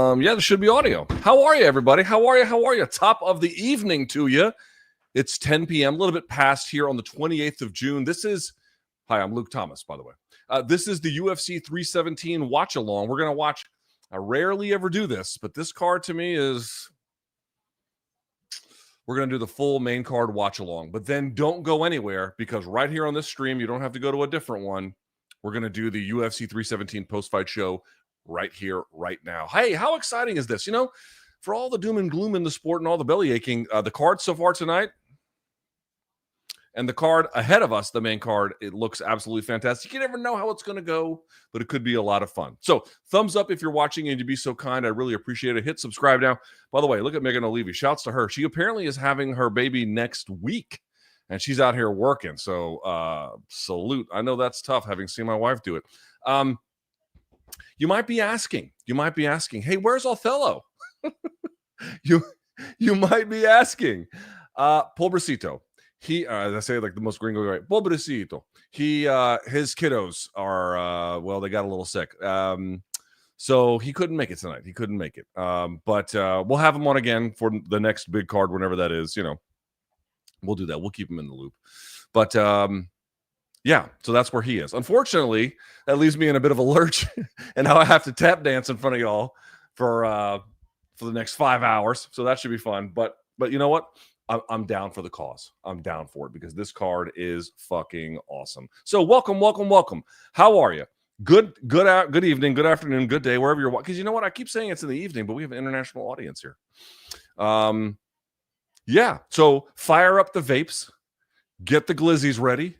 Yeah, there should be audio. How are you, everybody? How are you? How are you? Top of the evening to you. It's 10 p.m., a little bit past here on the 28th of June. Hi, I'm Luke Thomas, by the way. This is the UFC 317 watch-along. We're going to watch, I rarely ever do this, but this card to me is, we're going to do the full main card watch-along. But then don't go anywhere, because right here on this stream, you don't have to go to a different one. We're going to do the UFC 317 post-fight show right here, right now. Hey, how exciting is this? You know, for all the doom and gloom in the sport and all the belly aching, the card so far tonight and the card ahead of us, the main card, it looks absolutely fantastic. You never know how it's going to go, but it could be a lot of fun. So thumbs up if you're watching and you'd be so kind. I really appreciate it. Hit subscribe now. By the way, look at Megan Oliveira. Shouts to her. She apparently is having her baby next week, and she's out here working. So salute. I know that's tough, having seen my wife do it. You might be asking, hey, where's Othello? you might be asking. Pobrecito. He, as I say, like the most gringo guy, pobrecito. His kiddos are, they got a little sick. So he couldn't make it tonight. He couldn't make it. But we'll have him on again for the next big card, whenever that is. You know, we'll do that. We'll keep him in the loop. But, yeah, so that's where he is. Unfortunately, that leaves me in a bit of a lurch, and now I have to tap dance in front of y'all for the next 5 hours. So that should be fun. But you know what? I'm down for the cause. I'm down for it because this card is fucking awesome. So welcome. How are you? Good evening, good afternoon, good day, wherever you're watching. Because you know what? I keep saying it's in the evening, but we have an international audience here. Yeah. So fire up the vapes, get the glizzies ready.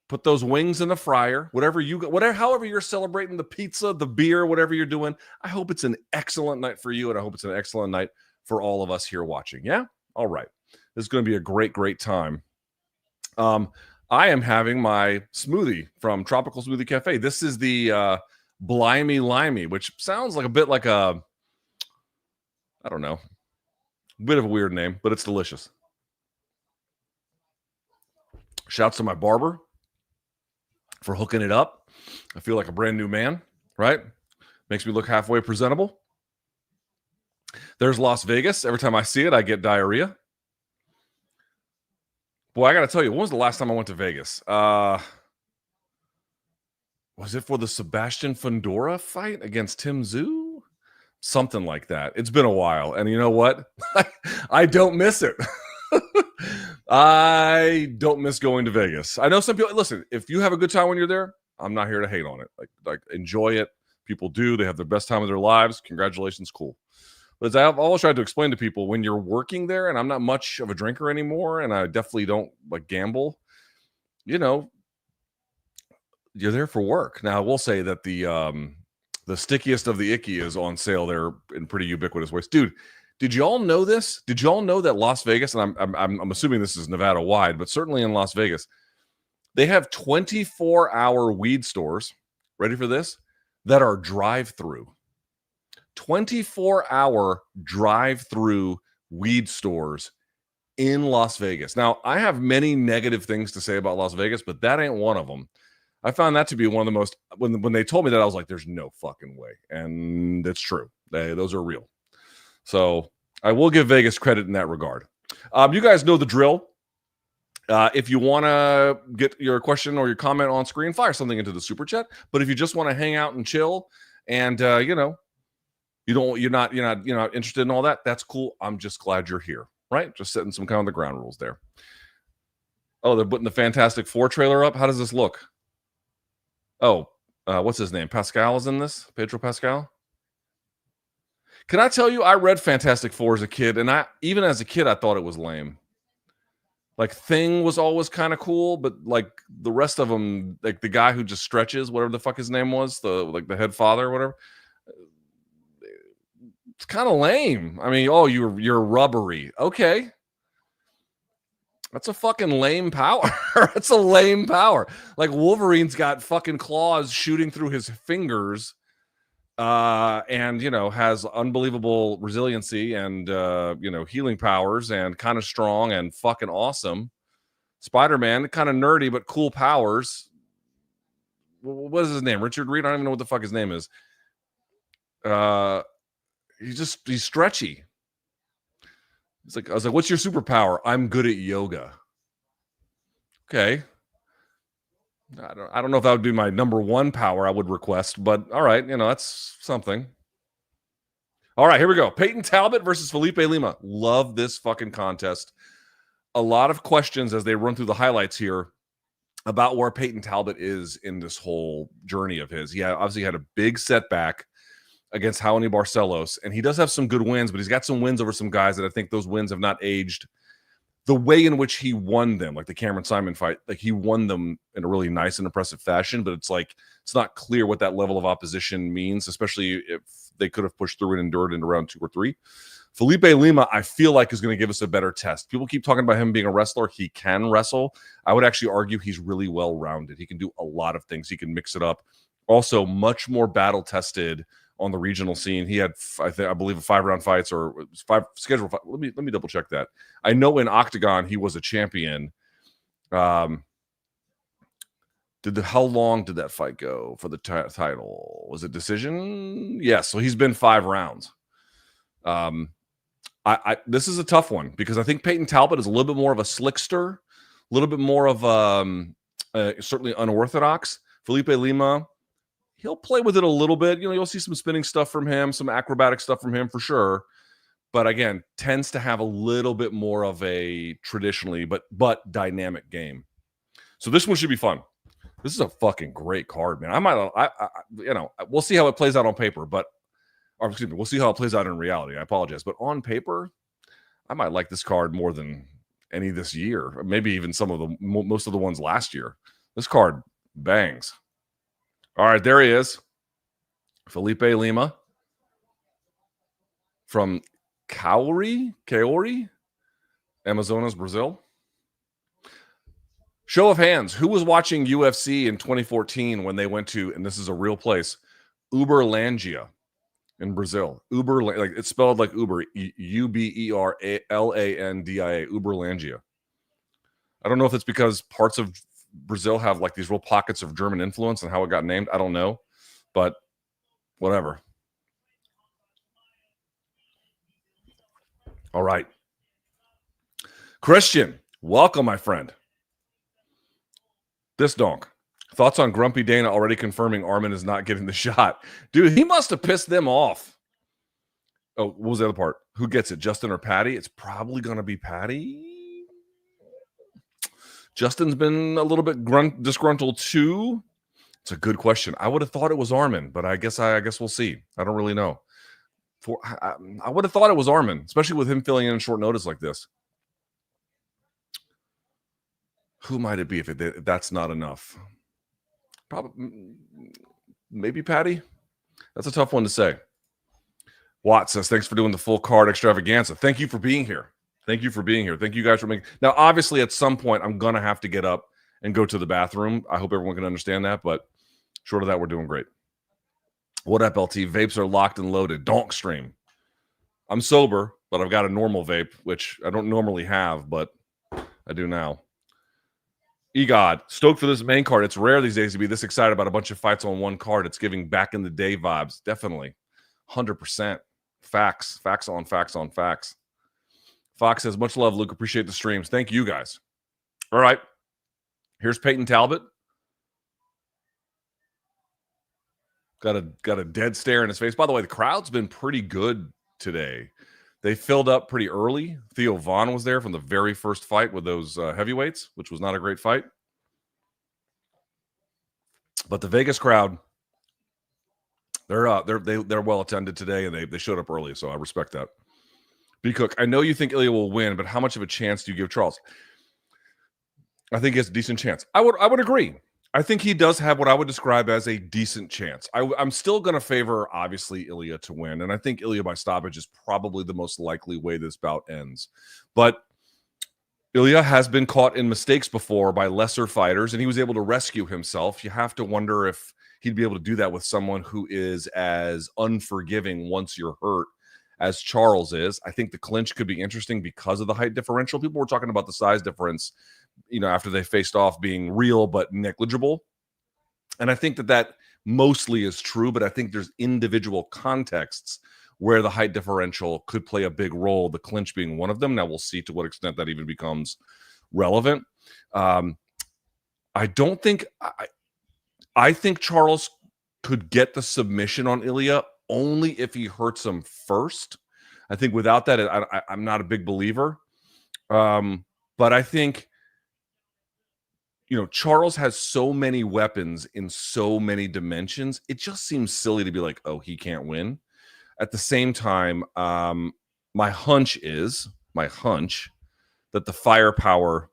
Put those wings in the fryer, however you're celebrating the pizza, the beer, whatever you're doing. I hope it's an excellent night for you, and I hope it's an excellent night for all of us here watching. Yeah? All right. This is going to be a great, great time. I am having my smoothie from Tropical Smoothie Cafe. This is the Blimey Limey, which sounds like a bit like a bit of a weird name, but it's delicious. Shouts to my barber for hooking it up. I feel like a brand new man, right? Makes me look halfway presentable. There's Las Vegas. Every time I see it, I get diarrhea. Boy, I got to tell you, when was the last time I went to Vegas? Was it for the Sebastian Fundora fight against Tim Tszyu? Something like that. It's been a while. And you know what? I don't miss it. I don't miss going to Vegas. I know some people, listen, if you have a good time when you're there, I'm not here to hate on it. Like enjoy it. People do. They have the best time of their lives. Congratulations. Cool. But as I've always tried to explain to people, when you're working there, and I'm not much of a drinker anymore, and I definitely don't like gamble, you know, you're there for work. Now, I will say that the stickiest of the icky is on sale there in pretty ubiquitous ways. Dude, did you all know this? Did you all know that Las Vegas, and I'm assuming this is Nevada wide, but certainly in Las Vegas, they have 24-hour weed stores, ready for this, that are drive-through. 24-hour drive-through weed stores in Las Vegas. Now, I have many negative things to say about Las Vegas, but that ain't one of them. I found that to be one of the most, when they told me that, I was like, there's no fucking way. And it's true. Those are real. So I will give Vegas credit in that regard. You guys know the drill. If you want to get your question or your comment on screen, fire something into the super chat. But if you just want to hang out and chill, and you're not interested in all that, that's cool. I'm just glad you're here, right? Just setting some kind of the ground rules there. Oh, they're putting the Fantastic Four trailer up. How does this look? Oh, what's his name? Pascal is in this. Pedro Pascal. Can I tell you, I read Fantastic Four as a kid, and even as a kid, I thought it was lame. Like, Thing was always kind of cool, but like the rest of them, like the guy who just stretches, whatever the fuck his name was, the head father or whatever, it's kind of lame. I mean, you're rubbery. Okay. That's a fucking lame power. That's a lame power. Like, Wolverine's got fucking claws shooting through his fingers. And has unbelievable resiliency and healing powers and kind of strong and fucking awesome. Spider-Man, kind of nerdy but cool powers. What is his name? Richard Reed? I don't even know what the fuck his name is. he's stretchy. I was like, what's your superpower? I'm good at yoga. Okay. I don't know if that would be my number one power I would request, but all right, that's something. All right, here we go. Peyton Talbott versus Felipe Lima. Love this fucking contest. A lot of questions as they run through the highlights here about where Peyton Talbott is in this whole journey of his. He obviously had a big setback against Raoni Barcelos, and he does have some good wins, but he's got some wins over some guys that I think those wins have not aged the way in which he won them, like the Cameron Simon fight. Like, he won them in a really nice and impressive fashion, but it's not clear what that level of opposition means, especially if they could have pushed through and endured into round 2 or 3. Felipe Lima, I feel like, is going to give us a better test. People keep talking about him being a wrestler. He can wrestle. I would actually argue he's really well-rounded. He can do a lot of things. He can mix it up. Also, much more battle-tested on the regional scene. He had, I believe, 5-round fights or 5 scheduled fights. Let me double check that. I know in Octagon he was a champion. How long did that fight go for the title? Was it decision? Yes. So he's been 5 rounds. This is a tough one because I think Peyton Talbott is a little bit more of a slickster, a little bit more of certainly unorthodox. Felipe Lima, he'll play with it a little bit. You'll see some spinning stuff from him, some acrobatic stuff from him for sure. But again, tends to have a little bit more of a traditionally, but dynamic game. So this one should be fun. This is a fucking great card, man. We'll see how it plays out on paper, we'll see how it plays out in reality. I apologize, but on paper, I might like this card more than any this year. Maybe even most of the ones last year. This card bangs. All right, there he is. Felipe Lima from Caori, Amazonas, Brazil. Show of hands. Who was watching UFC in 2014 when they went to, and this is a real place, Uberlandia in Brazil? It's spelled like Uber, Uberlandia, Uberlandia. I don't know if it's because parts of Brazil have like these real pockets of German influence and how it got named. I don't know, but whatever. All right. Christian, welcome, my friend. This donk. Thoughts on Grumpy Dana already confirming Armin is not getting the shot. Dude, he must have pissed them off. Oh, what was the other part? Who gets it, Justin or Paddy? It's probably going to be Paddy. Justin's been a little bit disgruntled too. It's a good question. I would have thought it was Armin, but I guess we'll see. I don't really know. I would have thought it was Armin, especially with him filling in short notice like this. Who might it be if that's not enough? Probably, maybe Paddy. That's a tough one to say. Watt says, thanks for doing the full card extravaganza. Thank you for being here. Thank you for being here. Thank you guys for making. Now, obviously, at some point, I'm going to have to get up and go to the bathroom. I hope everyone can understand that, but short of that, we're doing great. What up, LT? Vapes are locked and loaded. Donk stream. I'm sober, but I've got a normal vape, which I don't normally have, but I do now. EGOD, stoked for this main card. It's rare these days to be this excited about a bunch of fights on one card. It's giving back in the day vibes. Definitely. 100%. Facts. Facts on facts on facts. Fox says, much love, Luke. Appreciate the streams. Thank you, guys. All right. Here's Peyton Talbott. Got a dead stare in his face. By the way, the crowd's been pretty good today. They filled up pretty early. Theo Vaughn was there from the very first fight with those heavyweights, which was not a great fight. But the Vegas crowd, they're well attended today, and they showed up early, so I respect that. B Cook, I know you think Ilia will win, but how much of a chance do you give Charles? I think he has a decent chance. I would agree. I think he does have what I would describe as a decent chance. I'm still going to favor, obviously, Ilia to win, and I think Ilia by stoppage is probably the most likely way this bout ends. But Ilia has been caught in mistakes before by lesser fighters, and he was able to rescue himself. You have to wonder if he'd be able to do that with someone who is as unforgiving once you're hurt as Charles is. I think the clinch could be interesting because of the height differential. People were talking about the size difference, after they faced off being real but negligible. And I think that mostly is true, but I think there's individual contexts where the height differential could play a big role, the clinch being one of them. Now we'll see to what extent that even becomes relevant. I don't think I think Charles could get the submission on Ilia only if he hurts him first. I think without that, I'm not a big believer. But I think, Charles has so many weapons in so many dimensions. It just seems silly to be like, oh, he can't win. At the same time, my hunch that the firepower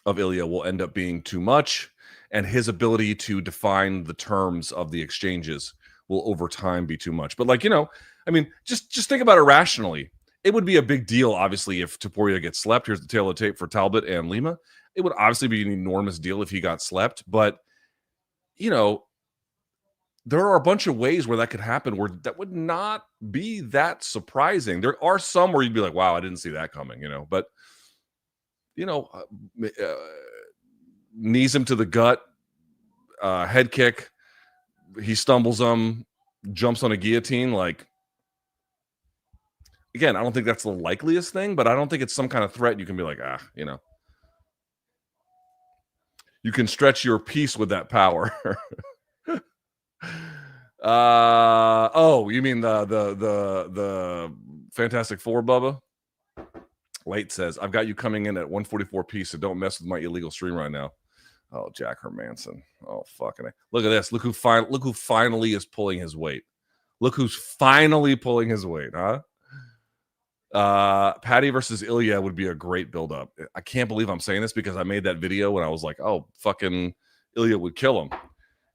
of Ilia will end up being too much, and his ability to define the terms of the exchanges will over time be too much. But just think about it rationally. It would be a big deal, obviously, if Topuria gets slept. Here's the tail of the tape for Talbott and Lima. It would obviously be an enormous deal if he got slept. But, there are a bunch of ways where that could happen where that would not be that surprising. There are some where you'd be like, wow, I didn't see that coming, But, knees him to the gut, head kick. He stumbles him, jumps on a guillotine. Again, I don't think that's the likeliest thing, but I don't think it's some kind of threat. You can be like, you can stretch your piece with that power. You mean the Fantastic Four, Bubba? Late says, I've got you coming in at 144 piece, so don't mess with my illegal stream right now. Oh, Jack Hermanson. Oh, fucking it. Look at this. Look who finally is pulling his weight. Look who's finally pulling his weight, huh? Paddy versus Ilia would be a great build-up. I can't believe I'm saying this because I made that video when I was like, oh, fucking Ilia would kill him.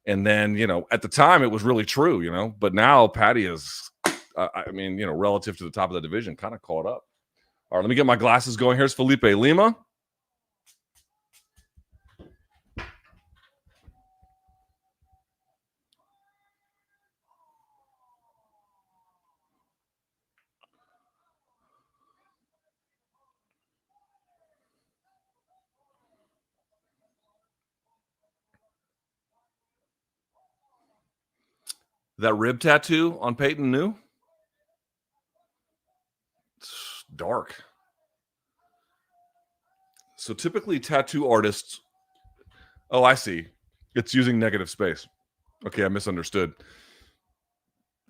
And then, at the time it was really true, but now Paddy is, relative to the top of the division, kind of caught up. All right, let me get my glasses going. Here's Felipe Lima. That rib tattoo on Peyton new? It's dark. So typically tattoo artists... Oh, I see. It's using negative space. Okay, I misunderstood.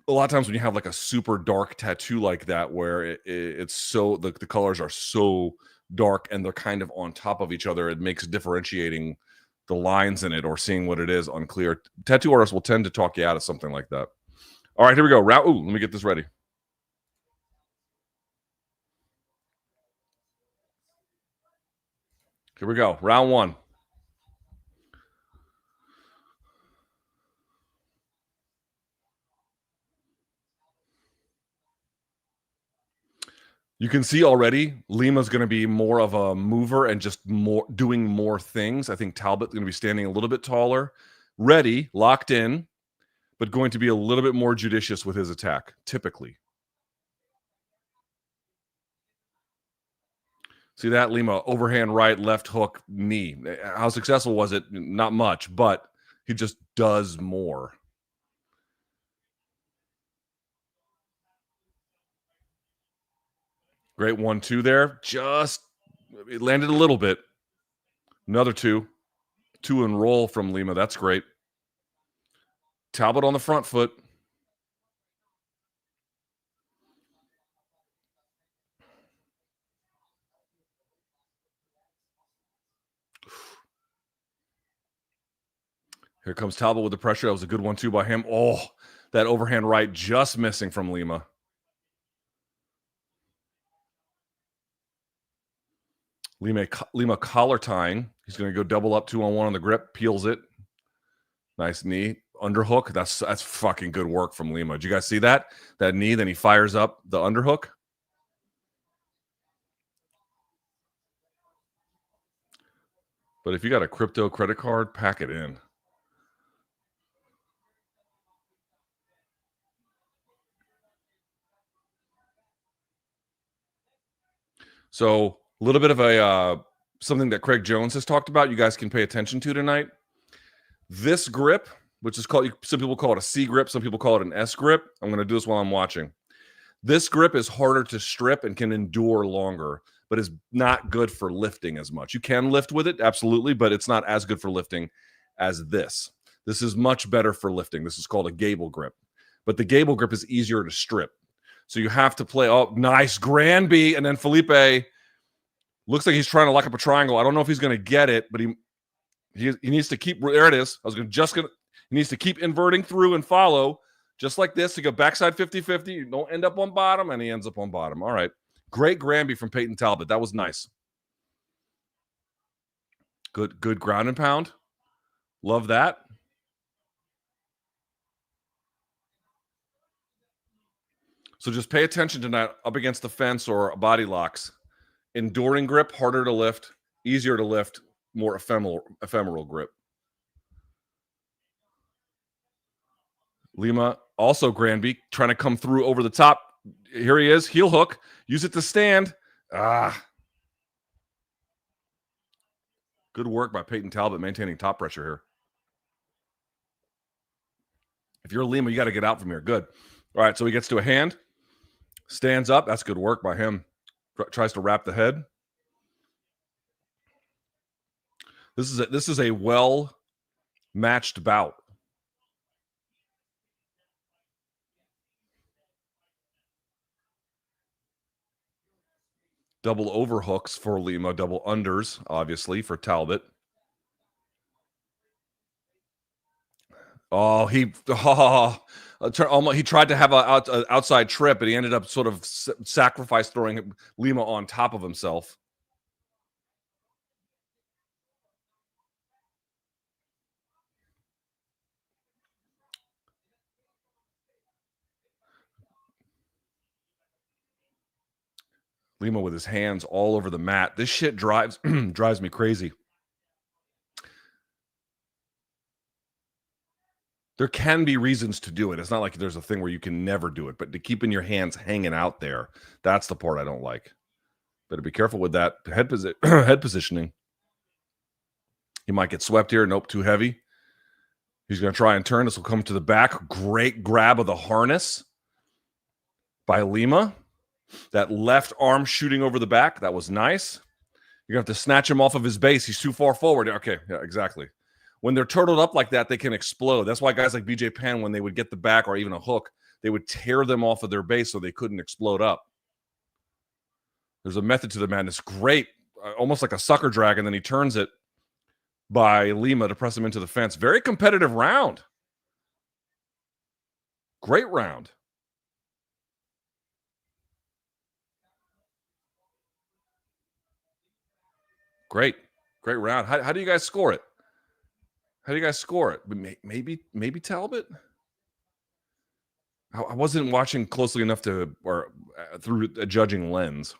A lot of times when you have like a super dark tattoo like that where it's so... The colors are so dark and they're kind of on top of each other, it makes differentiating the lines in it or seeing what it is unclear. Tattoo artists will tend to talk you out of something like that. All right, here we go. Let me get this ready. Here we go. Round one. You can see already Lima's going to be more of a mover and just doing more things. I think Talbott's going to be standing a little bit taller, ready, locked in, but going to be a little bit more judicious with his attack, typically. See that? Lima, overhand right, left hook, knee. How successful was it? Not much, but he just does more. Great 1-2 there. Just it landed a little bit. Another 2. 2 and roll from Lima. That's great. Talbott on the front foot. Here comes Talbott with the pressure. That was a good 1-2 by him. Oh, that overhand right just missing from Lima. Lima collar tying. He's going to go double up 2-on-1 on the grip. Peels it. Nice knee. Underhook. That's fucking good work from Lima. Did you guys see that? That knee, then he fires up the underhook. But if you got a crypto credit card, pack it in. So a little bit of a something that Craig Jones has talked about. You guys can pay attention to tonight. This grip, which is called, some people call it a C grip, some people call it an S grip. I'm going to do this while I'm watching. This grip is harder to strip and can endure longer, but is not good for lifting as much. You can lift with it, absolutely, but it's not as good for lifting as this. This is much better for lifting. This is called a gable grip. But the gable grip is easier to strip. So you have to play, oh, nice, Granby. And then Felipe looks like he's trying to lock up a triangle. I don't know if he's going to get it, but he needs to keep, there it is. He needs to keep inverting through and follow, just like this, to go backside 50-50. You don't end up on bottom, and he ends up on bottom. All right. Great Granby from Peyton Talbott. That was nice. Good ground and pound. Love that. So just pay attention tonight up against the fence or body locks. Enduring grip, harder to lift, easier to lift, more ephemeral grip. Lima, also Granby, trying to come through over the top. Here he is, heel hook. Use it to stand. Good work by Peyton Talbott maintaining top pressure here. If you're Lima, you got to get out from here. Good. All right, so he gets to a hand. Stands up. That's good work by him. Tries to wrap the head. This is a well-matched bout. Double overhooks for Lima, double unders, obviously, for Talbott. Oh, he tried to have an outside trip, but he ended up sort of throwing Lima on top of himself. Lima with his hands all over the mat. This shit drives me crazy. There can be reasons to do it. It's not like there's a thing where you can never do it, but to keeping your hands hanging out there, that's the part I don't like. Better be careful with that head positioning. He might get swept here. Nope, too heavy. He's going to try and turn. This will come to the back. Great grab of the harness by Lima. That left arm shooting over the back. That was nice. You're going to have to snatch him off of his base. He's too far forward. Okay, yeah, exactly. When they're turtled up like that, they can explode. That's why guys like BJ Penn, when they would get the back or even a hook, they would tear them off of their base so they couldn't explode up. There's a method to the madness. Great. Almost like a sucker drag, and then he turns it by Lima to press him into the fence. Very competitive round. Great round. Great round. How do you guys score it? How do you guys score it? Maybe Talbott? I wasn't watching closely enough through a judging lens.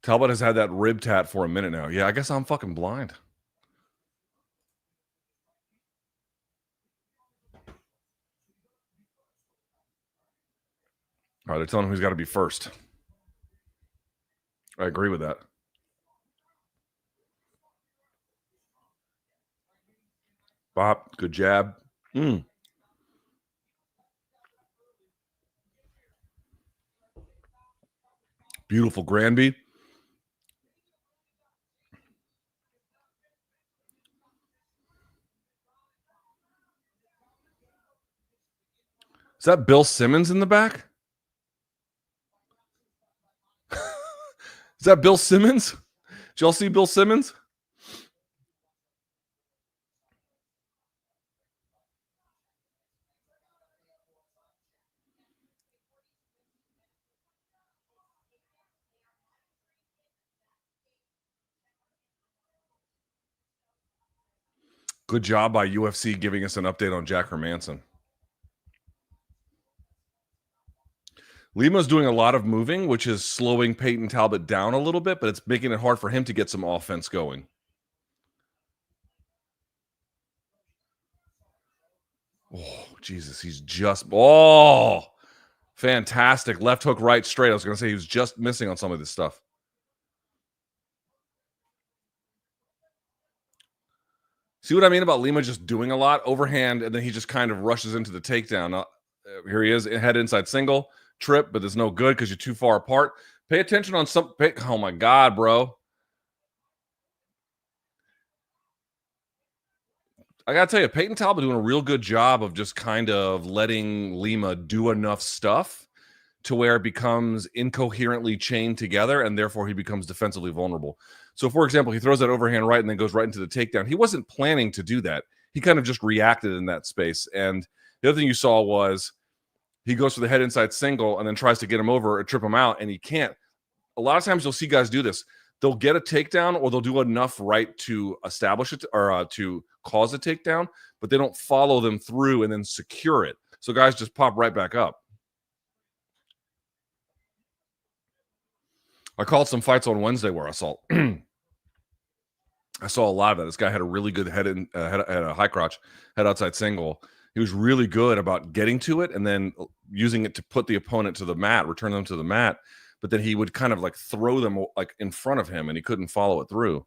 Talbott has had that rib tat for a minute now. Yeah, I guess I'm fucking blind. All right, they're telling him he's got to be first. I agree with that. Bop, good jab. Beautiful Granby. Is that Bill Simmons in the back? Is that Bill Simmons? Did y'all see Bill Simmons? Good job by UFC giving us an update on Jack Hermanson. Lima's doing a lot of moving, which is slowing Peyton Talbott down a little bit, but it's making it hard for him to get some offense going. Oh, Jesus. He's just... Oh, fantastic. Left hook, right, straight. I was going to say he was just missing on some of this stuff. See what I mean about Lima just doing a lot overhand, and then he just kind of rushes into the takedown. Here he is, head inside single, trip, but there's no good because you're too far apart. Pay attention on some. Oh my God, bro. I gotta tell you, Peyton Talbott doing a real good job of just kind of letting Lima do enough stuff to where it becomes incoherently chained together, and therefore he becomes defensively vulnerable. So, for example, he throws that overhand right and then goes right into the takedown. He wasn't planning to do that. He kind of just reacted in that space. And the other thing you saw was he goes for the head inside single and then tries to get him over or trip him out, and he can't. A lot of times you'll see guys do this. They'll get a takedown or they'll do enough right to establish it or to cause a takedown, but they don't follow them through and then secure it. So guys just pop right back up. I called some fights on Wednesday where I saw I saw a lot of that. This guy had a really good head had a high crotch, head outside single. He was really good about getting to it and then using it to put the opponent to the mat, return them to the mat. But then he would kind of like throw them like in front of him and he couldn't follow it through.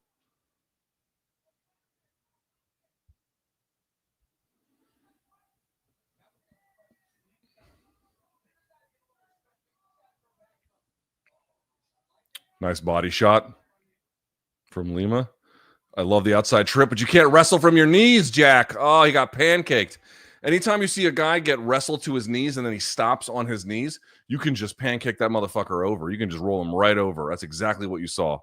Nice body shot from Lima. I love the outside trip, but you can't wrestle from your knees, Jack. Oh, he got pancaked. Anytime you see a guy get wrestled to his knees and then he stops on his knees, you can just pancake that motherfucker over. You can just roll him right over. That's exactly what you saw.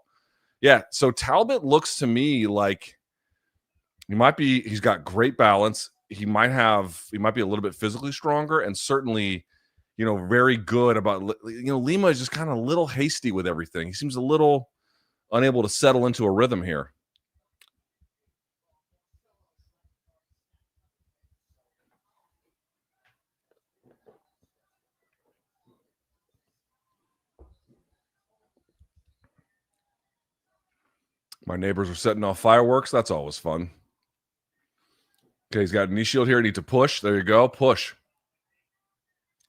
Yeah, so Talbott looks to me like he's got great balance. He might be a little bit physically stronger and certainly, very good about, Lima is just kind of a little hasty with everything. He seems a little unable to settle into a rhythm here. My neighbors are setting off fireworks. That's always fun. Okay, he's got a knee shield here. Need to push. There you go. Push.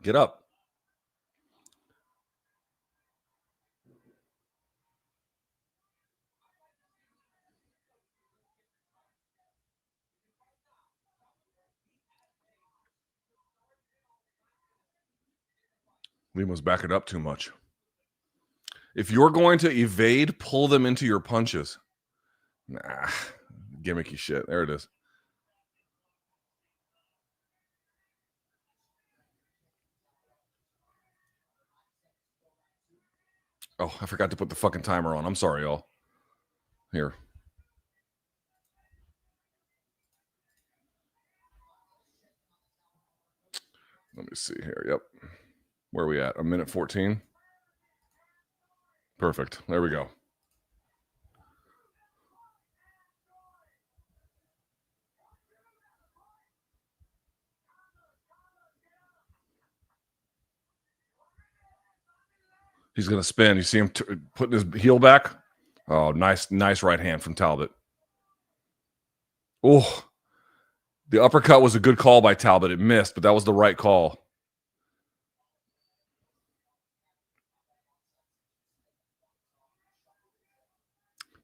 Get up. Lima's backing up too much. If you're going to evade, pull them into your punches. Nah, gimmicky shit. There it is. Oh, I forgot to put the fucking timer on. I'm sorry, y'all. Here. Let me see here. Yep. Where are we at? A minute 14? Perfect. There we go. He's going to spin. You see him putting his heel back? Oh, nice right hand from Talbott. Oh, the uppercut was a good call by Talbott. It missed, but that was the right call.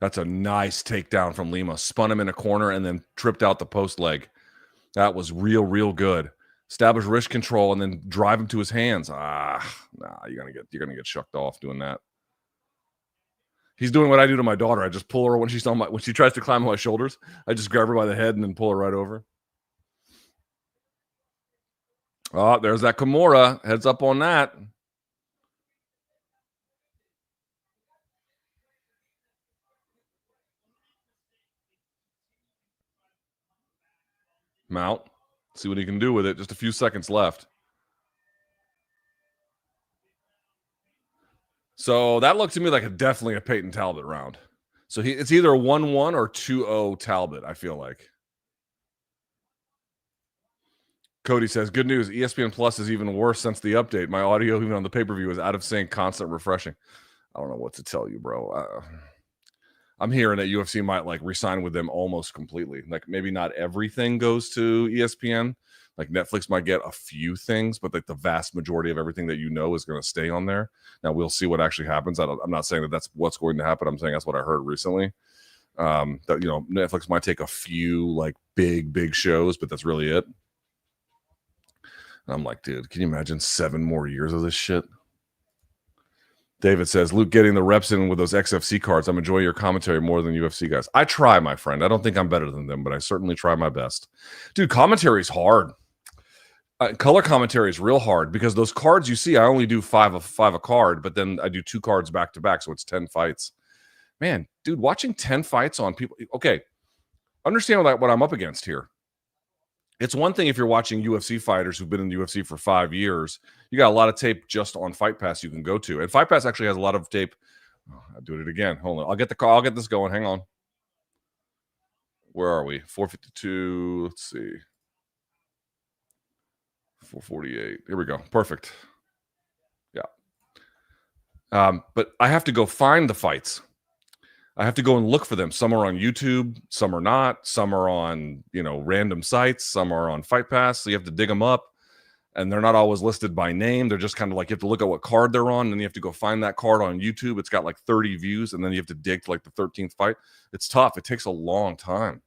That's a nice takedown from Lima. Spun him in a corner and then tripped out the post leg. That was real good. Establish wrist control and then drive him to his hands. Nah, you're gonna get shucked off doing that. He's doing what I do to my daughter. I just pull her when she tries to climb on my shoulders. I just grab her by the head and then pull her right over. Oh, there's that Kimura. Heads up on that. Mount. See what he can do with it. Just a few seconds left. So that looked to me like definitely a Peyton Talbott round. So it's either 1-1 or 2-0 Talbott, I feel like. Cody says, good news. ESPN Plus is even worse since the update. My audio, even on the pay-per-view, is out of sync, constant refreshing. I don't know what to tell you, bro. I'm hearing that UFC might resign with them almost completely. Maybe not everything goes to ESPN. Netflix might get a few things, but the vast majority of everything that is going to stay on there. Now we'll see what actually happens. I'm not saying that that's what's going to happen. I'm saying that's what I heard recently. That, you know, Netflix might take a few like big shows, but that's really it. I'm like, dude, can you imagine 7 more years of this shit? David says, Luke getting the reps in with those XFC cards. I'm enjoying your commentary more than UFC guys. I try, my friend. I don't think I'm better than them, but I certainly try my best. Dude, commentary is hard. Color commentary is real hard because those cards you see, I only do 5 a card, but then I do 2 cards back to back, so it's 10 fights. Man, dude, watching 10 fights on people. Okay, understand what I'm up against here. It's one thing if you're watching UFC fighters who've been in the UFC for 5 years. You got a lot of tape just on Fight Pass you can go to. And Fight Pass actually has a lot of tape. Oh, I'll do it again. Hold on. I'll get this going. Hang on. Where are we? 452. Let's see. 448. Here we go. Perfect. Yeah. But I have to go find the fights. I have to go and look for them. Some are on YouTube, some are not. Some are on, you know, random sites. Some are on Fight Pass. So you have to dig them up, and they're not always listed by name. They're just kind of like you have to look at what card they're on, and then you have to go find that card on YouTube. It's got like 30 views, and then you have to dig to like the 13th fight. It's tough. It takes a long time.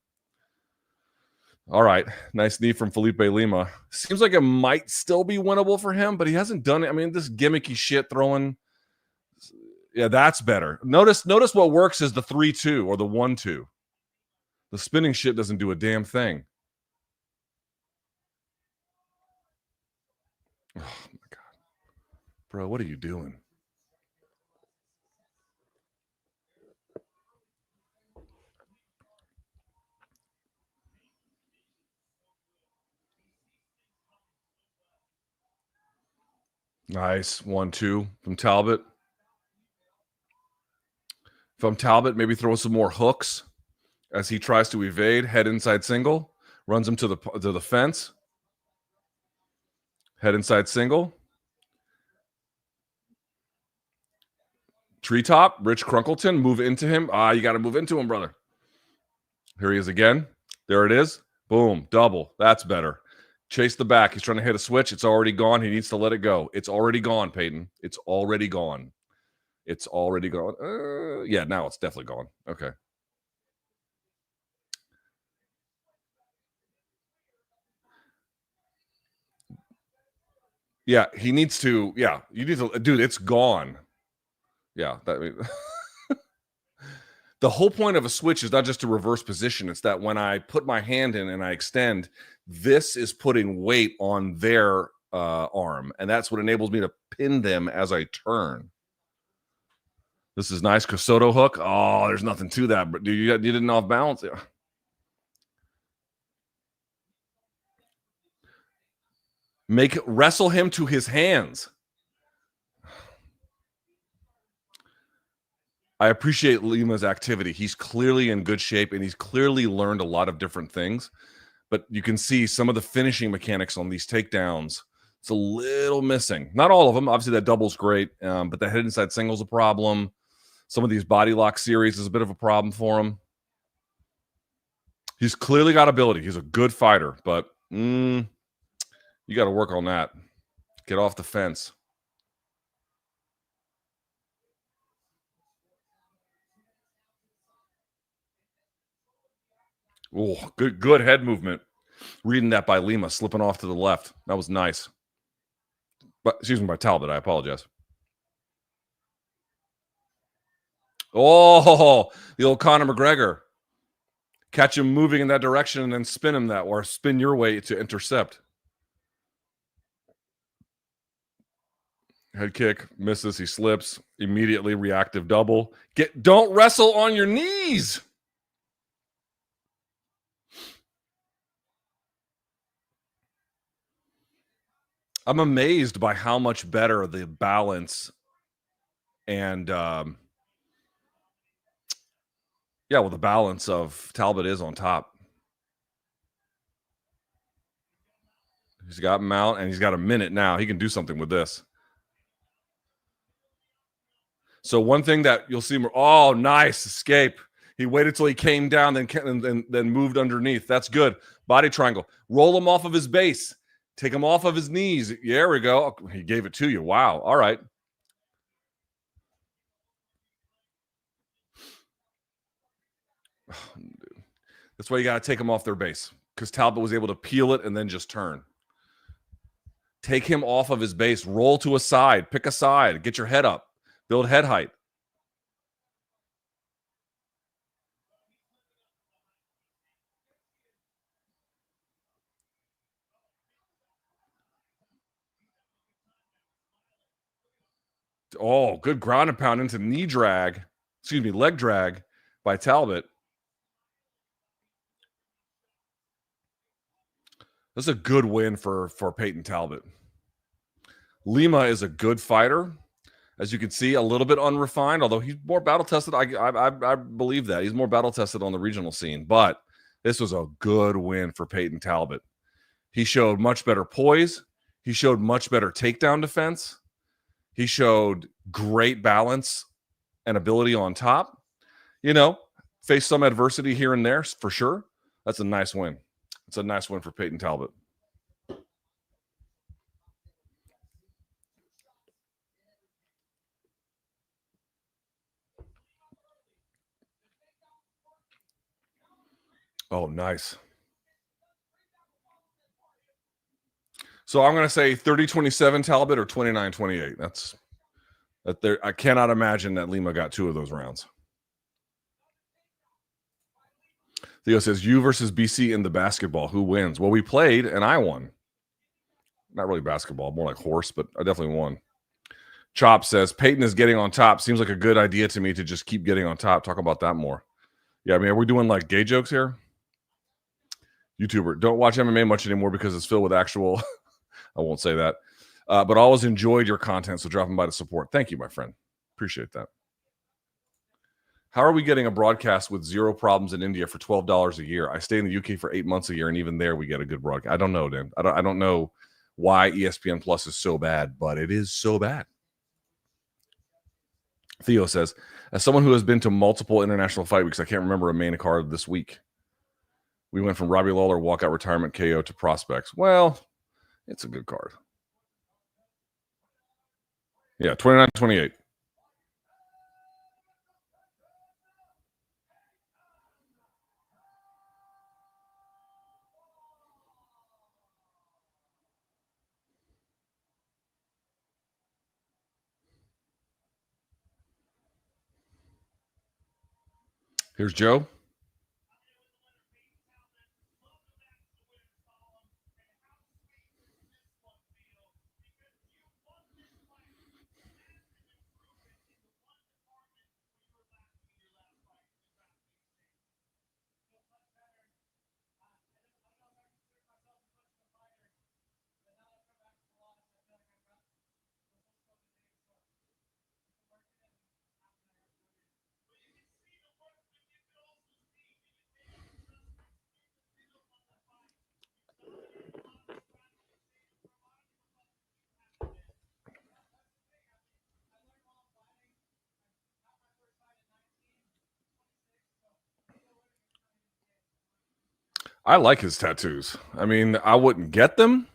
All right. Nice knee from Felipe Lima. Seems like it might still be winnable for him, but he hasn't done it. I mean, this gimmicky shit throwing. Yeah, that's better. Notice what works is the 3-2 or the 1-2. The spinning shit doesn't do a damn thing. Oh my God. Bro, what are you doing? Nice. 1-2 from Talbott. From Talbott, maybe throw some more hooks as he tries to evade. Head inside single. Runs him to the fence. Head inside single. Treetop. Rich Crunkleton. Move into him. You got to move into him, brother. Here he is again. There it is. Boom. Double. That's better. Chase the back. He's trying to hit a switch. It's already gone. He needs to let it go. It's already gone, Peyton. It's already gone. It's already gone. Yeah, now it's definitely gone. Okay. Yeah, he needs to. Yeah, you need to. Dude, it's gone. Yeah. The whole point of a switch is not just to reverse position. It's that when I put my hand in and I extend, this is putting weight on their arm. And that's what enables me to pin them as I turn. This is nice. Cosoto hook. Oh, there's nothing to that. But you didn't off balance. Yeah. Wrestle him to his hands. I appreciate Lima's activity. He's clearly in good shape, and he's clearly learned a lot of different things. But you can see some of the finishing mechanics on these takedowns. It's a little missing. Not all of them. Obviously, that double's great, but the head inside single's a problem. Some of these body lock series is a bit of a problem for him. He's clearly got ability. He's a good fighter, but you got to work on that. Get off the fence. Oh, good head movement. Reading that by Lima, slipping off to the left. That was nice. But excuse me, by Talbot. I apologize. Oh, the old Conor McGregor. Catch him moving in that direction and then spin him that, or spin your way to intercept. Head kick, misses, he slips. Immediately reactive double. Don't wrestle on your knees. I'm amazed by how much better the balance and the balance of Talbot is on top. He's got mount and he's got a minute now. He can do something with this. So one thing that you'll see more. Oh, nice escape. He waited till he came down, then moved underneath. That's good. Body triangle. Roll him off of his base. Take him off of his knees. There we go. He gave it to you. Wow. All right. That's why you got to take him off their base, because Talbott was able to peel it and then just turn. Take him off of his base, roll to a side, pick a side, get your head up, build head height. Oh, good ground and pound into leg drag by Talbott. That's a good win for Peyton Talbott. Lima is a good fighter. As you can see, a little bit unrefined, although he's more battle-tested. I believe that. He's more battle-tested on the regional scene. But this was a good win for Peyton Talbott. He showed much better poise. He showed much better takedown defense. He showed great balance and ability on top. You know, faced some adversity here and there for sure. That's a nice win. It's a nice win for Peyton Talbott. Oh, nice. So I'm going to say 30-27 Talbott or 29-28. That's that. There, I cannot imagine that Lima got 2 of those rounds. Theo says, you versus BC in the basketball. Who wins? Well, we played and I won. Not really basketball, more like horse, but I definitely won. Chop says, Peyton is getting on top. Seems like a good idea to me to just keep getting on top. Talk about that more. Yeah, I mean, are we doing like gay jokes here? YouTuber, don't watch MMA much anymore because it's filled with actual... I won't say that. But always enjoyed your content, so dropping by to support. Thank you, my friend. Appreciate that. How are we getting a broadcast with 0 problems in India for $12 a year? I stay in the UK for 8 months a year, and even there we get a good broadcast. I don't know, Dan. I don't know why ESPN Plus is so bad, but it is so bad. Theo says, as someone who has been to multiple international fight weeks, I can't remember a main card this week. We went from Robbie Lawler walkout retirement KO to prospects. Well, it's a good card. Yeah, 29-28. Here's Joe. I like his tattoos. I mean, I wouldn't get them,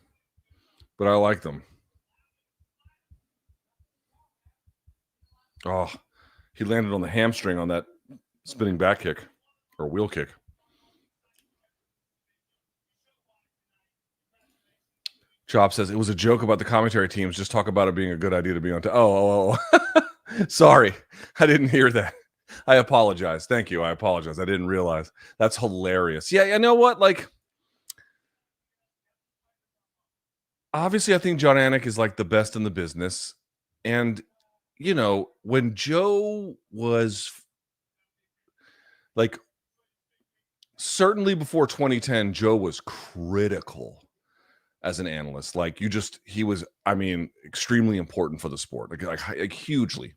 but I like them. Oh, he landed on the hamstring on that spinning back kick or wheel kick. Chop says, it was a joke about the commentary teams. Just talk about it being a good idea to be on. Oh. Sorry. I didn't hear that. I apologize. Thank you. I apologize. I didn't realize. That's hilarious. Yeah, you know what? Like, obviously, I think John Anik is like the best in the business. And, you know, when Joe was like, certainly before 2010, Joe was critical as an analyst. Like, he was, I mean, extremely important for the sport, like hugely.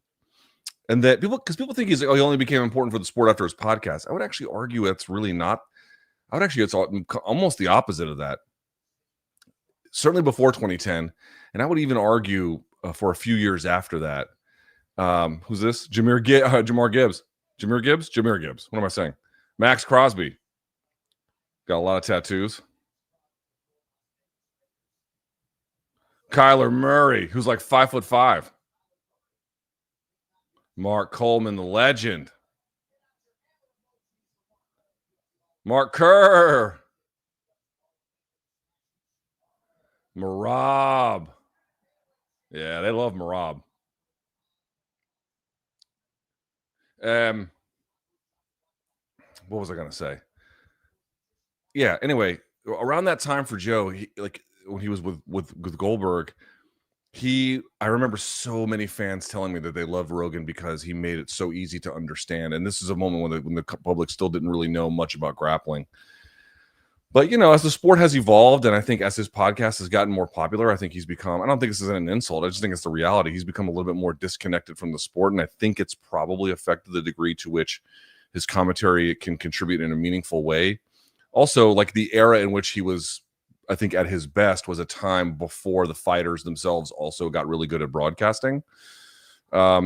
And that because people think he only became important for the sport after his podcast. I would actually argue it's really not. It's almost the opposite of that. Certainly before 2010, and I would even argue for a few years after that. Who's this? Jamir Gibbs. What am I saying? Max Crosby. Got a lot of tattoos. Kyler Murray, who's like 5'5". Mark Coleman, the legend. Mark Kerr. Marab. Yeah, they love Marab. What was I gonna say? Yeah. Anyway, around that time for Joe, like when he was with Goldberg, I remember so many fans telling me that they love Rogan because he made it so easy to understand. And this is a moment when the public still didn't really know much about grappling. But as the sport has evolved, and I think as his podcast has gotten more popular, I think he's become. I don't think this is an insult. I just think it's the reality. He's become a little bit more disconnected from the sport, and I think it's probably affected the degree to which his commentary can contribute in a meaningful way. Also, like the era in which he was, I think, at his best was a time before the fighters themselves also got really good at broadcasting. I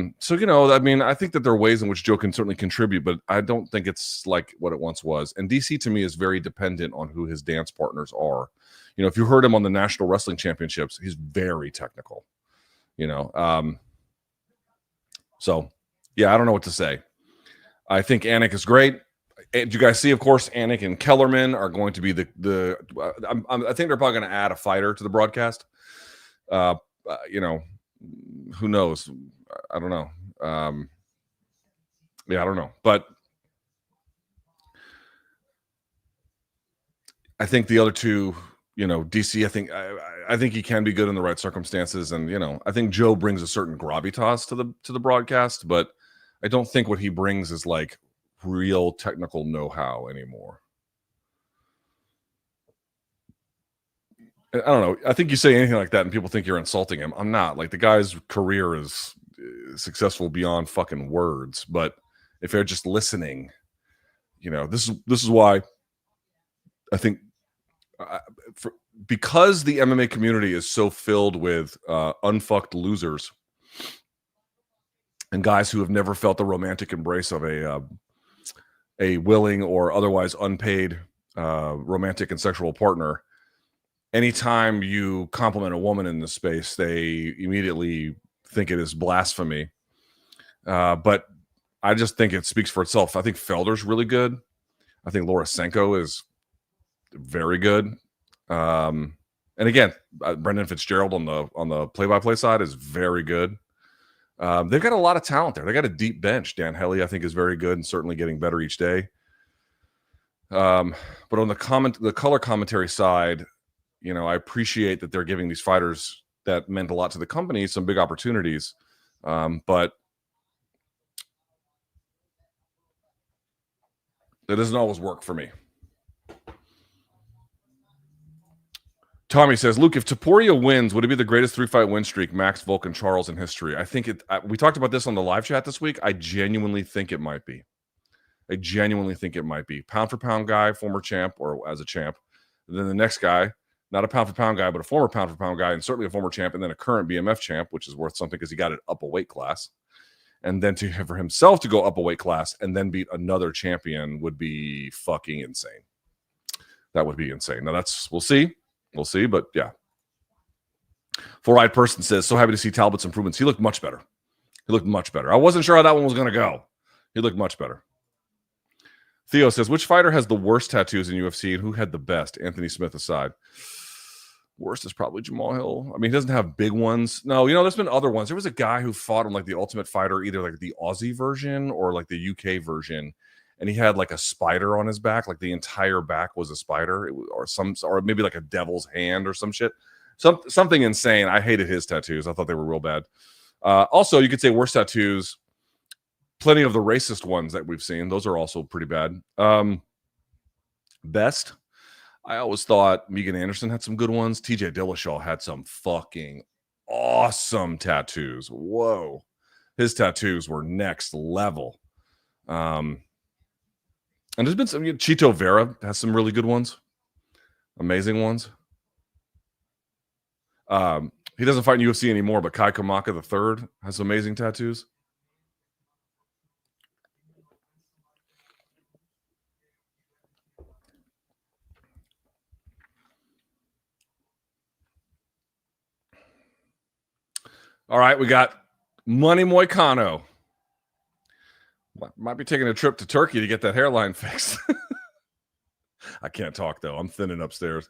mean, I think that there are ways in which Joe can certainly contribute, but I don't think it's like what it once was. And DC to me is very dependent on who his dance partners are. If you heard him on the National Wrestling Championships, he's very technical. So yeah, I don't know what to say. I think Anik is great. And you guys see, of course, Anik and Kellerman are going to be I think they're probably going to add a fighter to the broadcast. Who knows? I don't know. I don't know. But I think the other two, DC, I think he can be good in the right circumstances. And, I think Joe brings a certain gravitas to the broadcast, but I don't think what he brings is like real technical know-how anymore. I don't know. I think you say anything like that and people think you're insulting him. I'm not. Like, the guy's career is successful beyond fucking words. But if they're just listening, this is why I think because the MMA community is so filled with unfucked losers and guys who have never felt the romantic embrace of a willing or otherwise unpaid romantic and sexual partner. Anytime you compliment a woman in this space, they immediately think it is blasphemy. But I just think it speaks for itself. I think Felder's really good. I think Laura Sanko is very good. And again, Brendan Fitzgerald on the play-by-play side is very good. They've got a lot of talent there. They got a deep bench. Dan Helly, I think, is very good and certainly getting better each day. But on the color commentary side, I appreciate that they're giving these fighters that meant a lot to the company some big opportunities. But it doesn't always work for me. Tommy says, Luke, if Topuria wins, would it be the greatest 3-fight win streak, Max, Volk, and Charles in history? I think we talked about this on the live chat this week. I genuinely think it might be. Pound for pound guy, former champ, or as a champ. And then the next guy, not a pound for pound guy, but a former pound for pound guy, and certainly a former champ, and then a current BMF champ, which is worth something because he got it up a weight class. And then for himself to go up a weight class and then beat another champion would be fucking insane. That would be insane. Now we'll see. We'll see, but yeah. Four-eyed person says, so happy to see Talbot's improvements. He looked much better. I wasn't sure how that one was going to go. He looked much better. Theo says, which fighter has the worst tattoos in UFC and who had the best? Anthony Smith aside. Worst is probably Jamal Hill. I mean, he doesn't have big ones. No, there's been other ones. There was a guy who fought on like the Ultimate Fighter, either like the Aussie version or like the UK version. And he had like a spider on his back, like the entire back was a spider, or maybe like a devil's hand or some shit, something insane. I hated his tattoos. I thought they were real bad. Also, you could say worst tattoos. Plenty of the racist ones that we've seen; those are also pretty bad. Best, I always thought Megan Anderson had some good ones. TJ Dillashaw had some fucking awesome tattoos. Whoa, his tattoos were next level. And there's been some. Chito Vera has some really good ones, amazing ones. He doesn't fight in UFC anymore, but Kai Kamaka III has some amazing tattoos. All right, we got Money Moicano. Might be taking a trip to Turkey to get that hairline fixed. I can't talk, though. I'm thinning upstairs.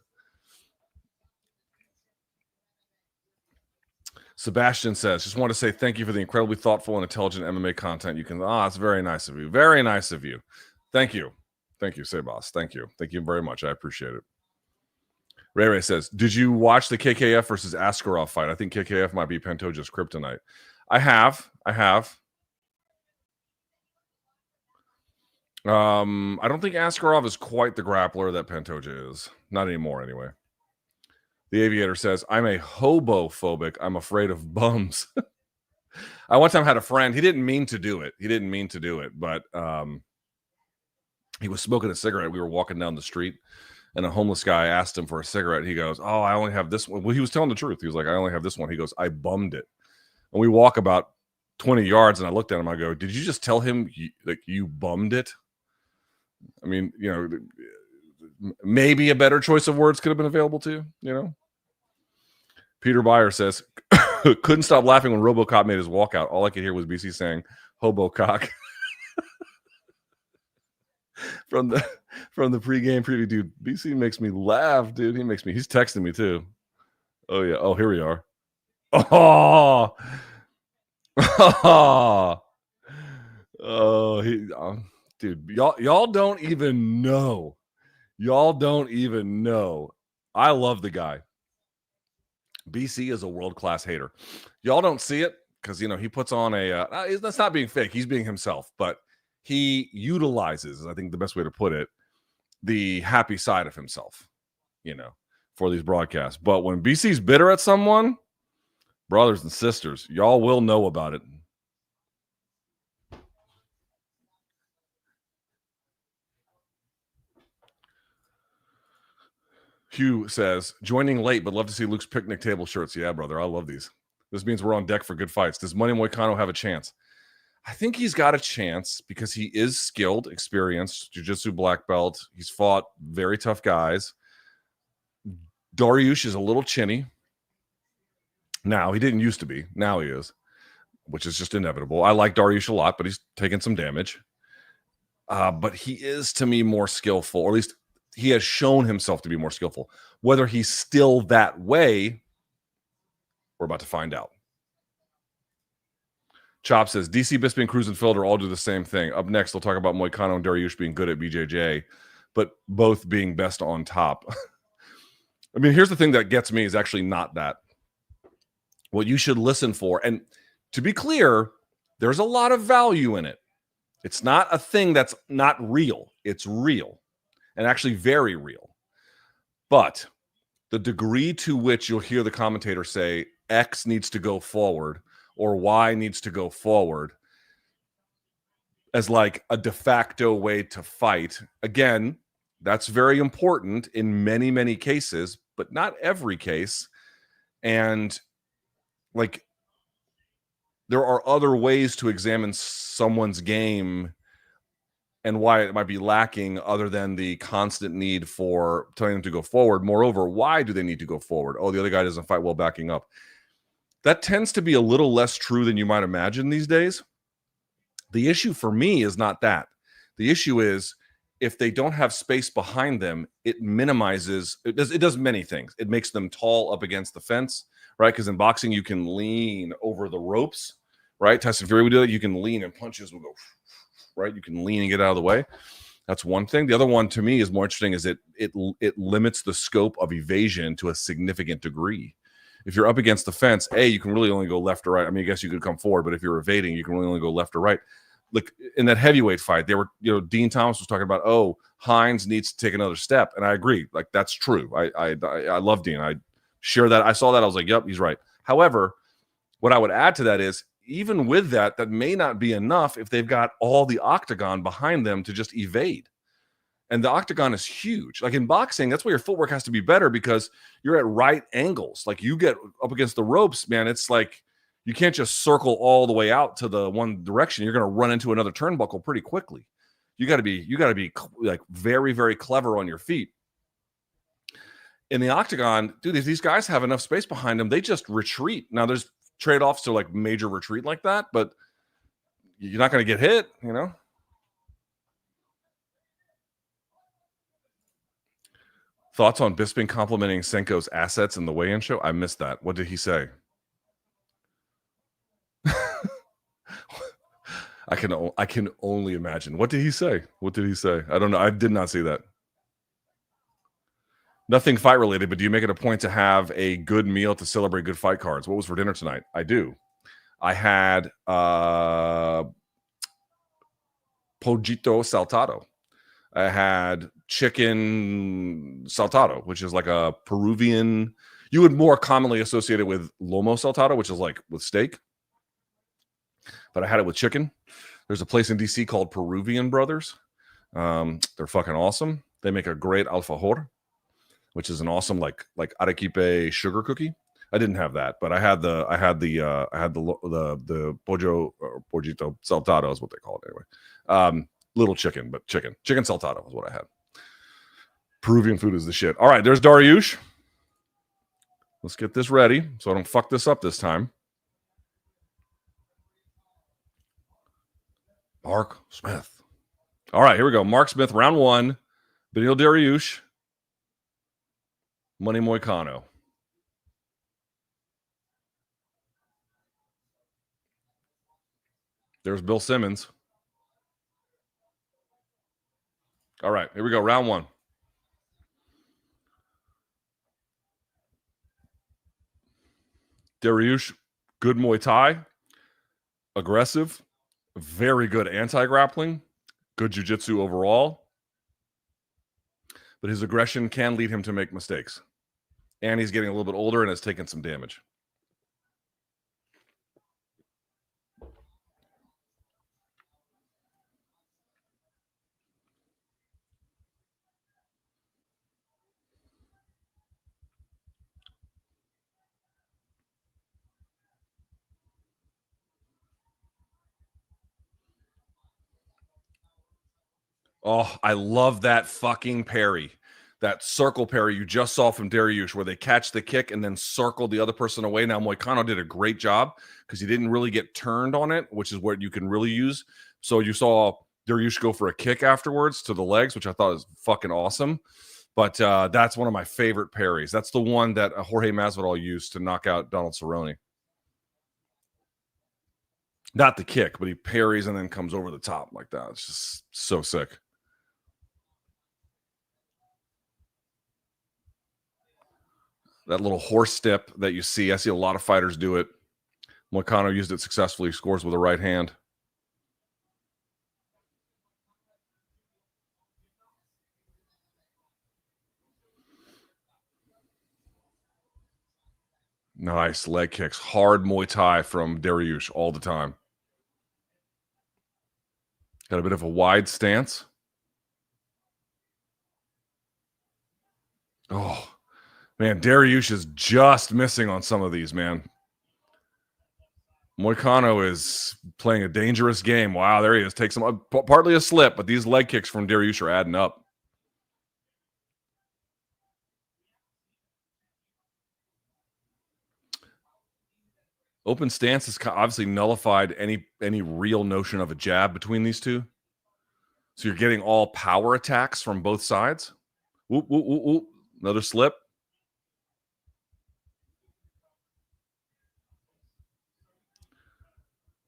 Sebastian says, just want to say thank you for the incredibly thoughtful and intelligent MMA content. You can, it's very nice of you. Very nice of you. Thank you. Thank you, Sebas. Thank you. Thank you very much. I appreciate it. Ray says, did you watch the KKF versus Askarov fight? I think KKF might be Pantoja's kryptonite. I have. I don't think Askarov is quite the grappler that Pantoja is. Not anymore, anyway. The Aviator says, I'm a hobophobic. I'm afraid of bums. I one time had a friend. He didn't mean to do it. But he was smoking a cigarette. We were walking down the street, and a homeless guy asked him for a cigarette. He goes, oh, I only have this one. Well, he was telling the truth. He was like, I only have this one. He goes, I bummed it. And we walk about 20 yards, and I looked at him. I go, did you just tell him you bummed it? I mean, maybe a better choice of words could have been available to you. Peter Beyer says, couldn't stop laughing when RoboCop made his walkout. All I could hear was BC saying, hobo-cock. from the pregame preview, dude. BC makes me laugh, dude. He's texting me too. Oh, yeah. Oh, here we are. Oh, dude, y'all don't even know. I love the guy. BC is a world-class hater. Y'all don't see it because, he puts on that's not being fake. He's being himself, but he utilizes, I think the best way to put it, the happy side of himself, for these broadcasts. But when BC's bitter at someone, brothers and sisters, y'all will know about it. Hugh says, joining late, but love to see Luke's picnic table shirts. Yeah, brother, I love these. This means we're on deck for good fights. Does Money Moicano have a chance? I think he's got a chance because he is skilled, experienced, jiu-jitsu black belt. He's fought very tough guys. Dariush is a little chinny. Now, he didn't used to be. Now he is, which is just inevitable. I like Dariush a lot, but he's taken some damage. But he is, to me, more skillful, or at least he has shown himself to be more skillful. Whether he's still that way, we're about to find out. Chop says, DC, Bisping, Cruz, and Felder all do the same thing. Up next, they'll talk about Moicano and Dariush being good at BJJ, but both being best on top. I mean, here's the thing that gets me is actually not that. What you should listen for, and to be clear, there's a lot of value in it. It's not a thing that's not real. It's real, and actually very real. But the degree to which you'll hear the commentator say X needs to go forward or Y needs to go forward as like a de facto way to fight. Again, that's very important in many, many cases, but not every case. And like, there are other ways to examine someone's game and why it might be lacking other than the constant need for telling them to go forward. Moreover, why do they need to go forward? Oh, the other guy doesn't fight well backing up. That tends to be a little less true than you might imagine these days. The issue for me is not that. The issue is if they don't have space behind them, it minimizes, it does many things. It makes them tall up against the fence, right? Because in boxing, you can lean over the ropes, right? Tyson Fury would do it. You can lean and punches will go, right? You can lean and get out of the way. That's one thing. The other one to me is more interesting is it limits the scope of evasion to a significant degree. If you're up against the fence, you can really only go left or right. I mean, I guess you could come forward, but if you're evading, you can really only go left or right. Look, in that heavyweight fight, they were, Dean Thomas was talking about, Hines needs to take another step. And I agree. Like, that's true. I love Dean. I share that. I saw that. I was like, yep, he's right. However, what I would add to that is, even with that, that may not be enough if they've got all the octagon behind them to just evade. And the octagon is huge. Like in boxing, that's why your footwork has to be better because you're at right angles. Like you get up against the ropes, man, it's like you can't just circle all the way out to the one direction. You're going to run into another turnbuckle pretty quickly. You got to be like very, very clever on your feet. In the octagon, dude, if these guys have enough space behind them, they just retreat. Now there's trade-offs to like major retreat like that, but you're not going to get hit, Thoughts on Bisping complimenting Sanko's assets in the weigh-in show? I missed that. What did he say? I can only imagine. What did he say? What did he say? I don't know. I did not see that. Nothing fight related, but do you make it a point to have a good meal to celebrate good fight cards? What was for dinner tonight? I do. I had pollito saltado. I had chicken saltado, which is like a Peruvian. You would more commonly associate it with lomo saltado, which is like with steak. But I had it with chicken. There's a place in DC called Peruvian Brothers. They're fucking awesome. They make a great alfajor, which is an awesome like arequipe sugar cookie. I didn't have that, but I had the pollo or pollito saltado is what they call it anyway. Little chicken, but chicken saltado is what I had. Peruvian food is the shit. All right, there's Dariush. Let's get this ready so I don't fuck this up this time. Mark Smith. All right, here we go. Mark Smith, round one. Benil Dariush. Money Moicano. There's Bill Simmons. All right, here we go. Round one. Dariush, good Muay Thai. Aggressive. Very good anti-grappling. Good jiu-jitsu overall. But his aggression can lead him to make mistakes. And he's getting a little bit older and has taken some damage. Oh, I love that fucking parry. That circle parry you just saw from Dariush where they catch the kick and then circle the other person away. Now, Moicano did a great job because he didn't really get turned on it, which is what you can really use. So you saw Dariush go for a kick afterwards to the legs, which I thought was fucking awesome. But that's one of my favorite parries. That's the one that Jorge Masvidal used to knock out Donald Cerrone. Not the kick, but he parries and then comes over the top like that. It's just so sick. That little horse step that you see. I see a lot of fighters do it. Moicano used it successfully. Scores with a right hand. Nice leg kicks. Hard Muay Thai from Dariush all the time. Got a bit of a wide stance. Oh, man, Dariush is just missing on some of these, man. Moicano is playing a dangerous game. Wow, there he is. Takes him partly a slip, but these leg kicks from Dariush are adding up. Open stance has obviously nullified any real notion of a jab between these two. So you're getting all power attacks from both sides. Whoop, whoop, whoop, whoop. Another slip.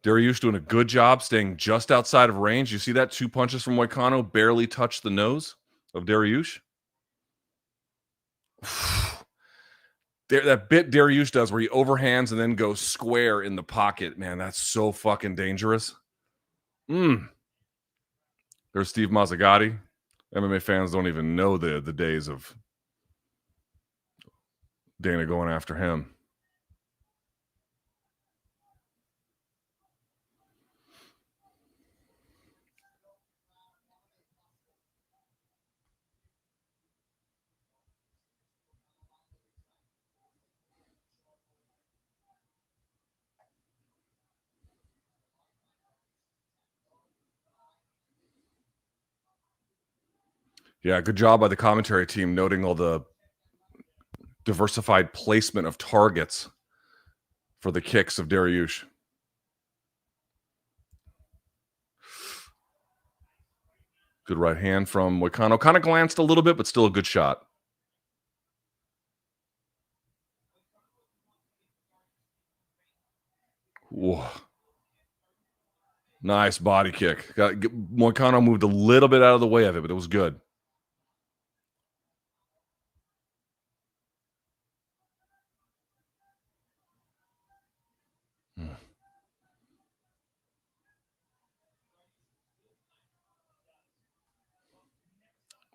Dariush doing a good job staying just outside of range. You see that? 2 punches from Moicano barely touched the nose of Dariush. That bit Dariush does where he overhands and then goes square in the pocket. Man, that's so fucking dangerous. There's Steve Mazzagatti. MMA fans don't even know the days of Dana going after him. Yeah, good job by the commentary team noting all the diversified placement of targets for the kicks of Dariush. Good right hand from Moicano. Kind of glanced a little bit, but still a good shot. Whoa. Nice body kick. Moicano moved a little bit out of the way of it, but it was good.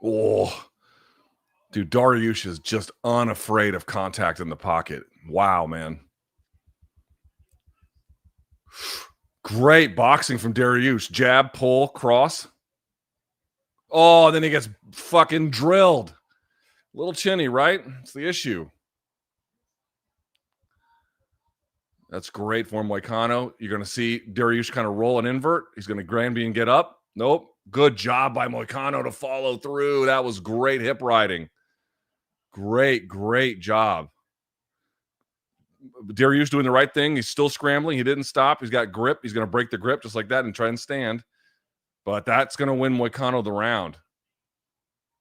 Oh, dude, Dariush is just unafraid of contact in the pocket. Wow, man. Great boxing from Dariush. Jab, pull, cross. Oh, then he gets fucking drilled. Little chinny, right? It's the issue. That's great for Moicano. You're going to see Dariush kind of roll an invert. He's going to Granby and get up. Nope. Good job by Moicano to follow through. That was great hip riding. Great job. Dariush doing the right thing. He's still scrambling. He didn't stop. He's got grip. He's going to break the grip just like that and try and stand. But that's going to win Moicano the round.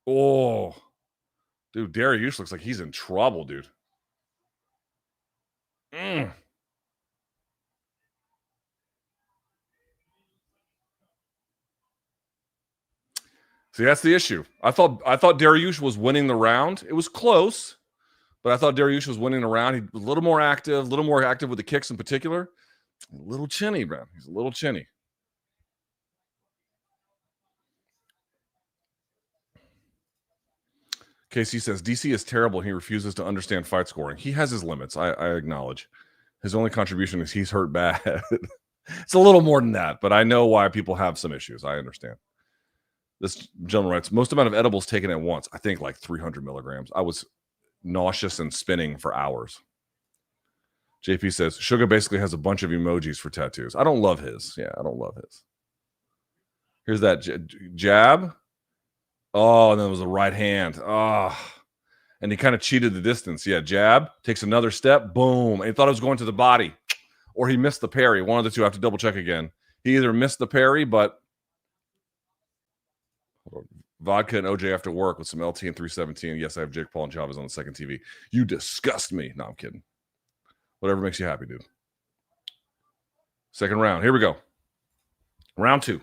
Oh, dude, Dariush looks like he's in trouble, dude. See, that's the issue. I thought Dariush was winning the round. It was close, but I thought Dariush was winning the round. He was a little more active with the kicks in particular. A little chinny, bro. He's a little chinny. KC says DC is terrible. He refuses to understand fight scoring. He has his limits. I acknowledge. His only contribution is he's hurt bad. It's a little more than that, but I know why people have some issues. I understand. This gentleman writes, most amount of edibles taken at once. I think like 300 milligrams. I was nauseous and spinning for hours. JP says, Sugar basically has a bunch of emojis for tattoos. I don't love his. Yeah, I don't love his. Here's that jab. Oh, and then it was a right hand. Oh, and he kind of cheated the distance. Yeah, jab, takes another step, boom. And he thought it was going to the body, or he missed the parry. One of the two. I have to double check again. He either missed the parry, but vodka and OJ after work with some LT and 317. Yes, I have Jake Paul and Chavez on the second TV. You disgust me. No, I'm kidding. Whatever makes you happy, dude. Second round. Here we go. Round 2.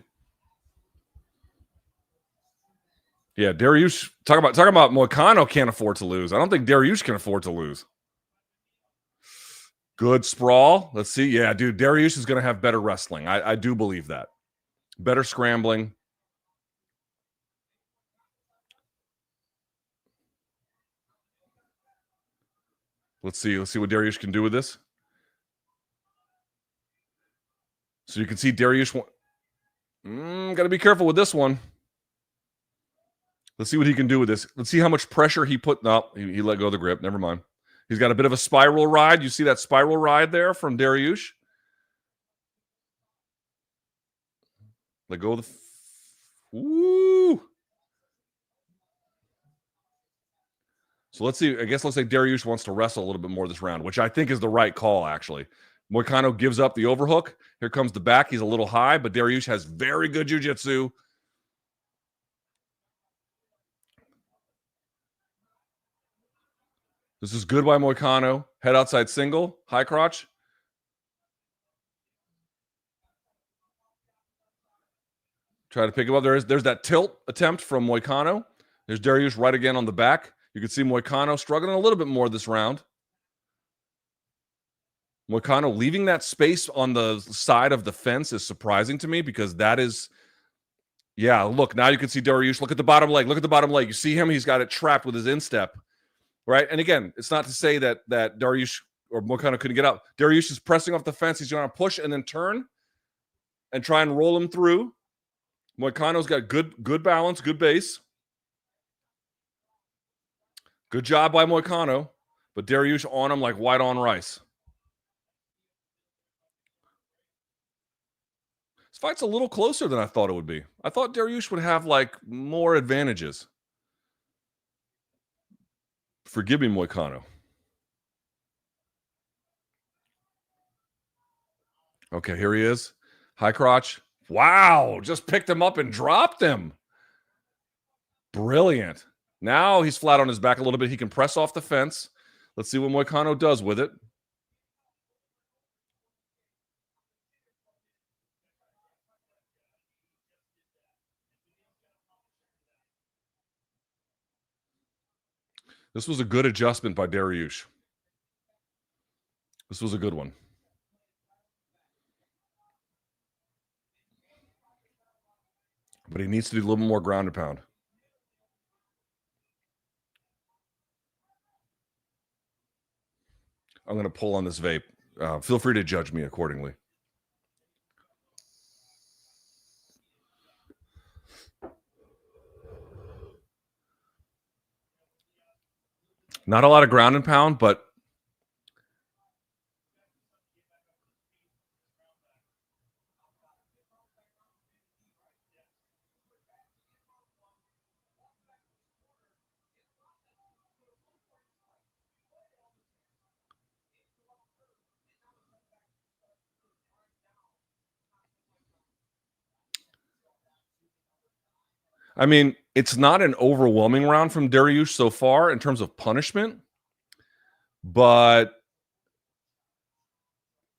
Yeah, Dariush. Talk about Moicano can't afford to lose. I don't think Dariush can afford to lose. Good sprawl. Let's see. Yeah, dude, Dariush is going to have better wrestling. I do believe that. Better scrambling. Let's see what Dariush can do with this. So you can see Dariush. Got to be careful with this one. Let's see what he can do with this. Let's see how much pressure he put. No, he let go of the grip. Never mind. He's got a bit of a spiral ride. You see that spiral ride there from Dariush? Let go of the. Woo! So let's see. I guess let's say Dariush wants to wrestle a little bit more this round, which I think is the right call, actually. Moicano gives up the overhook. Here comes the back. He's a little high, but Dariush has very good jiu-jitsu. This is good by Moicano. Head outside single. High crotch. Try to pick him up. There's that tilt attempt from Moicano. There's Dariush right again on the back. You can see Moicano struggling a little bit more this round. Moicano leaving that space on the side of the fence is surprising to me because that is, yeah, look, now you can see Dariush. Look at the bottom leg. Look at the bottom leg. You see him? He's got it trapped with his instep, right? And again, it's not to say that Dariush or Moicano couldn't get out. Dariush is pressing off the fence. He's going to push and then turn and try and roll him through. Moicano's got good balance, good base. Good job by Moicano, but Dariush on him like white on rice. This fight's a little closer than I thought it would be. I thought Dariush would have like more advantages. Forgive me, Moicano. Okay, here he is. High crotch. Wow, just picked him up and dropped him. Brilliant. Now he's flat on his back a little bit. He can press off the fence. Let's see what Moicano does with it. This was a good adjustment by Dariush. This was a good one. But he needs to do a little more ground and pound. I'm going to pull on this vape. Feel free to judge me accordingly. Not a lot of ground and pound, but I mean, it's not an overwhelming round from Dariush so far in terms of punishment, but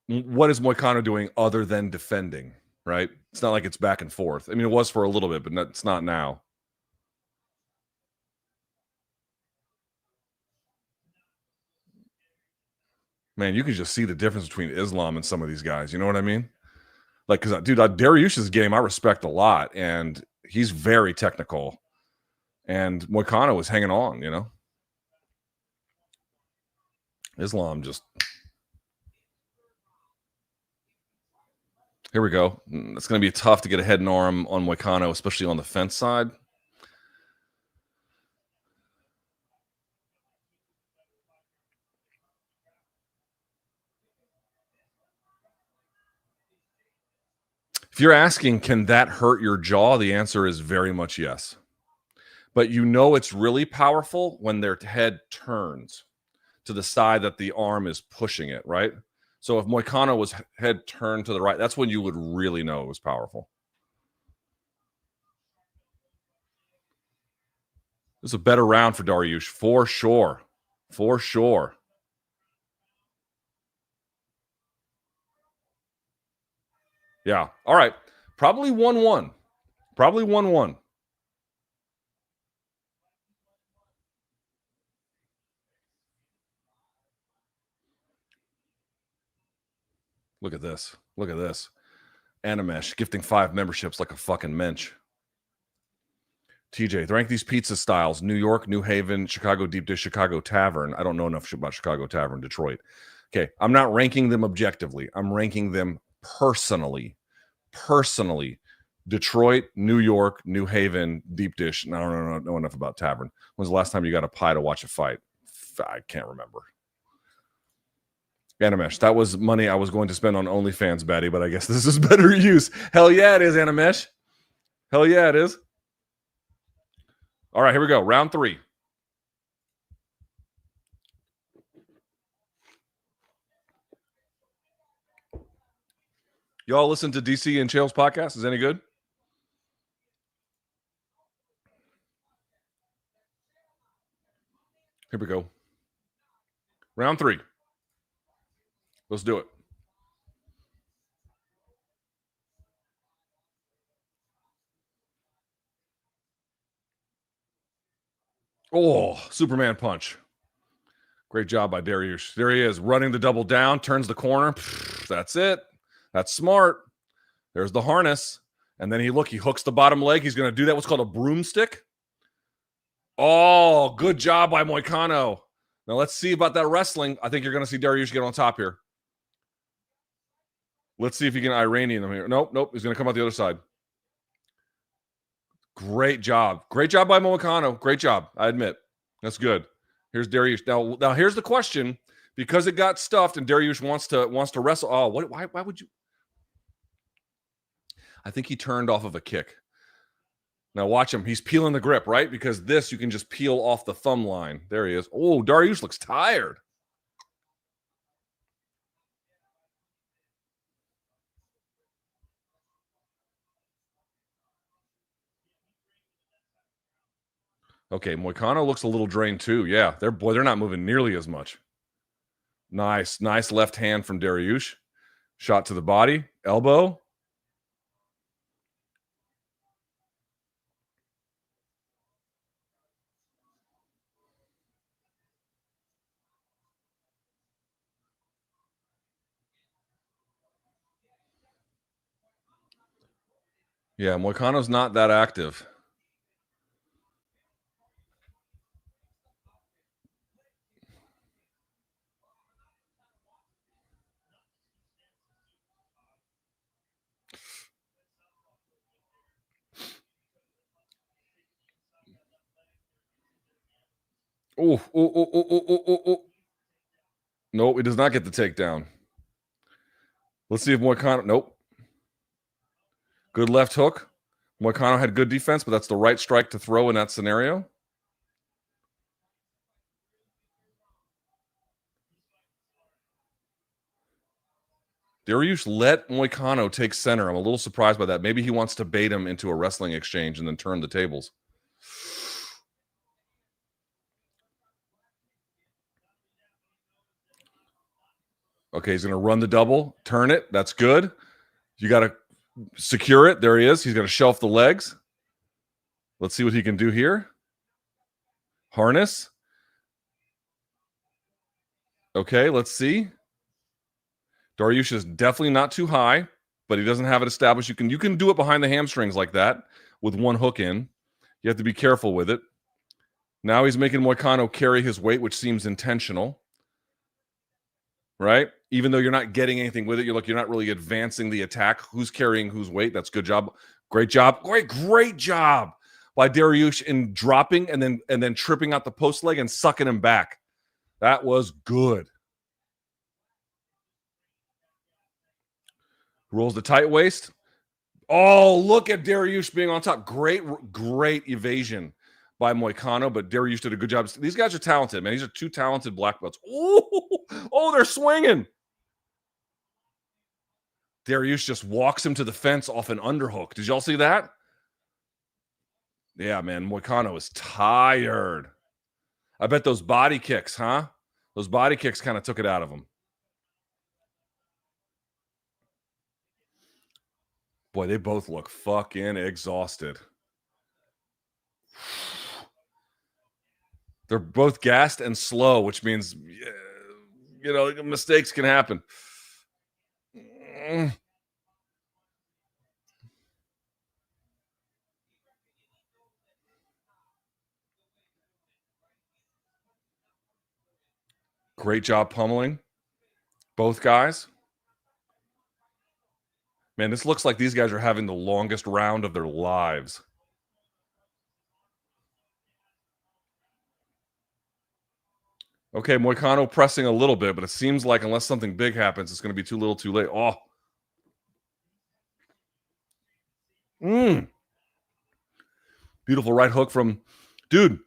what is Moicano doing other than defending, right? It's not like it's back and forth. I mean, it was for a little bit, but it's not now. Man, you can just see the difference between Islam and some of these guys. You know what I mean? Like, because, dude, Dariush's game I respect a lot, and he's very technical. And Moicano was hanging on, you know? Islam just... Here we go. It's going to be tough to get a head and arm on Moicano, especially on the fence side. If you're asking, can that hurt your jaw? The answer is very much yes. But you know it's really powerful when their head turns to the side that the arm is pushing it, right? So if Moicano was head turned to the right, that's when you would really know it was powerful. This is a better round for Dariush, for sure. For sure. Yeah. All right. Probably 1-1. Probably 1-1. Look at this. Look at this. Animesh gifting 5 memberships like a fucking mensch. TJ, rank these pizza styles: New York, New Haven, Chicago Deep Dish, Chicago Tavern. I don't know enough about Chicago Tavern, Detroit. Okay, I'm not ranking them objectively. I'm ranking them personally. Personally, Detroit, New York, New Haven, Deep Dish. And I don't know enough about Tavern. When's the last time you got a pie to watch a fight? I can't remember. Animesh, that was money I was going to spend on OnlyFans, Paddy, but I guess this is better use. Hell yeah, it is, Animesh. Hell yeah, it is. All right, here we go. Round 3. Y'all listen to DC and Chael's podcast? Is any good? Here we go. Round 3. Let's do it. Oh, Superman punch. Great job by Dariusz. There he is, running the double down, turns the corner. That's it. That's smart. There's the harness. And then he hooks the bottom leg. He's going to do that, what's called a broomstick. Oh, good job by Moicano. Now let's see about that wrestling. I think you're going to see Dariusz get on top here. Let's see if he can Iranian him here. Nope. He's going to come out the other side. Great job. Great job by Moicano. Great job. I admit. That's good. Here's Dariusz. Now here's the question. Because it got stuffed and Dariusz wants to wrestle. Oh, why would you? I think he turned off of a kick. Now watch him. He's peeling the grip, right? Because this, you can just peel off the thumb line. There he is. Oh, Dariusz looks tired. Okay, Moicano looks a little drained too. Yeah, they're not moving nearly as much. Nice left hand from Dariusz. Shot to the body, elbow. Yeah, Moicano's not that active. Oh, oh, oh, oh, oh, oh, oh, oh. Nope, he does not get the takedown. Let's see if Moicano. Nope. Good left hook. Moicano had good defense, but that's the right strike to throw in that scenario. Dariush let Moicano take center. I'm a little surprised by that. Maybe he wants to bait him into a wrestling exchange and then turn the tables. Okay, he's going to run the double, turn it. That's good. You got to secure it. There he is. He's going to shelf the legs. Let's see what he can do here. Harness. Okay, let's see. Dariush is definitely not too high, but he doesn't have it established. You can do it behind the hamstrings like that with one hook in. You have to be careful with it. Now he's making Moicano carry his weight, which seems intentional. Right? Even though you're not getting anything with it, you're not really advancing the attack. Who's carrying whose weight? That's good job. Great job. Great job by Dariush in dropping and then tripping out the post leg and sucking him back. That was good. Rolls the tight waist. Oh, look at Dariush being on top. Great evasion by Moicano, but Dariush did a good job. These guys are talented, man. These are two talented black belts. Oh, they're swinging. Dariush just walks him to the fence off an underhook. Did y'all see that? Yeah, man. Moicano is tired. I bet those body kicks, huh? Those body kicks kind of took it out of him. Boy, they both look fucking exhausted. They're both gassed and slow, which means, mistakes can happen. Great job pummeling both guys. Man, this looks like these guys are having the longest round of their lives. Okay, Moicano pressing a little bit, but it seems like unless something big happens, it's going to be too little too late. Oh. Beautiful right hook from, dude.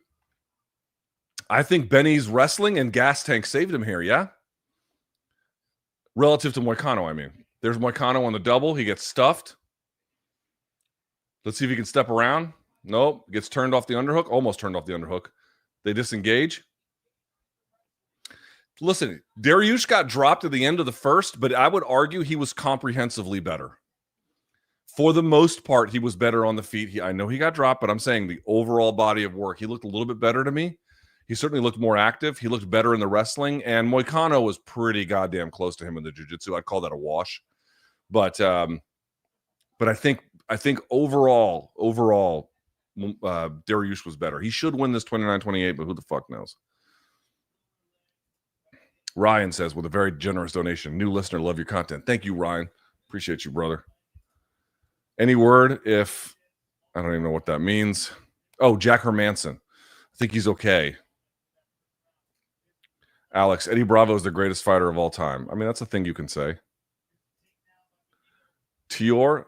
I think Benny's wrestling and gas tank saved him here, yeah? Relative to Moicano, I mean. There's Moicano on the double. He gets stuffed. Let's see if he can step around. Nope. Gets turned off the underhook. Almost turned off the underhook. They disengage. Listen, Dariush got dropped at the end of the first, but I would argue he was comprehensively better. For the most part, he was better on the feet. I know he got dropped, but I'm saying the overall body of work, he looked a little bit better to me. He certainly looked more active. He looked better in the wrestling, and Moicano was pretty goddamn close to him in the jiu-jitsu. I'd call that a wash. But I think overall, Dariush was better. He should win this 29-28, but who the fuck knows? Ryan says, with a very generous donation, new listener, love your content. Thank you, Ryan. Appreciate you, brother. Any word if I don't even know what that means. Oh, Jack Hermanson. I think he's okay. Alex, Eddie Bravo is the greatest fighter of all time. I mean, that's a thing you can say. Tior,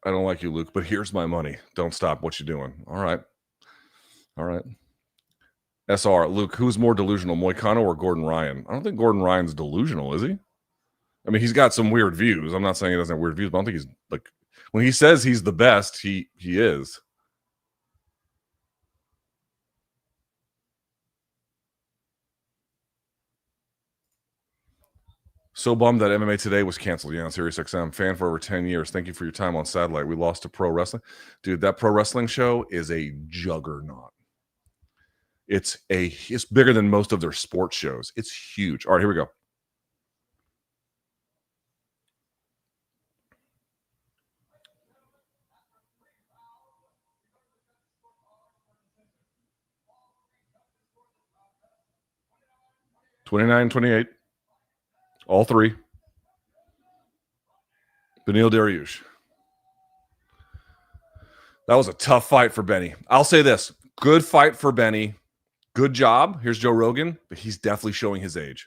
I don't like you, Luke, but here's my money. Don't stop what you're doing. All right. SR, Luke, who's more delusional, Moicano or Gordon Ryan? I don't think Gordon Ryan's delusional, is he? I mean, he's got some weird views. I'm not saying he doesn't have weird views, but I don't think he's like, when he says he's the best, he is. So bummed that MMA Today was canceled. Yeah, on Sirius XM. Fan for over 10 years. Thank you for your time on satellite. We lost to pro wrestling. Dude, that pro wrestling show is a juggernaut. It's bigger than most of their sports shows. It's huge. All right, here we go. 29, 28. All three. Beneil Dariush. That was a tough fight for Benny. I'll say this. Good fight for Benny. Good job. Here's Joe Rogan, but he's definitely showing his age.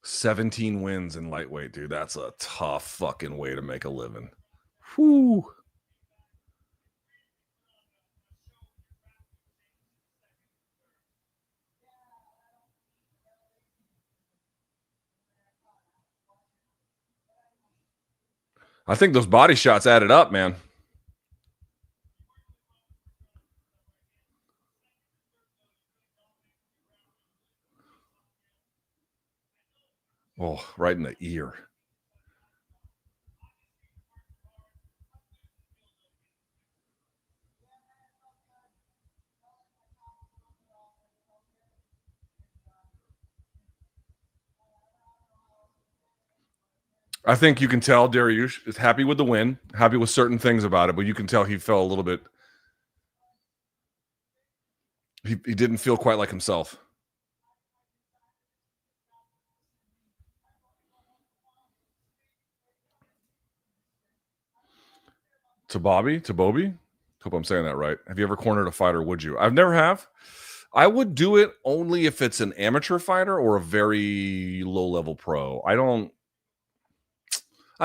$17 wins in lightweight, dude. That's a tough fucking way to make a living. Whew. I think those body shots added up, man. Oh, right in the ear. I think you can tell Dariush is happy with the win, happy with certain things about it, but you can tell he felt a little bit. He didn't feel quite like himself. To Bobby? Hope I'm saying that right. Have you ever cornered a fighter? Would you? I've never have. I would do it only if it's an amateur fighter or a very low level pro. I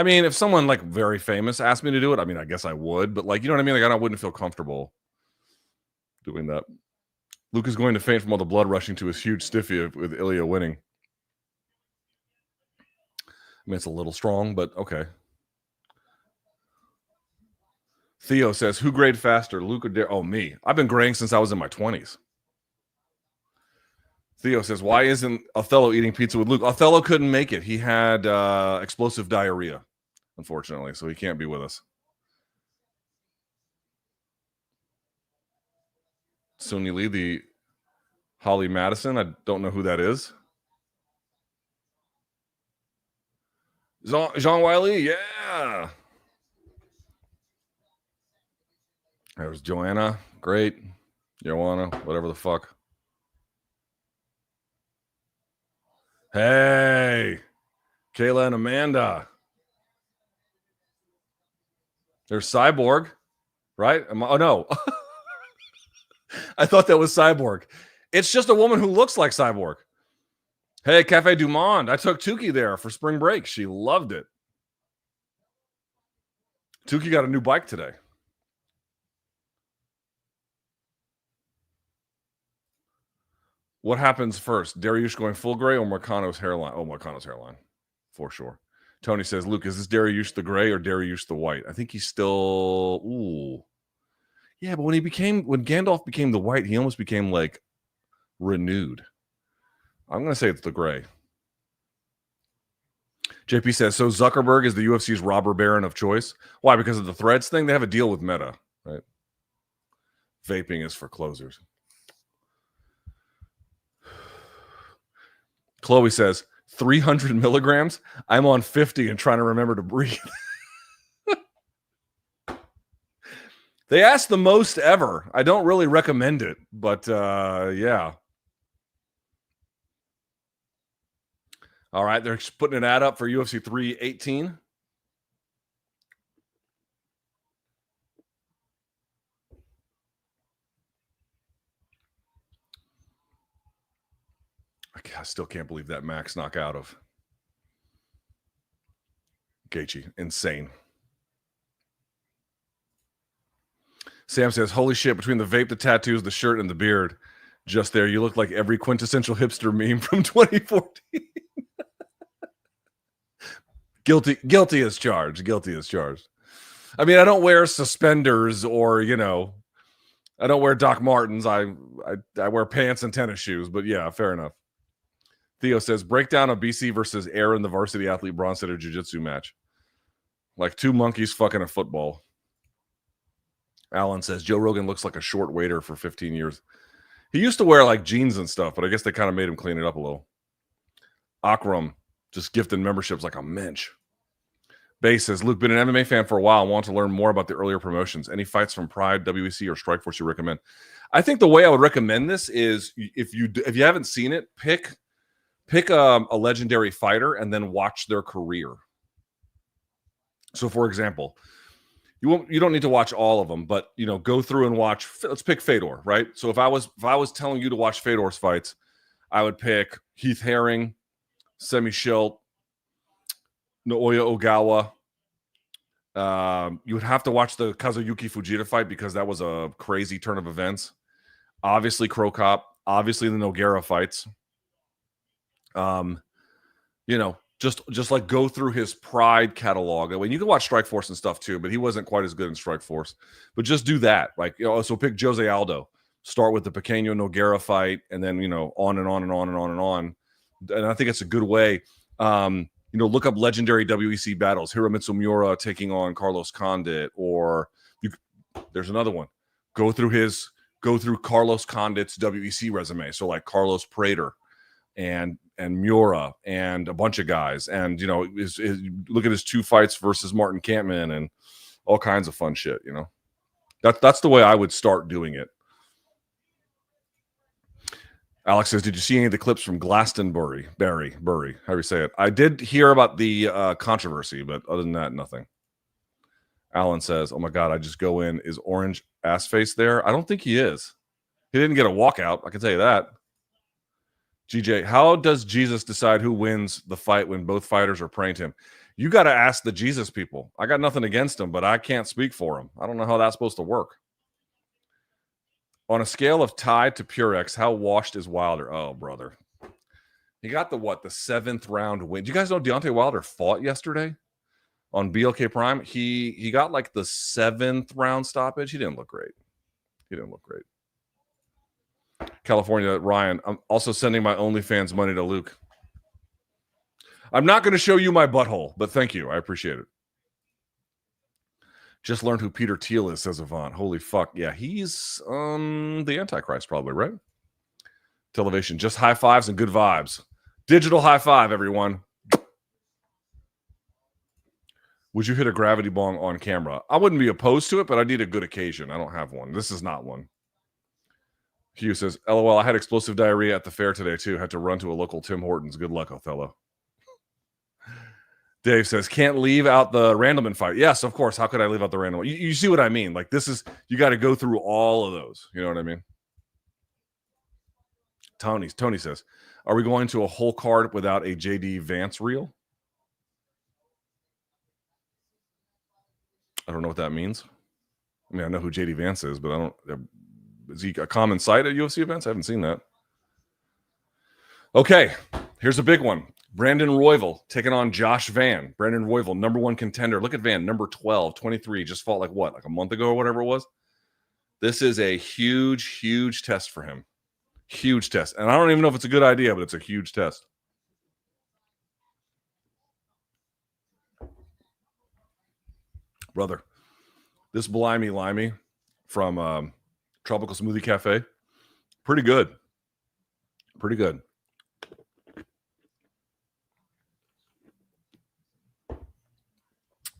mean, if someone like very famous asked me to do it, I mean, I guess I would, but like, you know what I mean? Like, I wouldn't feel comfortable doing that. Luke is going to faint from all the blood rushing to his huge stiffy with Ilia winning. I mean, it's a little strong, but okay. Theo says, who grayed faster, Luke or Dare? Oh, me. I've been graying since I was in my 20s. Theo says, why isn't Othello eating pizza with Luke? Othello couldn't make it. He had explosive diarrhea, unfortunately, so he can't be with us. Sonya Lee, the Holly Madison. I don't know who that is. Jean Wiley, yeah. There's Joanna. Great. Joanna, whatever the fuck. Hey. Kayla and Amanda. There's Cyborg, right? Oh, no. I thought that was Cyborg. It's just a woman who looks like Cyborg. Hey, Cafe Du Monde. I took Tukey there for spring break. She loved it. Tukey got a new bike today. What happens first? Dariush going full gray or Moicano's hairline? Oh, Moicano's hairline, for sure. Tony says, Luke, is this Dariush the gray or Dariush the white? I think he's still. Ooh. Yeah, but when Gandalf became the white, he almost became like renewed. I'm going to say it's the gray. JP says, so Zuckerberg is the UFC's robber baron of choice. Why? Because of the threads thing? They have a deal with Meta, right? Vaping is for closers. Chloe says, 300 milligrams? I'm on 50 and trying to remember to breathe. They asked the most ever. I don't really recommend it, but yeah. All right, they're putting an ad up for UFC 318. I still can't believe that Max knockout of Gaethje. Insane. Sam says, holy shit, between the vape, the tattoos, the shirt, and the beard, just there, you look like every quintessential hipster meme from 2014. Guilty as charged. Guilty as charged. I mean, I don't wear suspenders or, I don't wear Doc Martens. I wear pants and tennis shoes, but yeah, fair enough. Theo says, breakdown of BC versus Aaron, the varsity athlete bronze setter jiu-jitsu match. Like two monkeys fucking a football. Alan says Joe Rogan looks like a short waiter for 15 years. He used to wear like jeans and stuff, but I guess they kind of made him clean it up a little. Akram just gifted memberships like a mensch. Bay says, Luke, been an MMA fan for a while and want to learn more about the earlier promotions. Any fights from Pride, WEC, or Strikeforce you recommend? I think the way I would recommend this is if you haven't seen it, pick a legendary fighter and then watch their career. So, for example, you don't need to watch all of them, but go through and watch. Let's pick Fedor, right? So if I was telling you to watch Fedor's fights, I would pick Heath Herring, Semi Schilt, Naoya Ogawa. You would have to watch the Kazuyuki Fujita fight because that was a crazy turn of events. Obviously, Crow Cop. Obviously, the Nogueira fights. Just like go through his Pride catalog. I mean, you can watch Strikeforce and stuff too, but he wasn't quite as good in Strikeforce. But just do that. Like, so pick Jose Aldo. Start with the Pequeño Nogueira fight, and then on and on and on and on and on. And I think it's a good way. Look up legendary WEC battles. Hiromitsu Miura taking on Carlos Condit, or there's another one. Go through Carlos Condit's WEC resume. So like Carlos Prater and Miura and a bunch of guys, and look at his 2 fights versus Martin Kampman and all kinds of fun shit. That's the way I would start doing it. Alex says, did you see any of the clips from Glastonbury? Bury, however you say it. I did hear about the controversy, but other than that, nothing. Alan says, oh my God, I just go in. Is Orange Assface there? I don't think he is. He didn't get a walkout. I can tell you that. GJ, how does Jesus decide who wins the fight when both fighters are praying to him? You got to ask the Jesus people. I got nothing against them, but I can't speak for them. I don't know how that's supposed to work. On a scale of tied to Purex, how washed is Wilder? Oh, brother. He got the 7th round win. Do you guys know Deontay Wilder fought yesterday on BLK Prime? He got like the 7th round stoppage. He didn't look great. California, Ryan, I'm also sending my OnlyFans money to Luke. I'm not going to show you my butthole, but thank you. I appreciate it. Just learned who Peter Thiel is, says Avant. Holy fuck. Yeah, he's the Antichrist probably, right? Television, just high fives and good vibes. Digital high five, everyone. Would you hit a gravity bong on camera? I wouldn't be opposed to it, but I need a good occasion. I don't have one. This is not one. Hugh says, LOL, I had explosive diarrhea at the fair today, too. Had to run to a local Tim Hortons. Good luck, Othello. Dave says, can't leave out the Randleman fight. Yes, of course. How could I leave out the Randleman? You see what I mean? Like, you got to go through all of those. You know what I mean? Tony says, are we going to a whole card without a JD Vance reel? I don't know what that means. I mean, I know who JD Vance is, but I don't. Is he a common sight at UFC events? I haven't seen that. Okay, here's a big one. Brandon Royval taking on Josh Van. Brandon Royval, #1 contender. Look at Van, number 12, 23. Just fought like a month ago or whatever it was. This is a huge, huge test for him. Huge test. And I don't even know if it's a good idea, but it's a huge test. Brother, this Blimey Limey from Tropical Smoothie Cafe, pretty good. Pretty good.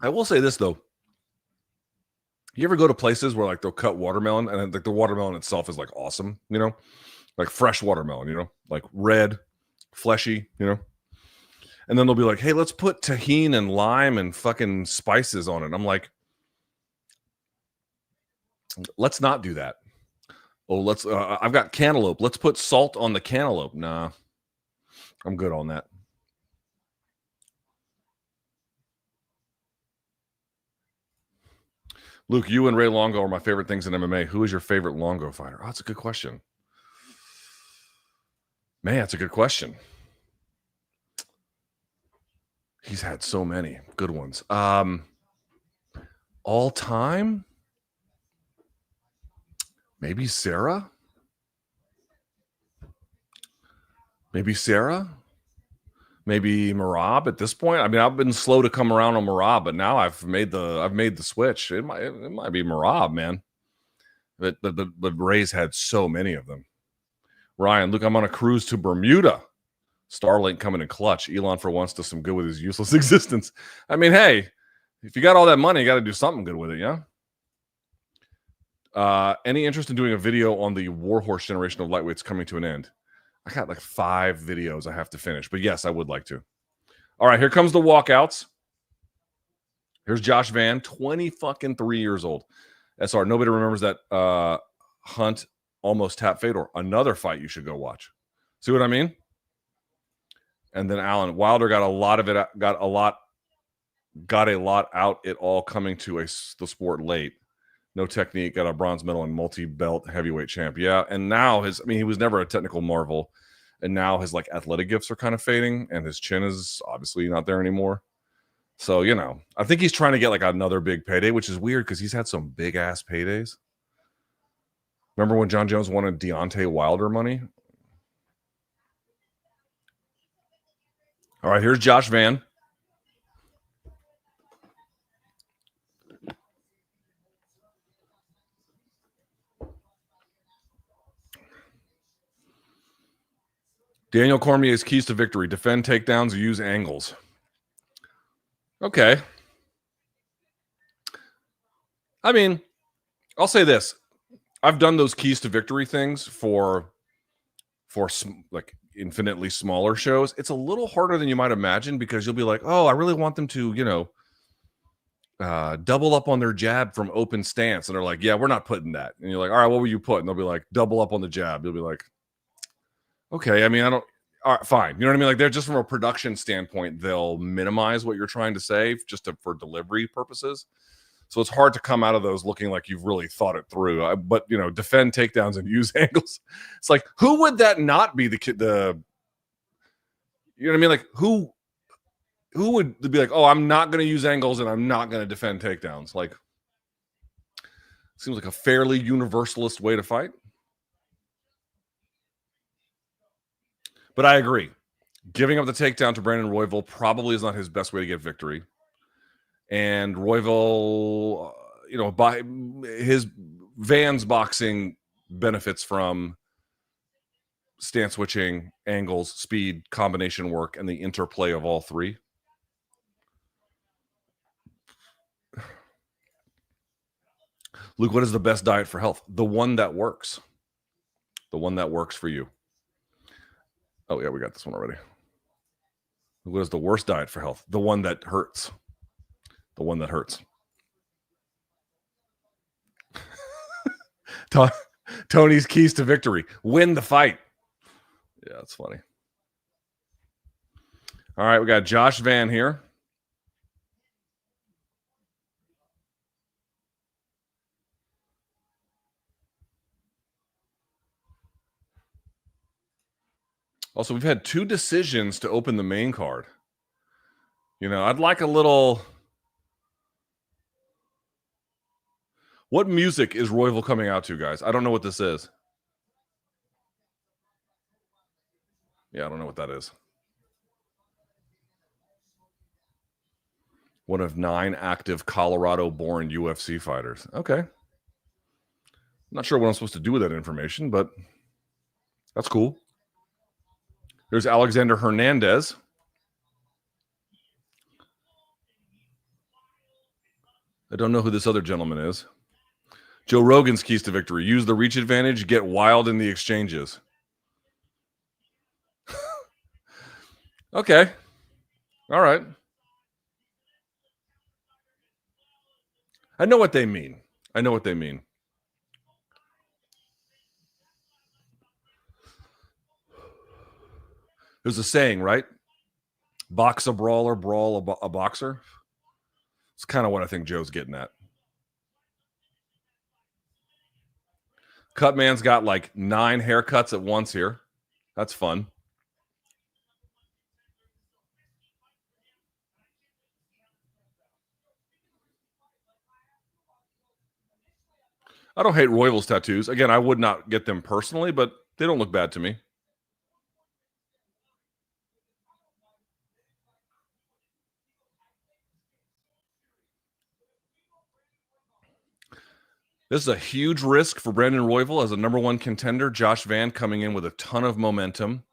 I will say this, though. You ever go to places where like they'll cut watermelon and then, like the watermelon itself is like awesome, like fresh watermelon, like red, fleshy, and then they'll be like, hey, let's put tahini and lime and fucking spices on it. I'm like, let's not do that. Oh, I've got cantaloupe. Let's put salt on the cantaloupe. Nah, I'm good on that. Luke, you and Ray Longo are my favorite things in MMA. Who is your favorite Longo fighter? Oh, that's a good question. Man, that's a good question. He's had so many good ones. All time? Maybe Sarah? Maybe Maybe Marab at this point. I mean, I've been slow to come around on Marab, but now I've made the switch. It might be Marab, man. But Ray's had so many of them. Ryan, look, I'm on a cruise to Bermuda. Starlink coming in clutch. Elon for once does some good with his useless existence. I mean, hey, if you got all that money, you got to do something good with it, yeah? Any interest in doing a video on the Warhorse generation of lightweights coming to an end? I got like 5 videos I have to finish, but yes, I would like to. All right, here comes the walkouts. Here's Josh Van, 23 years old. SR, nobody remembers that Hunt almost tap Fedor. Another fight you should go watch. See what I mean? And then Allen Wilder got a lot out. It all coming to the sport late. No technique, got a bronze medal and multi-belt heavyweight champ. Yeah, and now he was never a technical marvel, and now his like athletic gifts are kind of fading, and his chin is obviously not there anymore. So, you know, I think he's trying to get like another big payday, which is weird because he's had some big ass paydays. Remember when John Jones wanted Deontay Wilder money? All right, here's Josh Van. Daniel Cormier's keys to victory: defend takedowns, use angles. Okay. I mean, I'll say this. I've done those keys to victory things for like infinitely smaller shows. It's a little harder than you might imagine because you'll be like, oh, I really want them to, you know, double up on their jab from open stance. And they're like, yeah, we're not putting that. And you're like, all right, what will you put? And they'll be like, double up on the jab. You'll be like, okay, I mean, all right, fine. You know what I mean? Like, they're just from a production standpoint, they'll minimize what you're trying to say just for delivery purposes. So it's hard to come out of those looking like you've really thought it through. But, you know, defend takedowns and use angles. It's like, who would that not be you know what I mean? Like, who would be like, oh, I'm not going to use angles and I'm not going to defend takedowns? Like, seems like a fairly universalist way to fight. But I agree. Giving up the takedown to Brandon Royval probably is not his best way to get victory. And Royval, you know, by his Van's boxing benefits from stance switching, angles, speed, combination work, and the interplay of all three. Luke, what is the best diet for health? The one that works. The one that works for you. Oh, yeah, we got this one already. What is the worst diet for health? The one that hurts. The one that hurts. Tony's keys to victory: win the fight. Yeah, that's funny. All right, we got Josh Van here. Also, we've had 2 decisions to open the main card. You know, I'd like a little... What music is Royval coming out to, guys? I don't know what this is. Yeah, I don't know what that is. One of 9 active Colorado-born UFC fighters. Okay. Not sure what I'm supposed to do with that information, but that's cool. There's Alexander Hernandez. I don't know who this other gentleman is. Joe Rogan's keys to victory: use the reach advantage, get wild in the exchanges. Okay. All right. I know what they mean. I know what they mean. There's a saying, right? Box a brawler, brawl a boxer. It's kind of what I think Joe's getting at. Cutman's got like 9 haircuts at once here. That's fun. I don't hate Royval's tattoos. Again, I would not get them personally, but they don't look bad to me. This is a huge risk for Brandon Royval as a number one contender. Josh Van coming in with a ton of momentum.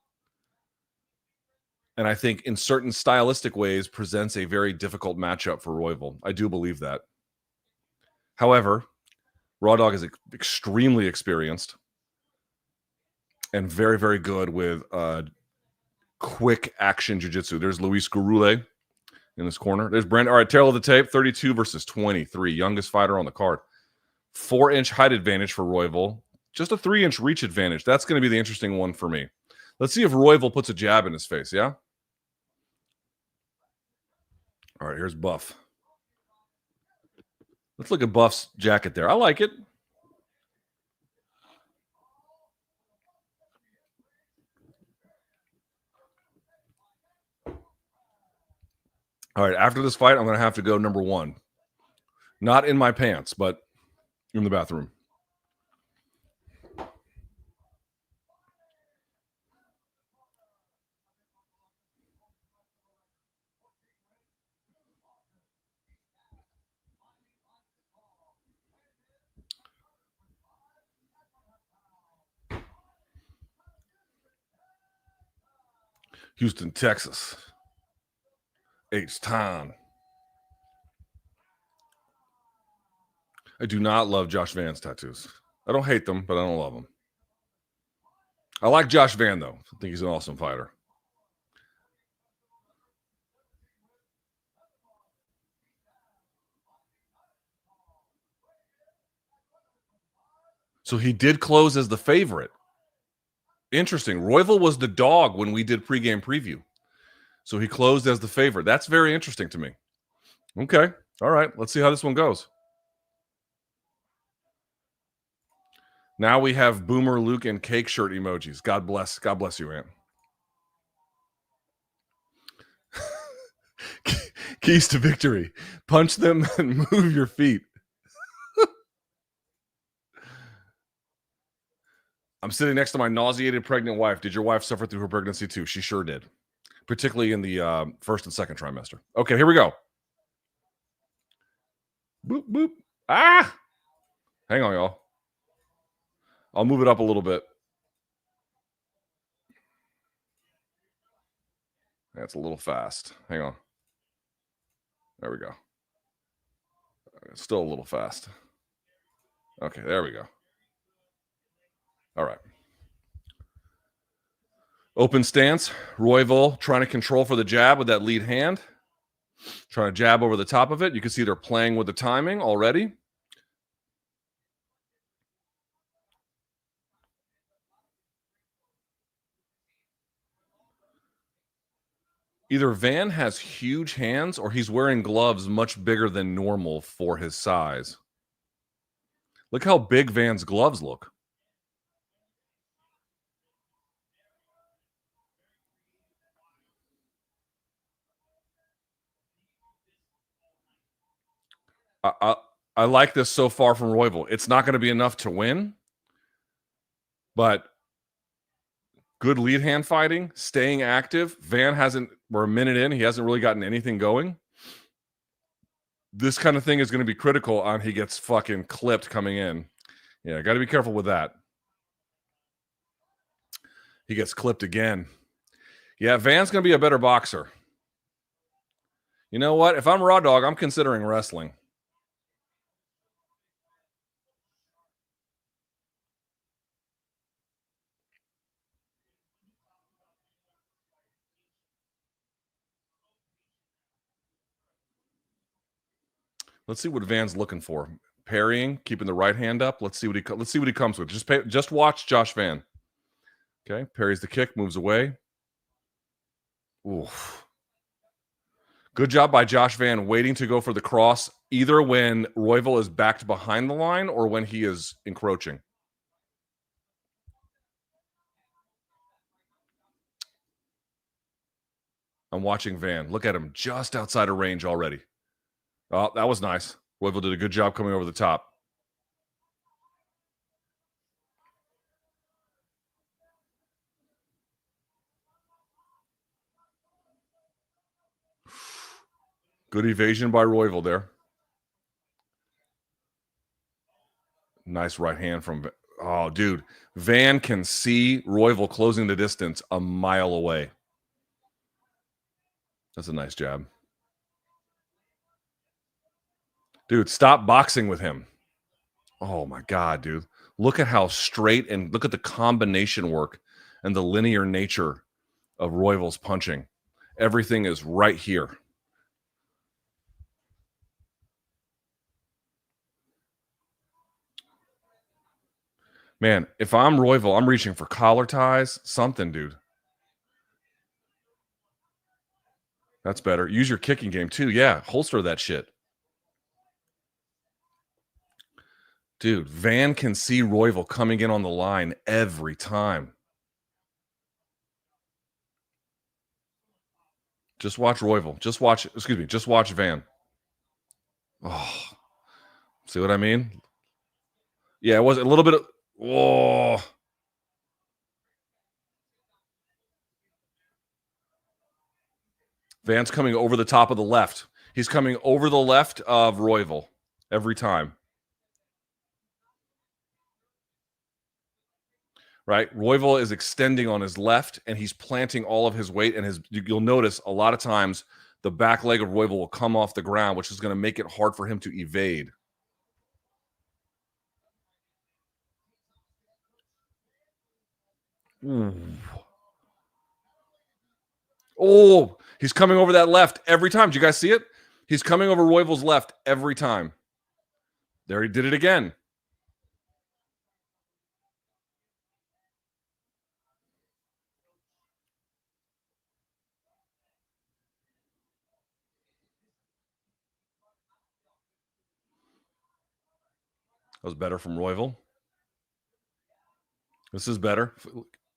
And I think in certain stylistic ways presents a very difficult matchup for Royval. I do believe that. However, Raw Dog is extremely experienced and very, very good with quick action jiu-jitsu. There's Luis Gurule in this corner. There's Brandon. All right, tail of the tape, 32 versus 23. Youngest fighter on the card. 4-inch height advantage for Royval. Just a 3-inch reach advantage. That's going to be the interesting one for me. Let's see if Royval puts a jab in his face, yeah? All right, here's Buff. Let's look at Buff's jacket there. I like it. All right, after this fight, I'm going to have to go number one. Not in my pants, but in the bathroom. Houston, Texas. H-Town. I do not love Josh Van's tattoos. I don't hate them, but I don't love them. I like Josh Van, though. I think he's an awesome fighter. So he did close as the favorite. Interesting. Royval was the dog when we did pregame preview. So he closed as the favorite. That's very interesting to me. Okay. All right. Let's see how this one goes. Now we have Boomer, Luke, and cake shirt emojis. God bless. God bless you, Ant. Keys to victory. Punch them and move your feet. I'm sitting next to my nauseated pregnant wife. Did your wife suffer through her pregnancy too? She sure did, particularly in the first and second trimester. Okay, here we go. Boop, boop. Ah! Hang on, y'all. I'll move it up a little bit. That's a little fast. Hang on. There we go. It's still a little fast. Okay, there we go. All right. Open stance. Royval trying to control for the jab with that lead hand. Trying to jab over the top of it. You can see they're playing with the timing already. Either Van has huge hands or he's wearing gloves much bigger than normal for his size. Look how big Van's gloves look. I like this so far from Royval. It's not going to be enough to win, but good lead hand fighting, staying active. Van hasn't, we're a minute in, he hasn't really gotten anything going. This kind of thing is going to be critical on he gets fucking clipped coming in. Yeah, got to be careful with that. He gets clipped again. Yeah, Van's going to be a better boxer. You know what? If I'm Raw Dog, I'm considering wrestling. Let's see what Van's looking for. Parrying, keeping the right hand up. Let's see what he comes with. Just watch Josh Van. Okay, parries the kick, moves away. Oof. Good job by Josh Van waiting to go for the cross, either when Royval is backed behind the line or when he is encroaching. I'm watching Van. Look at him just outside of range already. Oh, that was nice. Royval did a good job coming over the top. Good evasion by Royval there. Nice right hand from, oh, dude. Van can see Royval closing the distance a mile away. That's a nice jab. Dude, stop boxing with him. Oh, my God, dude. Look at how straight and look at the combination work and the linear nature of Royval's punching. Everything is right here. Man, if I'm Royval, I'm reaching for collar ties, something, dude. That's better. Use your kicking game, too. Yeah, holster that shit. Dude, Van can see Royval coming in on the line every time. Just watch Royval. Just watch Van. Oh, see what I mean? Yeah, it was a little bit of, oh. Van's coming over the top of the left. He's coming over the left of Royval every time. Right? Royval is extending on his left, and he's planting all of his weight. And you'll notice a lot of times the back leg of Royval will come off the ground, which is going to make it hard for him to evade. Ooh. Oh, he's coming over that left every time. Did you guys see it? He's coming over Royval's left every time. There, he did it again. That was better from Royval. This is better.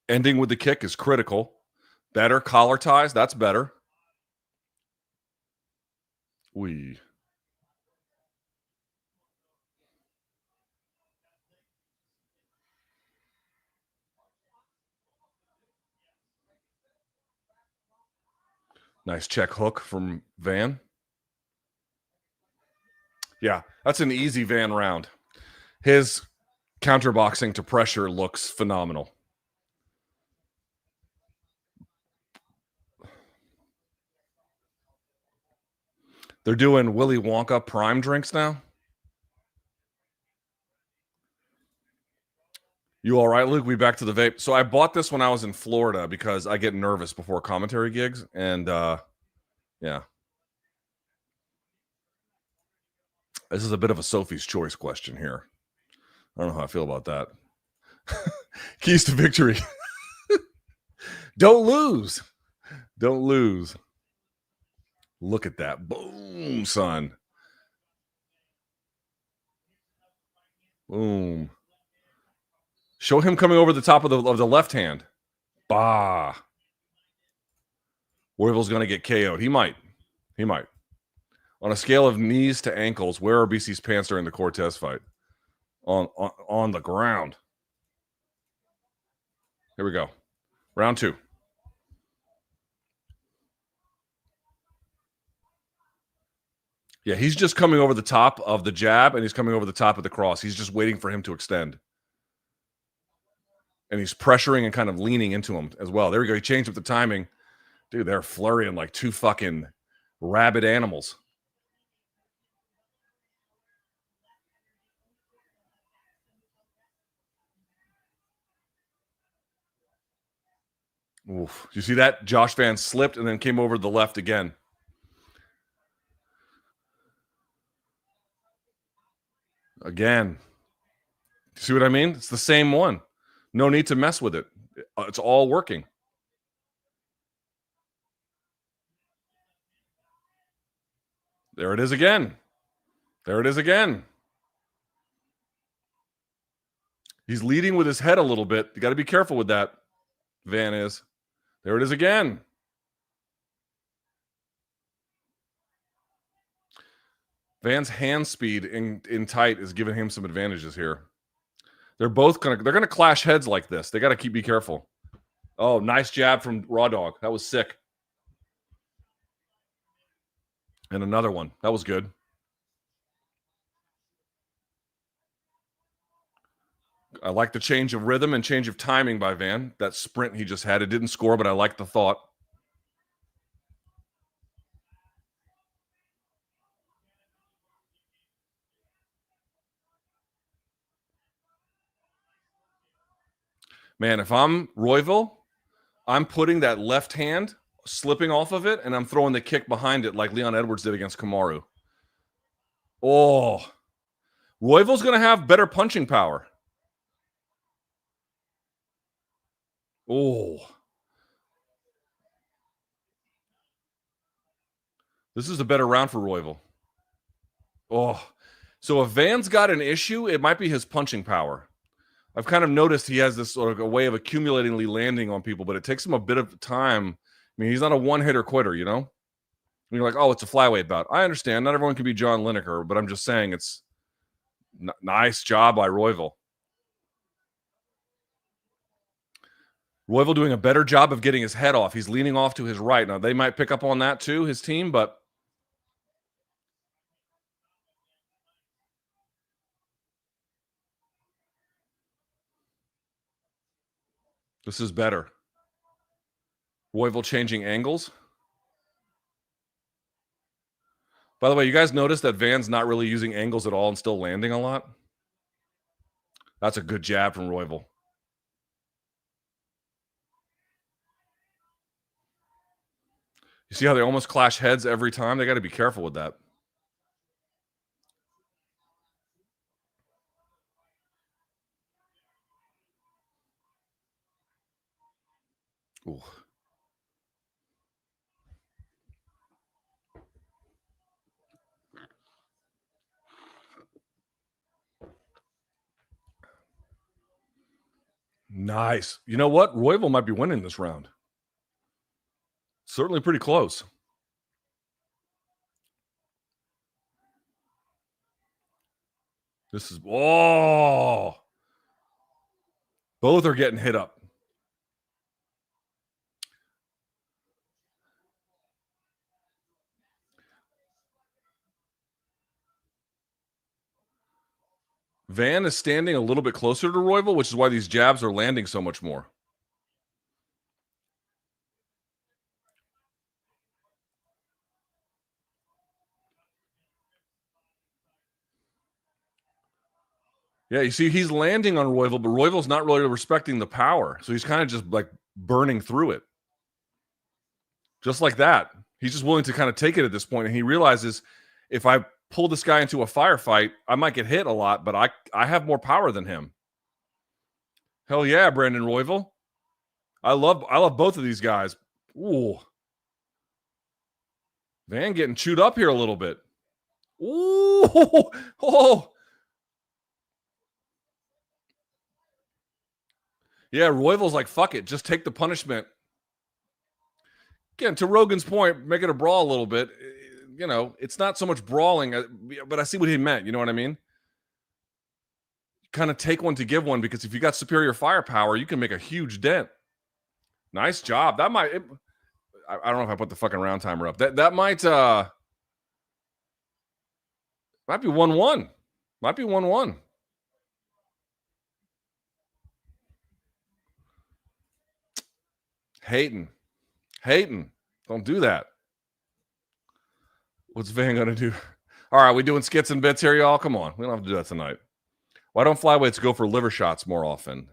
Ending with the kick is critical. Better. Collar ties, that's better. Wee. Nice check hook from Van. Yeah, that's an easy Van round. His counterboxing to pressure looks phenomenal. They're doing Willy Wonka prime drinks now. You all right, Luke? We back to the vape. So I bought this when I was in Florida because I get nervous before commentary gigs. And yeah. This is a bit of a Sophie's choice question here. I don't know how I feel about that. Keys to victory. Don't lose. Don't lose. Look at that. Boom, son. Boom. Show him coming over the top of the left hand. Bah. Royval's going to get KO'd. He might. He might. On a scale of knees to ankles, where are BC's pants during the Cortez fight? On the ground. Here we go. Round 2. Yeah, he's just coming over the top of the jab, and he's coming over the top of the cross. He's just waiting for him to extend. And he's pressuring and kind of leaning into him as well. There we go. He changed up the timing. Dude, they're flurrying like two fucking rabid animals. Oof. You see that? Josh Van slipped and then came over to the left again. Again. See what I mean? It's the same one. No need to mess with it. It's all working. There it is again. There it is again. He's leading with his head a little bit. You got to be careful with that. Van is. There it is again. Van's hand speed in tight is giving him some advantages here. They're gonna clash heads like this. They got to be careful. Oh, nice jab from Raw Dog. That was sick. And another one. That was good. I like the change of rhythm and change of timing by Van. That sprint he just had, it didn't score, but I like the thought. Man, if I'm Royval, I'm putting that left hand, slipping off of it, and I'm throwing the kick behind it like Leon Edwards did against Kamaru. Oh, Royval's going to have better punching power. Oh. This is a better round for Royval. Oh. So if Van's got an issue, it might be his punching power. I've kind of noticed he has this sort of a way of accumulatingly landing on people, but it takes him a bit of time. I mean, he's not a one-hitter quitter, you know? And you're like, oh, it's a flyweight bout. I understand. Not everyone can be John Lineker, but I'm just saying it's nice job by Royval. Royval doing a better job of getting his head off. He's leaning off to his right. Now, they might pick up on that too, his team, but this is better. Royval changing angles. By the way, you guys notice that Van's not really using angles at all and still landing a lot? That's a good jab from Royval. You see how they almost clash heads every time? They got to be careful with that. Ooh. Nice. You know what? Royval might be winning this round. Certainly pretty close. This is, oh. Both are getting hit up. Van is standing a little bit closer to Royval, which is why these jabs are landing so much more. Yeah, you see, he's landing on Royval, but Royval's not really respecting the power. So he's kind of just like burning through it. Just like that. He's just willing to kind of take it at this point, and he realizes if I pull this guy into a firefight, I might get hit a lot, but I have more power than him. Hell yeah, Brandon Royval. I love both of these guys. Ooh. Van getting chewed up here a little bit. Ooh. Oh. Yeah, Royval's like, fuck it. Just take the punishment. Again, to Rogan's point, make it a brawl a little bit. You know, it's not so much brawling, but I see what he meant. You know what I mean? Kind of take one to give one, because if you got superior firepower, you can make a huge dent. Nice job. That might. I don't know if I put the fucking round timer up. That might be 1-1. Might be 1-1. Hayden, don't do that. What's Van gonna do? All right, we doing skits and bits here, y'all. Come on, we don't have to do that tonight. Why don't flyweights go for liver shots more often?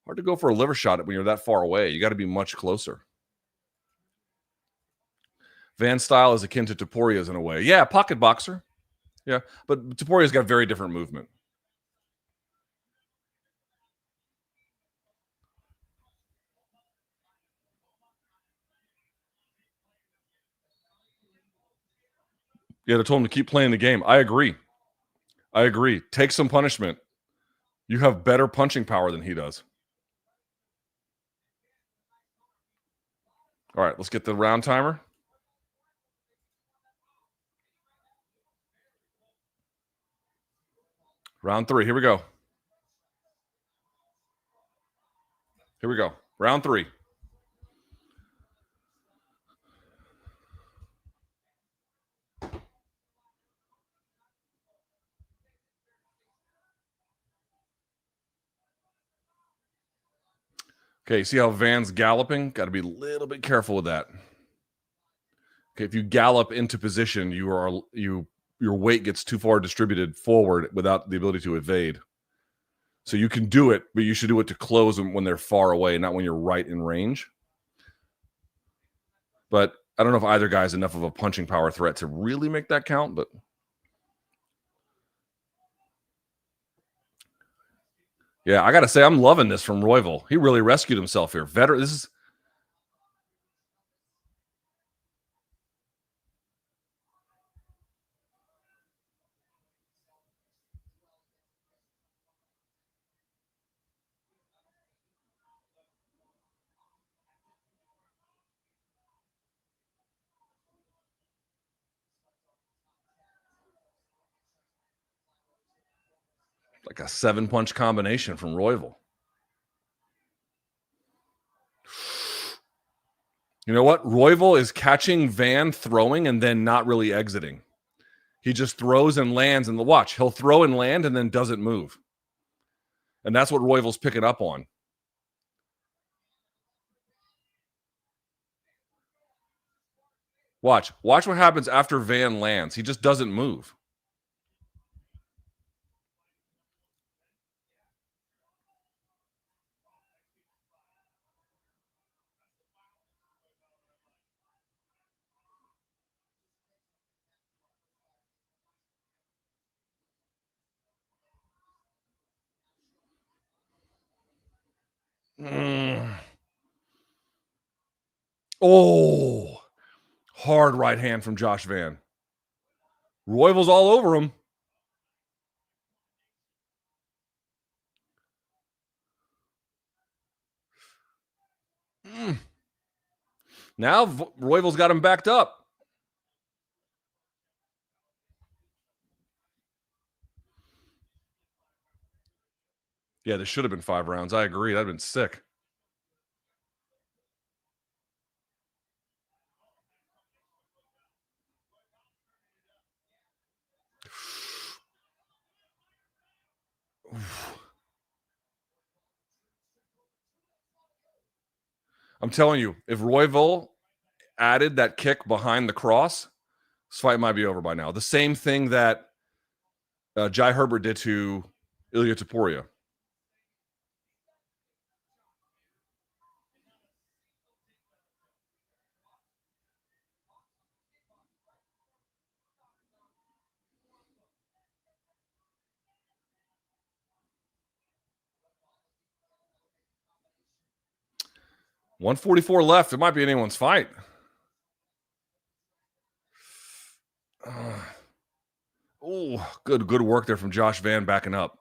Hard to go for a liver shot when you're that far away. You got to be much closer. Van's style is akin to Topuria's in a way. Yeah, pocket boxer. Yeah, but Topuria's got very different movement. Yeah, they told him to keep playing the game. I agree. Take some punishment. You have better punching power than he does. All right, let's get the round timer. Round 3. Here we go. Round 3. Okay, see how Van's galloping? Got to be a little bit careful with that. Okay, if you gallop into position, your weight gets too far distributed forward without the ability to evade. So you can do it, but you should do it to close them when they're far away, not when you're right in range. But I don't know if either guy's enough of a punching power threat to really make that count, but yeah, I got to say, I'm loving this from Royval. He really rescued himself here. This is like a 7-punch combination from Royval. You know what? Royval is catching Van throwing and then not really exiting. He just throws and lands in the watch. He'll throw and land and then doesn't move. And that's what Royval's picking up on. Watch what happens after Van lands. He just doesn't move. Oh, hard right hand from Josh Van. Royval's all over him. Now Royval's got him backed up. Yeah, this should have been 5 rounds. I agree. That'd have been sick. I'm telling you, if Royval added that kick behind the cross, this fight might be over by now. The same thing that Jai Herbert did to Ilia Topuria. $144 left. It might be anyone's fight. Oh, good work there from Josh Van backing up.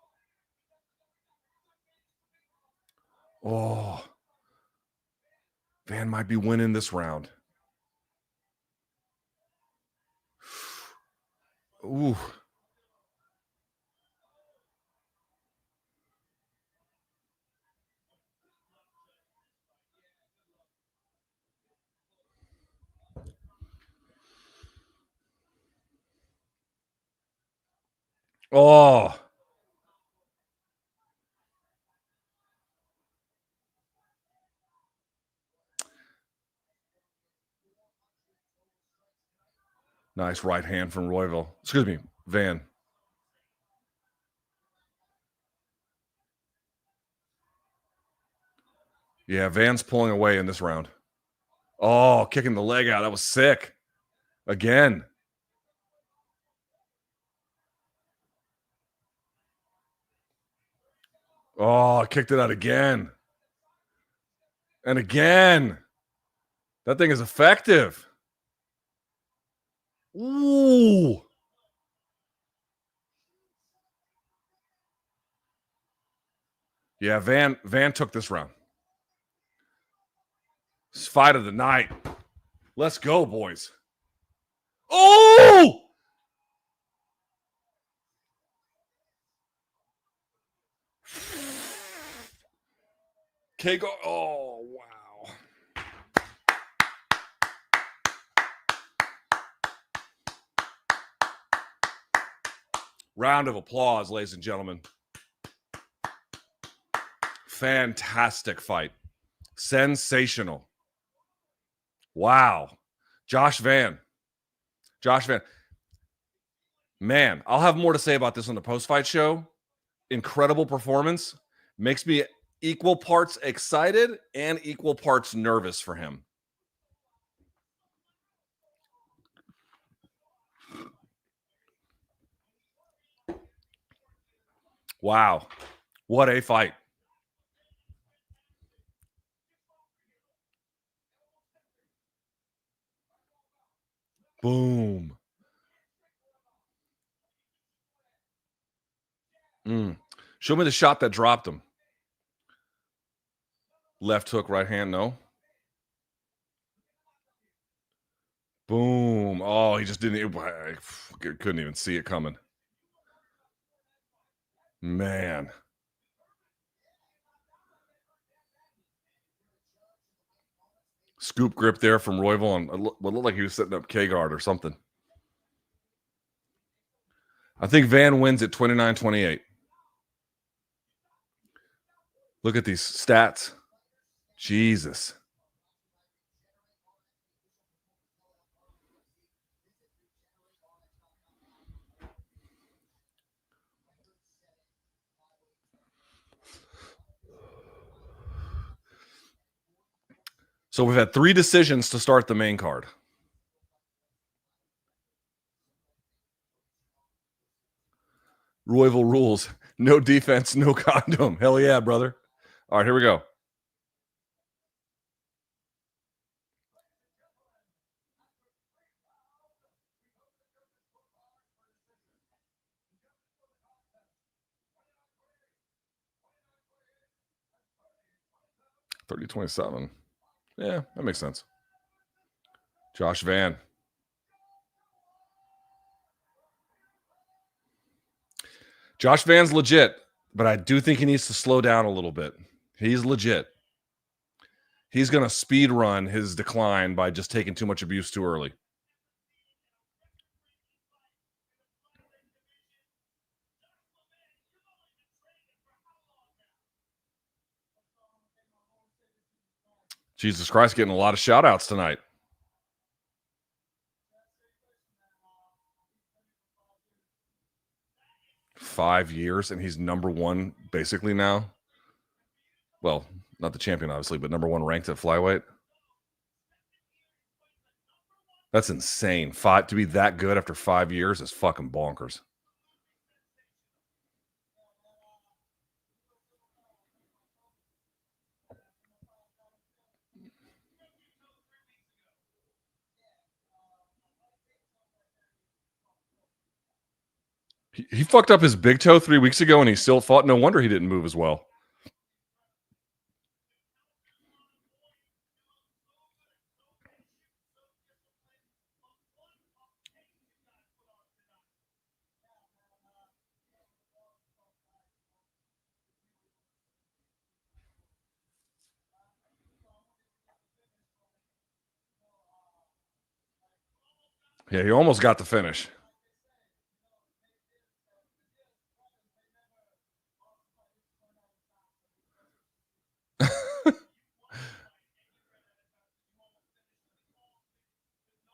Oh, Van might be winning this round. Ooh. Oh. Nice right hand from Royval. Excuse me, Van. Yeah, Van's pulling away in this round. Oh, kicking the leg out. That was sick. Again. Oh, kicked it out again. And again. That thing is effective. Ooh. Yeah, Van took this round. It's fight of the night. Let's go, boys. Oh! K-Go. Oh, wow. Round of applause, ladies and gentlemen. Fantastic fight. Sensational. Wow. Josh Van. Man, I'll have more to say about this on the post-fight show. Incredible performance. Makes me equal parts excited and equal parts nervous for him. Wow. What a fight. Boom. Show me the shot that dropped him. Left hook, right hand, no. Boom. Oh, he just didn't. I couldn't even see it coming. Man. Scoop grip there from Royval, and what looked like he was setting up K-guard or something. I think Van wins at 29-28. Look at these stats. Jesus. So we've had 3 decisions to start the main card. Royval rules. No defense, no condom. Hell yeah, brother. All right, here we go. $30-27. Yeah, that makes sense. Josh Van. Josh Van's legit, but I do think he needs to slow down a little bit. He's legit. He's going to speed run his decline by just taking too much abuse too early. Jesus Christ, getting a lot of shout outs tonight. Five years, and he's number 1 basically now. Well, not the champion, obviously, but number 1 ranked at flyweight. That's insane. To be that good after 5 years is fucking bonkers. He fucked up his big toe 3 weeks ago, and he still fought. No wonder he didn't move as well. Yeah, he almost got the finish.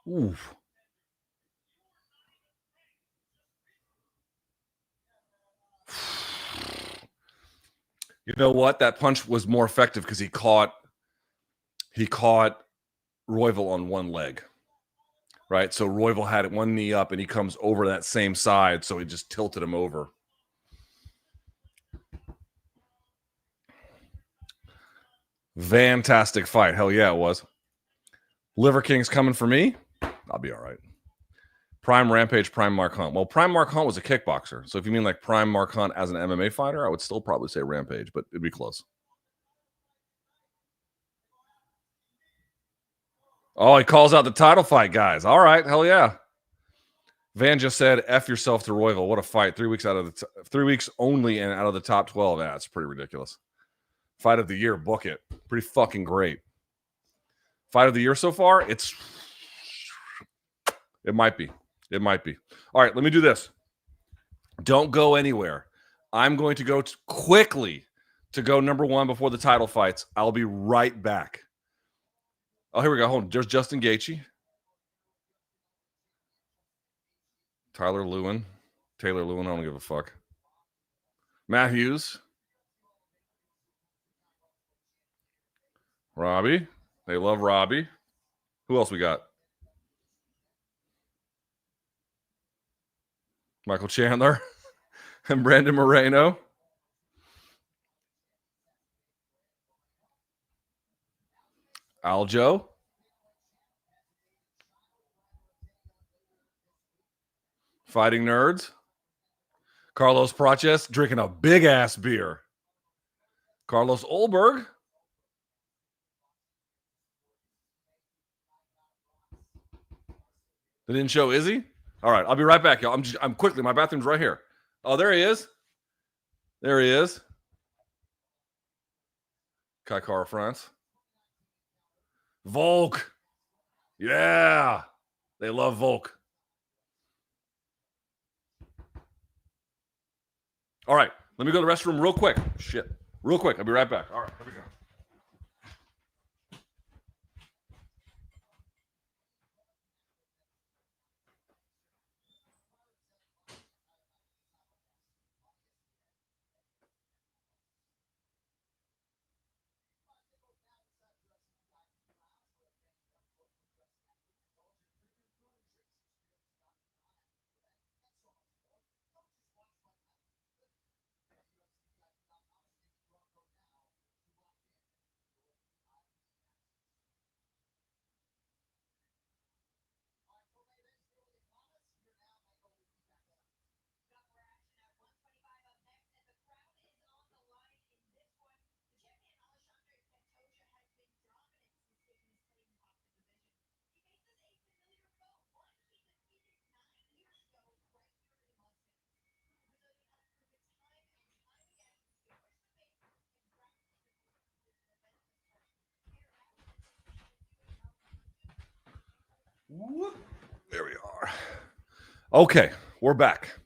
Oof. You know what? That punch was more effective because he caught Royval on one leg. Right? So Royval had one knee up and he comes over that same side, so he just tilted him over. Fantastic fight. Hell yeah, it was. Liver King's coming for me. I'll be all right. Prime Rampage, Prime Mark Hunt. Well, Prime Mark Hunt was a kickboxer. So if you mean like Prime Mark Hunt as an MMA fighter, I would still probably say Rampage, but it'd be close. Oh, he calls out the title fight, guys. All right, hell yeah. Van just said, "F yourself to Royval." What a fight! 3 weeks out of the 3 weeks only, and out of the top 12. Yeah, it's pretty ridiculous. Fight of the year, book it. Pretty fucking great. Fight of the year so far. It might be. It might be. All right, let me do this. Don't go anywhere. I'm going to go quickly to go number 1 before the title fights. I'll be right back. Oh, here we go. Hold on. There's Justin Gaethje. Taylor Lewin. I don't give a fuck. Matt Hughes. Robbie. They love Robbie. Who else we got? Michael Chandler and Brandon Moreno. Aljo. Fighting Nerds. Carlos Praches drinking a big-ass beer. Carlos Olberg. They didn't show Izzy? All right, I'll be right back, y'all. I'm quickly. My bathroom's right here. Oh, there he is. There he is. Kai Kara France. Volk. Yeah. They love Volk. All right, let me go to the restroom real quick. Shit. Real quick. I'll be right back. All right, here we go. There we are. Okay, we're back.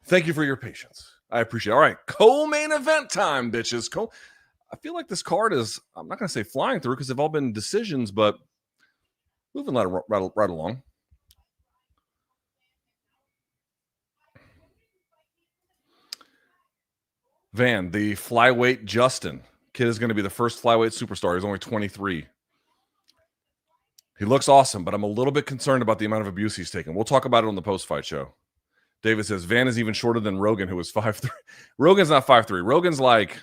Thank you for your patience. I appreciate it. All right, co-main event time, bitches. I feel like this card is, I'm not going to say flying through because they've all been decisions, but moving right along. Van, the flyweight Justin. Kid is going to be the first flyweight superstar. He's only 23. He looks awesome, but I'm a little bit concerned about the amount of abuse he's taken. We'll talk about it on the post-fight show. David says, Van is even shorter than Rogan, who was 5'3". Rogan's not 5'3". Rogan's like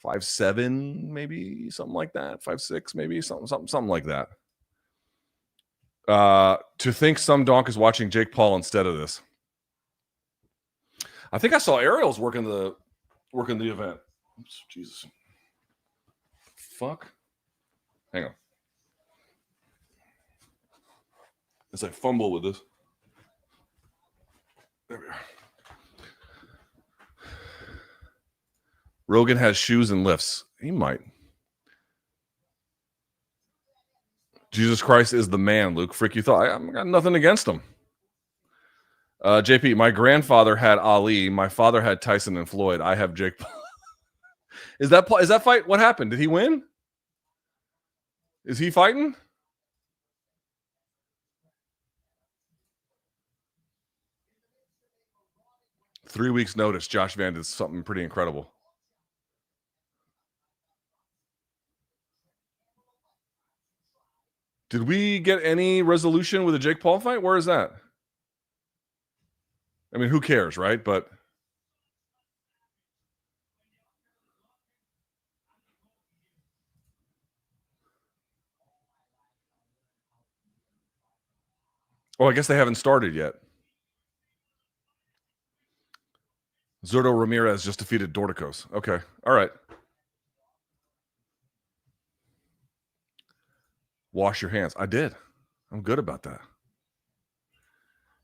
5'7", maybe, something like that. 5'6", maybe, something like that. To think some donk is watching Jake Paul instead of this. I think I saw Ariel's working the event. Oops, Jesus. Fuck. Hang on. As I fumble with this. There we are. Rogan has shoes and lifts. He might. Jesus Christ is the man, Luke. Frick, you thought. I got nothing against him. JP, my grandfather had Ali. My father had Tyson and Floyd. I have Jake Paul. Is that fight? What happened? Did he win? Is he fighting? Three weeks notice. Josh Van did something pretty incredible. Did we get any resolution with the Jake Paul fight? Where is that? I mean, who cares, right? But I guess they haven't started yet. Zurdo Ramirez just defeated Dorticos. Okay. All right. Wash your hands. I did. I'm good about that.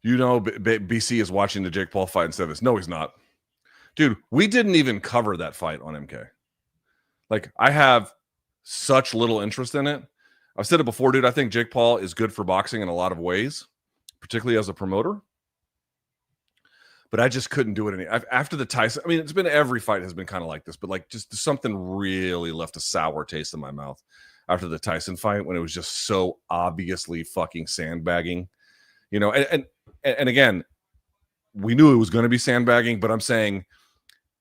You know, BC is watching the Jake Paul fight instead of this. No, he's not. Dude, we didn't even cover that fight on MK. Like, I have such little interest in it. I've said it before, dude. I think Jake Paul is good for boxing in a lot of ways, particularly as a promoter. But I just couldn't do it any after the Tyson. I mean, it's been every fight has been kind of like this, but like just something really left a sour taste in my mouth after the Tyson fight when it was just so obviously fucking sandbagging, you know. And again, we knew it was going to be sandbagging, but I'm saying,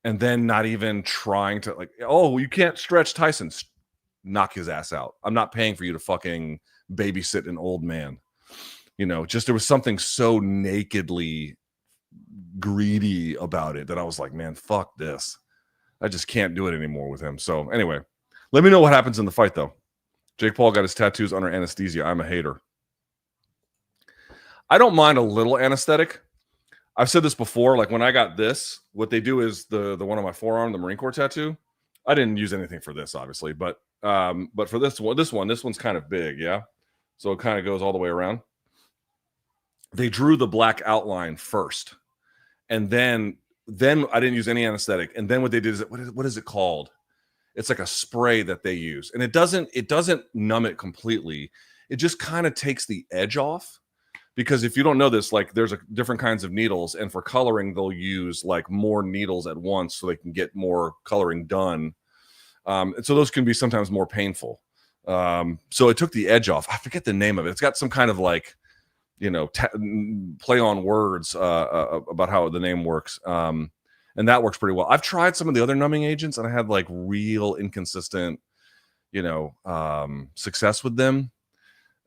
and then not even trying to like, oh, you can't stretch Tyson, knock his ass out. I'm not paying for you to fucking babysit an old man, you know. Just there was something so nakedly greedy about it that I was like, man, fuck this. I just can't do it anymore with him. So anyway, let me know what happens in the fight though. Jake Paul got his tattoos under anesthesia. I'm a hater. I don't mind a little anesthetic. I've said this before. Like when I got this, what they do is the one on my forearm, the Marine Corps tattoo. I didn't use anything for this, obviously, but for this one's kind of big, yeah. So it kind of goes all the way around. They drew the black outline first, and then I didn't use any anesthetic. And then what they did is what is it called? It's like a spray that they use, and it doesn't numb it completely. It just kind of takes the edge off. Because if you don't know this, like there's different kinds of needles, and for coloring, they'll use like more needles at once so they can get more coloring done. And so those can be sometimes more painful. So it took the edge off. I forget the name of it. It's got some kind of like, you know, play on words about how the name works. And that works pretty well. I've tried some of the other numbing agents, and I had like real inconsistent, you know, success with them.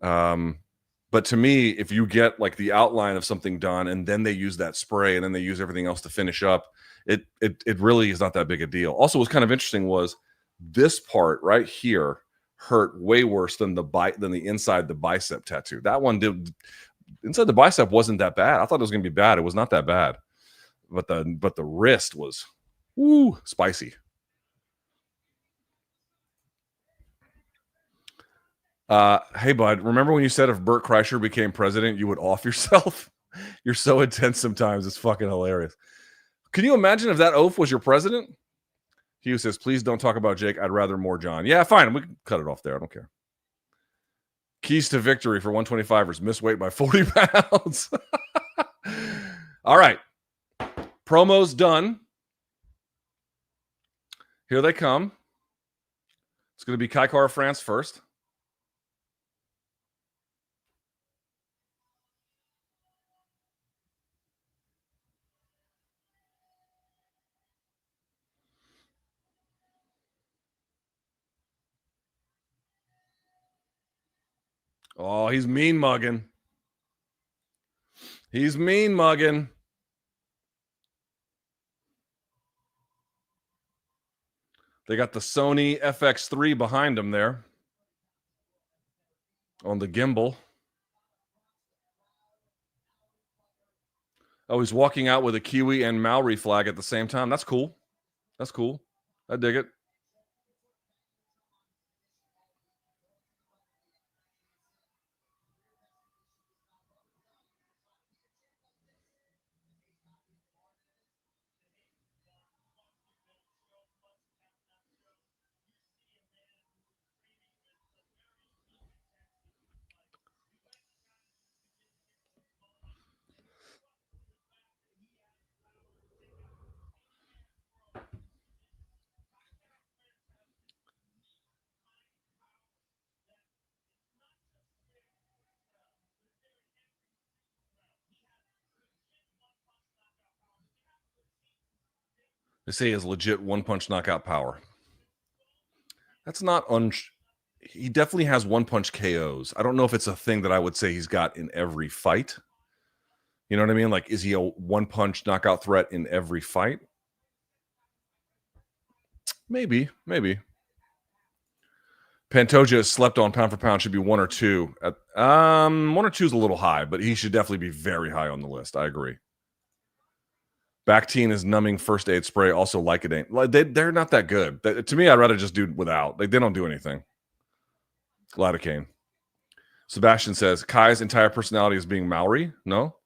But to me, if you get like the outline of something done and then they use that spray and then they use everything else to finish up, it really is not that big a deal. Also, what's kind of interesting was this part right here hurt way worse than the inside the bicep tattoo. That one did inside the bicep wasn't that bad. I thought it was going to be bad. It was not that bad. But the wrist was spicy. Hey, bud, remember when you said if Bert Kreischer became president, you would off yourself? You're so intense sometimes. It's fucking hilarious. Can you imagine if that oaf was your president? Hugh says, please don't talk about Jake. I'd rather more John. Yeah, fine. We can cut it off there. I don't care. Keys to victory for 125ers. Miss weight by 40 pounds. All right. Promo's done. Here they come. It's going to be Kaikara France first. Oh, he's mean mugging. He's mean mugging. They got the Sony FX3 behind him there on the gimbal. Oh, he's walking out with a Kiwi and Maori flag at the same time. That's cool. That's cool. I dig it. They say he has legit one-punch knockout power. That's not he definitely has one-punch KOs. I don't know if it's a thing that I would say he's got in every fight. You know what I mean? Like, is he a one-punch knockout threat in every fight? Maybe. Pantoja is slept on pound for pound. Should be 1 or 2. 1 or 2 is a little high, but he should definitely be very high on the list. I agree. Bactine is numbing first aid spray. Also, Lidocaine. They're not that good. To me, I'd rather just do without. Like, they don't do anything. Lidocaine. Sebastian says Kai's entire personality is being Maori. No,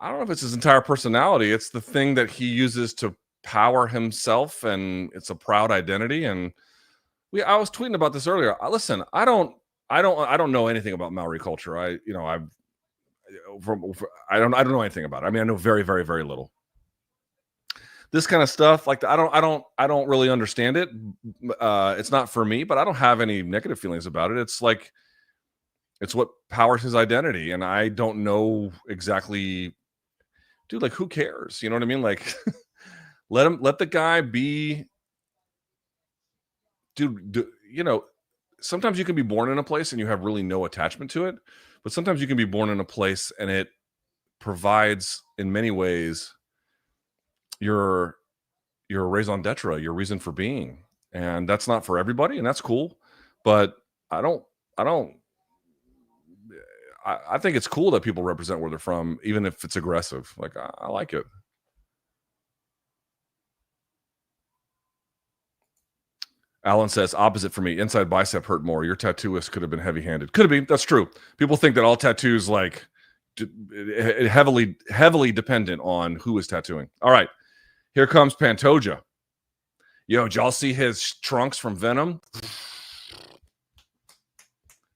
I don't know if it's his entire personality. It's the thing that he uses to power himself, and it's a proud identity. And I was tweeting about this earlier. Listen, I don't know anything about Maori culture. I don't know anything about it. I mean, I know very, very, very little. This kind of stuff, like I don't really understand it. It's not for me, but I don't have any negative feelings about it. It's like it's what powers his identity, and I don't know exactly, dude. Like, who cares? You know what I mean? Like, let the guy be, dude. You know, sometimes you can be born in a place and you have really no attachment to it, but sometimes you can be born in a place and it provides, in many ways, your raison d'etre, your reason for being, and that's not for everybody, and that's cool. But I think it's cool that people represent where they're from, even if it's aggressive. Like, I like it. Alan says, opposite for me. Inside bicep hurt more. Your tattooist could have been heavy-handed. Could have been. That's true. People think that all tattoos, like, heavily dependent on who is tattooing. All right. Here comes Pantoja. Yo, did y'all see his trunks from Venom?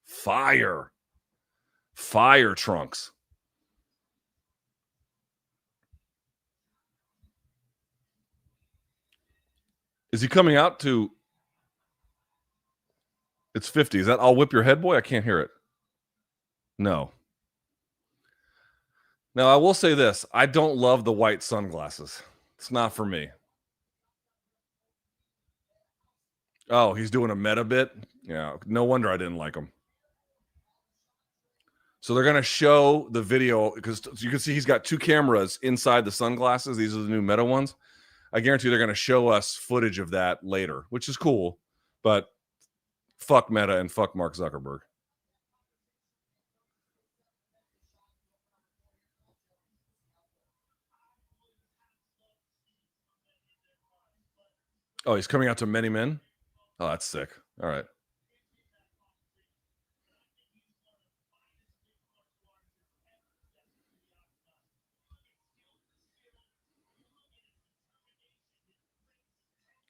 Fire trunks. Is he coming out to... It's 50. Is that I'll whip your head, boy? I can't hear it. No. Now, I will say this. I don't love the white sunglasses. It's not for me. Oh, he's doing a meta bit? Yeah, no wonder I didn't like him. So they're going to show the video, because you can see he's got two cameras inside the sunglasses. These are the new meta ones. I guarantee they're going to show us footage of that later, which is cool. But fuck Meta and fuck Mark Zuckerberg. Oh, he's coming out to many men? Oh, that's sick. All right.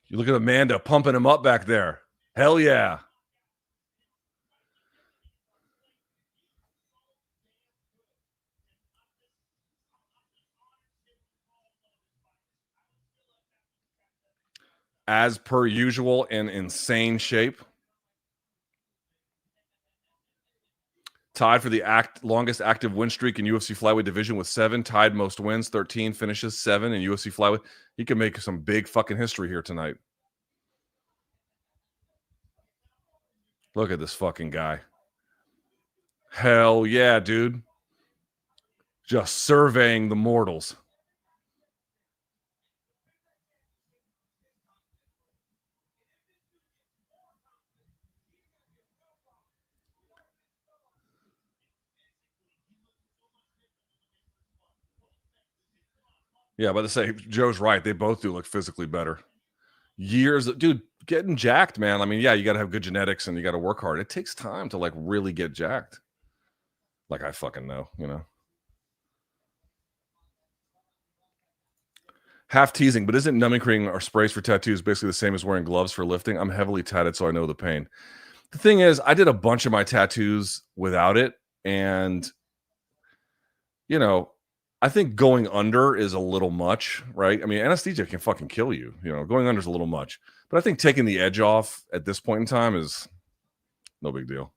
You look at Amanda pumping him up back there. Hell yeah. As per usual, in insane shape. Tied for the longest active win streak in UFC Flyweight division with 7. Tied most wins, 13 finishes, 7 in UFC Flyweight. He can make some big fucking history here tonight. Look at this fucking guy. Hell yeah, dude. Just surveying the mortals. Yeah, but to say, Joe's right. They both do look physically better. Years, dude, getting jacked, man. I mean, yeah, you got to have good genetics and you got to work hard. It takes time to like really get jacked. Like, I fucking know, you know. Half teasing, but isn't numbing cream or sprays for tattoos basically the same as wearing gloves for lifting? I'm heavily tatted, so I know the pain. The thing is, I did a bunch of my tattoos without it, and you know, I think going under is a little much, right? I mean, anesthesia can fucking kill you. You know, going under is a little much. But I think taking the edge off at this point in time is no big deal.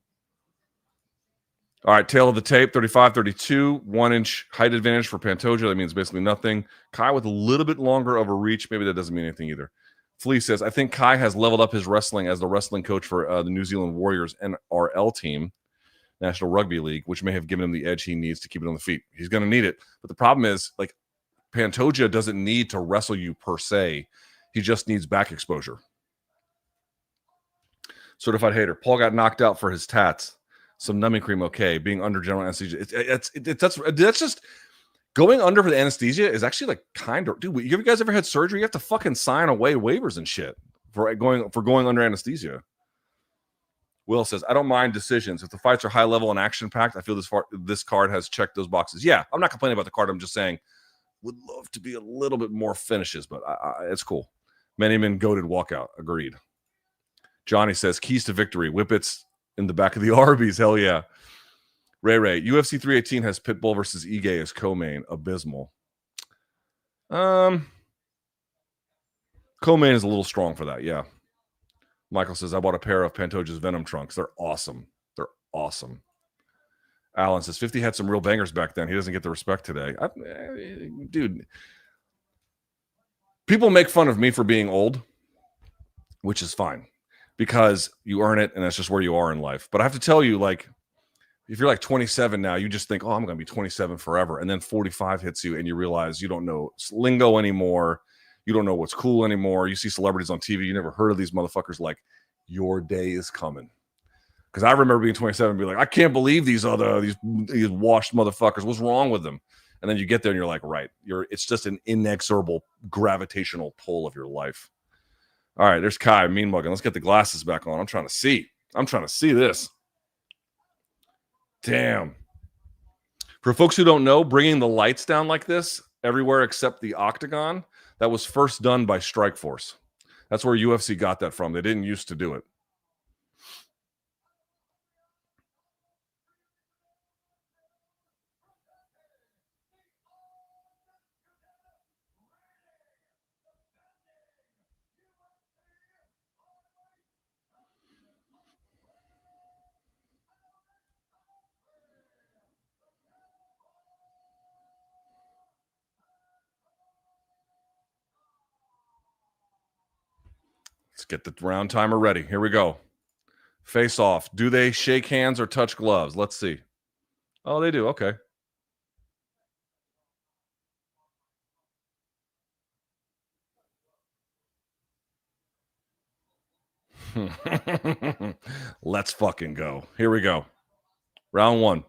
All right, tail of the tape, 35-32, 1-inch height advantage for Pantoja. That means basically nothing. Kai with a little bit longer of a reach. Maybe that doesn't mean anything either. Flea says, I think Kai has leveled up his wrestling as the wrestling coach for the New Zealand Warriors NRL team, National Rugby League, which may have given him the edge he needs to keep it on the feet. He's going to need it. But the problem is, like, Pantoja doesn't need to wrestle you per se. He just needs back exposure. Certified hater. Paul got knocked out for his tats. Some numbing cream, okay. Being under general anesthesia. That's just going under for the anesthesia is actually like kind of, dude. You guys ever had surgery? You have to fucking sign away waivers and shit for going under anesthesia. Will says, I don't mind decisions. If the fights are high level and action packed, I feel this card has checked those boxes. Yeah, I'm not complaining about the card. I'm just saying, would love to be a little bit more finishes, but it's cool. Many men goated walkout. Agreed. Johnny says, keys to victory. Whippets in the back of the Arby's. Hell yeah. Ray, UFC 318 has Pitbull versus Ige as co-main. Abysmal. Co-main is a little strong for that, yeah. Michael says, I bought a pair of Pantoja's Venom trunks. They're awesome. They're awesome. Alan says, 50 had some real bangers back then. He doesn't get the respect today. Dude, people make fun of me for being old, which is fine because you earn it and that's just where you are in life. But I have to tell you, like, if you're like 27 now, you just think, oh, I'm going to be 27 forever. And then 45 hits you and you realize you don't know lingo anymore. You don't know what's cool anymore. You see celebrities on TV. You never heard of these motherfuckers. Like, your day is coming. Because I remember being 27 and being like, I can't believe these washed motherfuckers. What's wrong with them? And then you get there and you're like, right. It's just an inexorable gravitational pull of your life. All right, there's Kai, mean mugging. Let's get the glasses back on. I'm trying to see this. Damn. For folks who don't know, bringing the lights down like this everywhere except the octagon, that was first done by Strikeforce. That's where UFC got that from. They didn't used to do it. Let's get the round timer ready. Here we go. Face off. Do they shake hands or touch gloves? Let's see. Oh, they do. Okay. Let's fucking go. Here we go. Round one.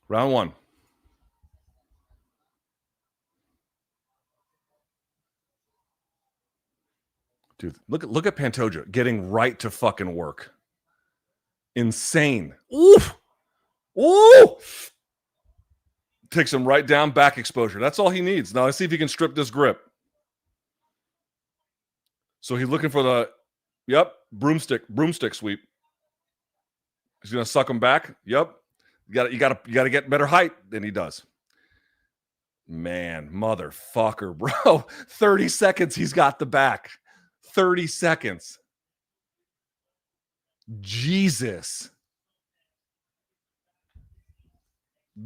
Round one. Dude, look at Pantoja getting right to fucking work. Insane. Oof. Ooh. Takes him right down, back exposure. That's all he needs. Now let's see if he can strip this grip. So he's looking for the, broomstick sweep. He's gonna suck him back. Yep. You gotta get better height than he does. Man, motherfucker, bro. 30 seconds, he's got the back. 30 seconds. Jesus.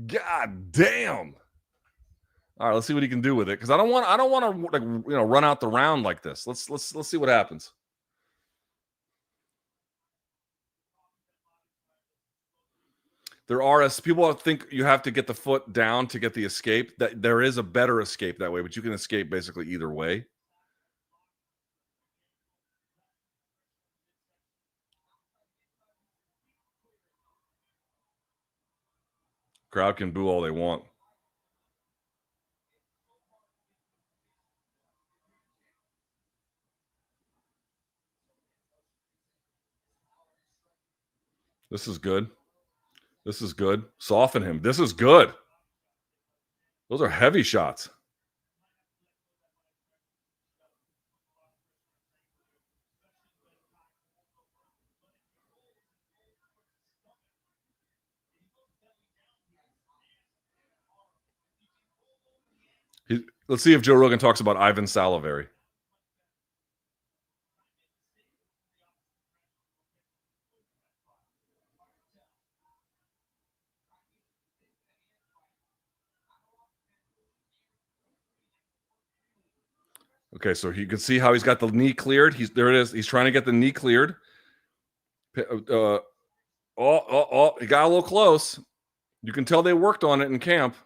God damn. All right, let's see what he can do with it. Because I don't want to run out the round like this. Let's see what happens. There are people think you have to get the foot down to get the escape. That there is a better escape that way, but you can escape basically either way. Crowd can boo all they want. This is good. This is good. Soften him. This is good. Those are heavy shots. Let's see if Joe Rogan talks about Ivan Salivary. Okay, so you can see how he's got the knee cleared. There it is. He's trying to get the knee cleared. He got a little close. You can tell they worked on it in camp.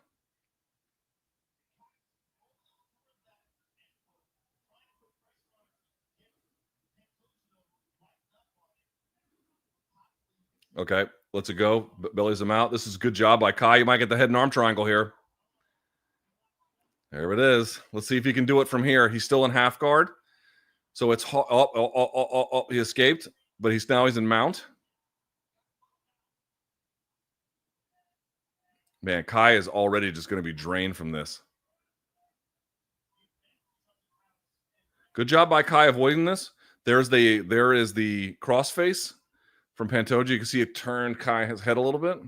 Okay, lets it go. Bellies him out. This is a good job by Kai. You might get the head and arm triangle here. There it is. Let's see if he can do it from here. He's still in half guard. So it's he escaped. but he's in mount. Man, Kai is already just going to be drained from this. Good job by Kai avoiding this. There is the crossface from Pantoja. You can see it turned Kai's head a little bit.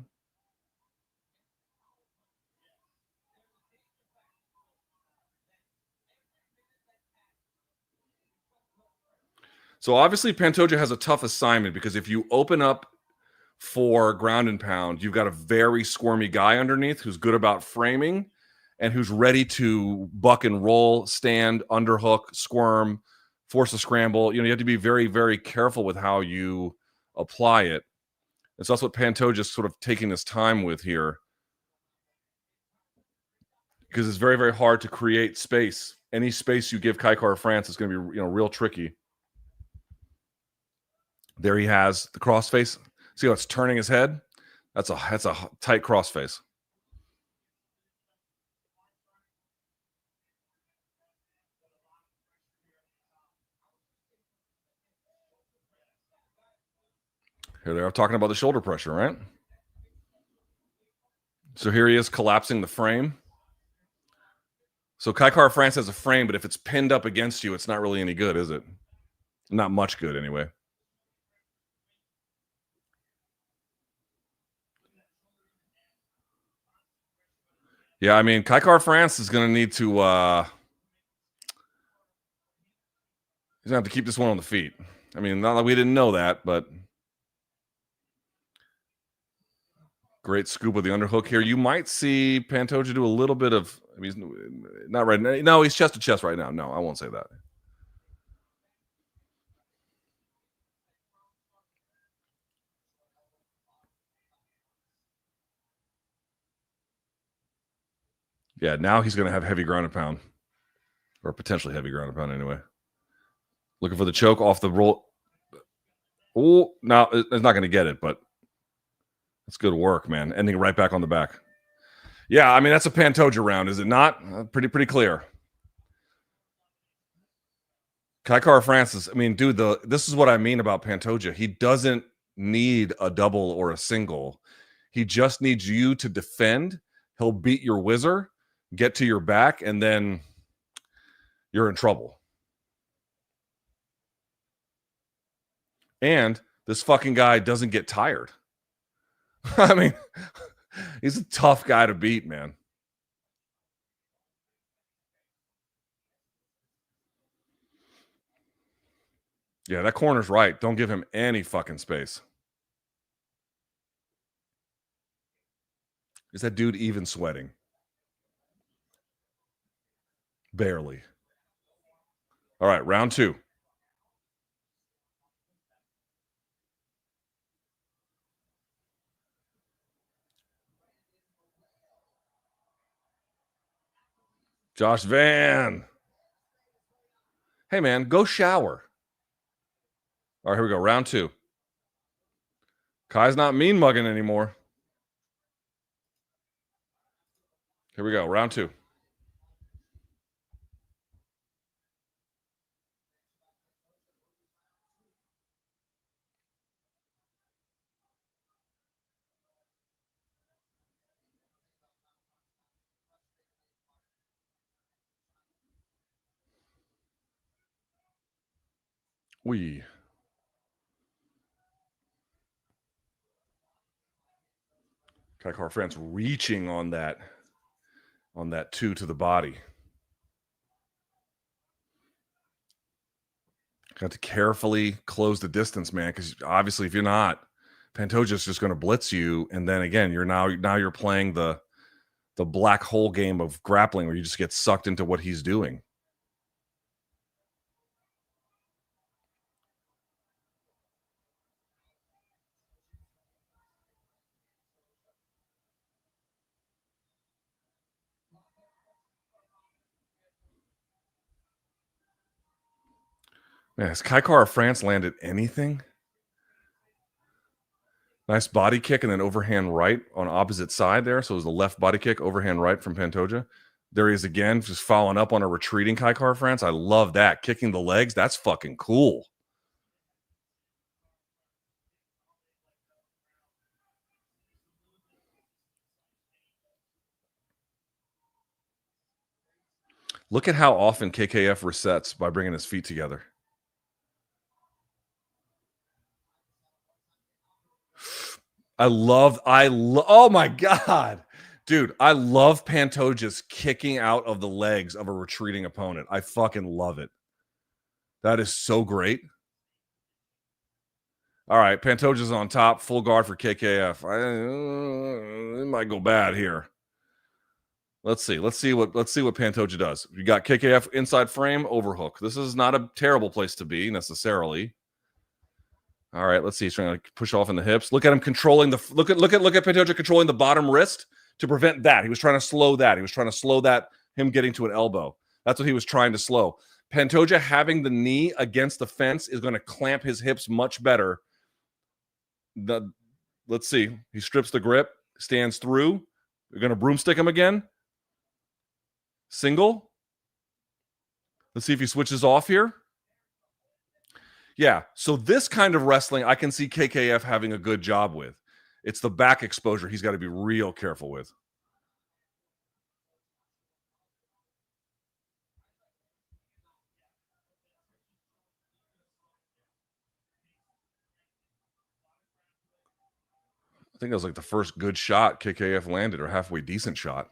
So obviously Pantoja has a tough assignment because if you open up for ground and pound, you've got a very squirmy guy underneath who's good about framing and who's ready to buck and roll, stand, underhook, squirm, force a scramble. You know, you have to be very, very careful with how you apply it. It's also what Pantoja's sort of taking his time with here because it's very, very hard to create space. Any space you give Kai Kara-France is going to be, real tricky. There he has the crossface. See how it's turning his head? That's a tight crossface. Here they are talking about the shoulder pressure, right? So here he is collapsing the frame. So Kai Kara-France has a frame, but if it's pinned up against you, it's not really any good, is it? Not much good, anyway. Yeah, I mean, Kai Kara-France is going to need to... he's going to have to keep this one on the feet. I mean, not like we didn't know that, but... Great scoop with the underhook here. You might see Pantoja do a little bit of... I mean, he's not right now. No, he's chest to chest right now. No, I won't say that. Yeah, now he's going to have heavy ground and pound. Or potentially heavy ground and pound anyway. Looking for the choke off the roll. Oh, no, it's not going to get it, but that's good work, man. Ending right back on the back. Yeah, I mean, that's a Pantoja round, is it not? Pretty clear. Kai Kara-France is, I mean, dude, this is what I mean about Pantoja. He doesn't need a double or a single. He just needs you to defend. He'll beat your whizzer, get to your back, and then you're in trouble. And this fucking guy doesn't get tired. I mean, he's a tough guy to beat, man. Yeah, that corner's right. Don't give him any fucking space. Is that dude even sweating? Barely. All right, round 2. Josh Van. Hey, man, go shower. All right, here we go. Round 2. Kai's not mean mugging anymore. Here we go. Round 2. Kai Kara-France reaching on that 2 to the body. Got to carefully close the distance, man, because obviously if you're not, Pantoja's just going to blitz you, and then again, you're playing the black hole game of grappling where you just get sucked into what he's doing. Man, has Kai Kara-France landed anything? Nice body kick and then overhand right on opposite side there. So it was the left body kick, overhand right from Pantoja. There he is again, just following up on a retreating Kai Kara-France. I love that. Kicking the legs. That's fucking cool. Look at how often KKF resets by bringing his feet together. Oh my God. Dude, I love Pantoja's kicking out of the legs of a retreating opponent. I fucking love it. That is so great. All right, Pantoja's on top, full guard for KKF. It might go bad here. Let's see what Pantoja does. You got KKF inside frame, overhook. This is not a terrible place to be necessarily. All right, let's see. He's trying to push off in the hips. Look at him controlling the look at Pantoja controlling the bottom wrist to prevent that. He was trying to slow that. He was trying to slow that him getting to an elbow. That's what he was trying to slow. Pantoja having the knee against the fence is going to clamp his hips much better. Let's see. He strips the grip, stands through. We're going to broomstick him again. Single. Let's see if he switches off here. Yeah, so this kind of wrestling I can see KKF having a good job with. It's the back exposure he's got to be real careful with. I think that was like the first good shot KKF landed, or halfway decent shot.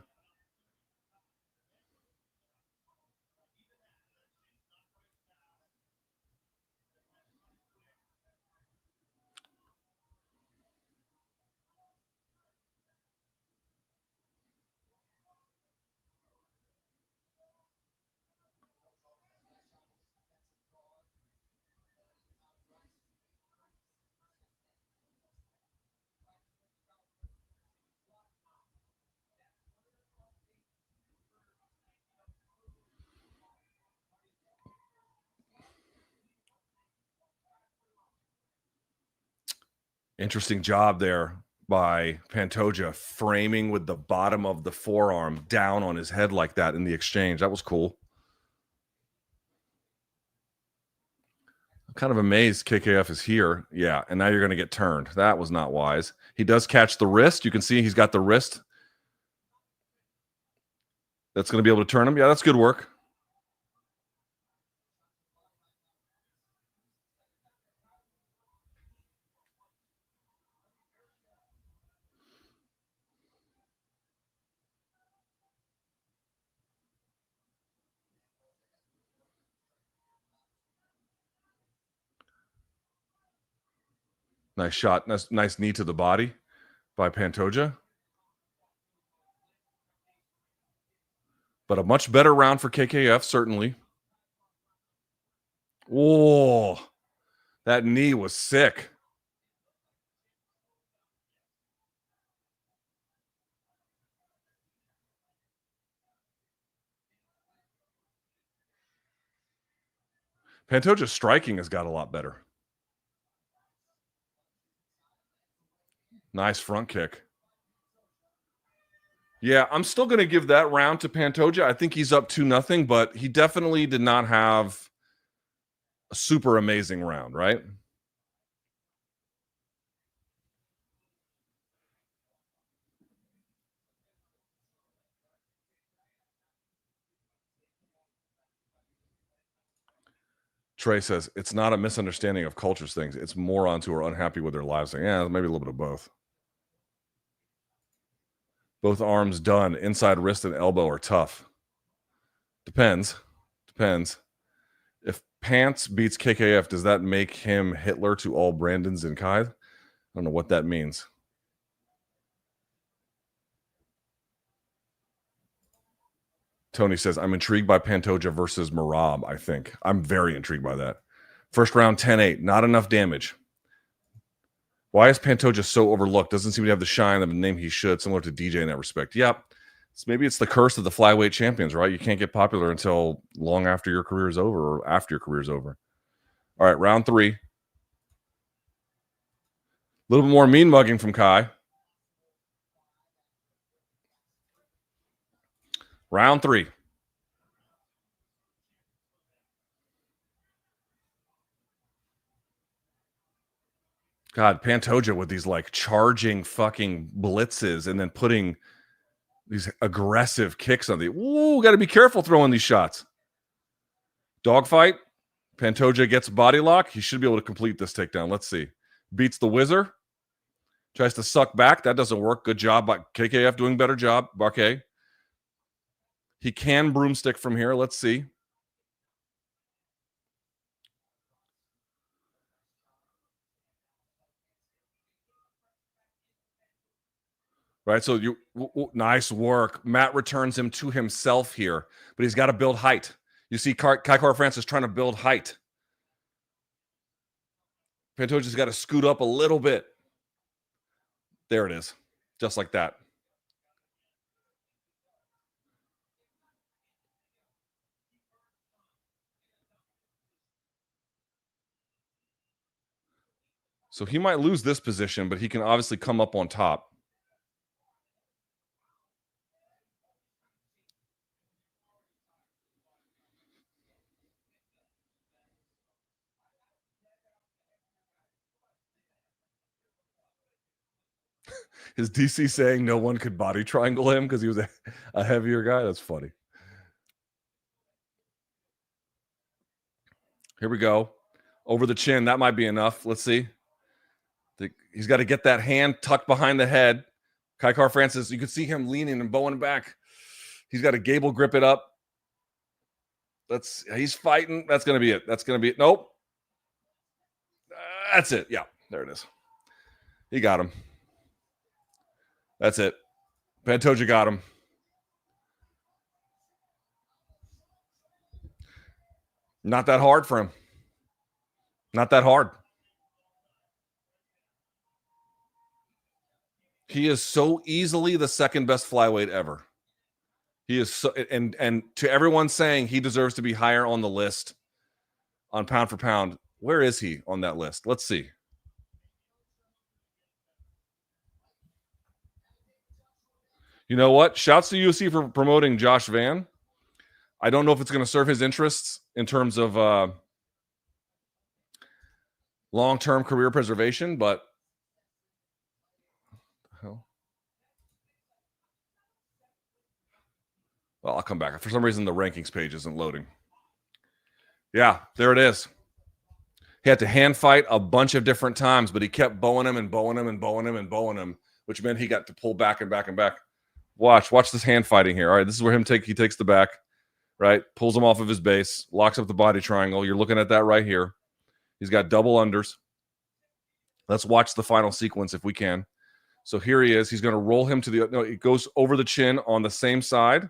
Interesting job there by Pantoja, framing with the bottom of the forearm down on his head like that in the exchange. That was cool. I'm kind of amazed KKF is here. Yeah, and now you're going to get turned. That was not wise. He does catch the wrist. You can see he's got the wrist. That's going to be able to turn him. Yeah, that's good work. Nice shot. Nice knee to the body by Pantoja. But a much better round for KKF, certainly. Whoa, that knee was sick. Pantoja's striking has got a lot better. Nice front kick. Yeah, I'm still going to give that round to Pantoja. I think he's up 2-0, but he definitely did not have a super amazing round, right? Trey says, it's not a misunderstanding of cultures things. It's morons who are unhappy with their lives. Yeah, maybe a little bit of both. Both arms done. Inside wrist and elbow are tough. Depends. If Pants beats KKF, does that make him Hitler to all Brandons and Kai? I don't know what that means. Tony says, I'm intrigued by Pantoja versus Marab, I think. I'm very intrigued by that. First round, 10-8. Not enough damage. Why is Pantoja so overlooked? Doesn't seem to have the shine of a name he should, similar to DJ in that respect. Yep. Maybe it's the curse of the flyweight champions, right? You can't get popular until long after your career is over or after your career is over. All right, round 3. A little bit more mean mugging from Kai. Round 3. God, Pantoja with these like charging fucking blitzes and then putting these aggressive kicks on the. Ooh, got to be careful throwing these shots. Dogfight. Pantoja gets body lock. He should be able to complete this takedown. Let's see. Beats the Whizzer. Tries to suck back. That doesn't work. Good job by KKF, doing better job. Barque. He can broomstick from here. Let's see. Right, so nice work. Matt returns him to himself here, but he's got to build height. You see Kai Kara-France trying to build height. Pantoja's got to scoot up a little bit. There it is, just like that. So he might lose this position, but he can obviously come up on top. Is DC saying no one could body triangle him because he was a heavier guy? That's funny. Here we go. Over the chin. That might be enough. Let's see. He's got to get that hand tucked behind the head. Kai Kara-France, you can see him leaning and bowing back. He's got to gable grip it up. He's fighting. That's going to be it. That's going to be it. Nope. That's it. Yeah, there it is. He got him. That's it. Pantoja got him. Not that hard for him. Not that hard. He is so easily the second best flyweight ever. He is so, and to everyone saying he deserves to be higher on the list on pound for pound, where is he on that list? Let's see. You know what? Shouts to UFC for promoting Josh Van. I don't know if it's going to serve his interests in terms of long-term career preservation, but well, I'll come back. For some reason, the rankings page isn't loading. Yeah, there it is. He had to hand fight a bunch of different times, but he kept bowing him and bowing him and bowing him and bowing him, which meant he got to pull back and back and back. Watch this hand fighting here. All right, this is where he takes the back, right? Pulls him off of his base, locks up the body triangle. You're looking at that right here. He's got double unders. Let's watch the final sequence if we can. So here he is. He's going to roll him to the. No, it goes over the chin on the same side,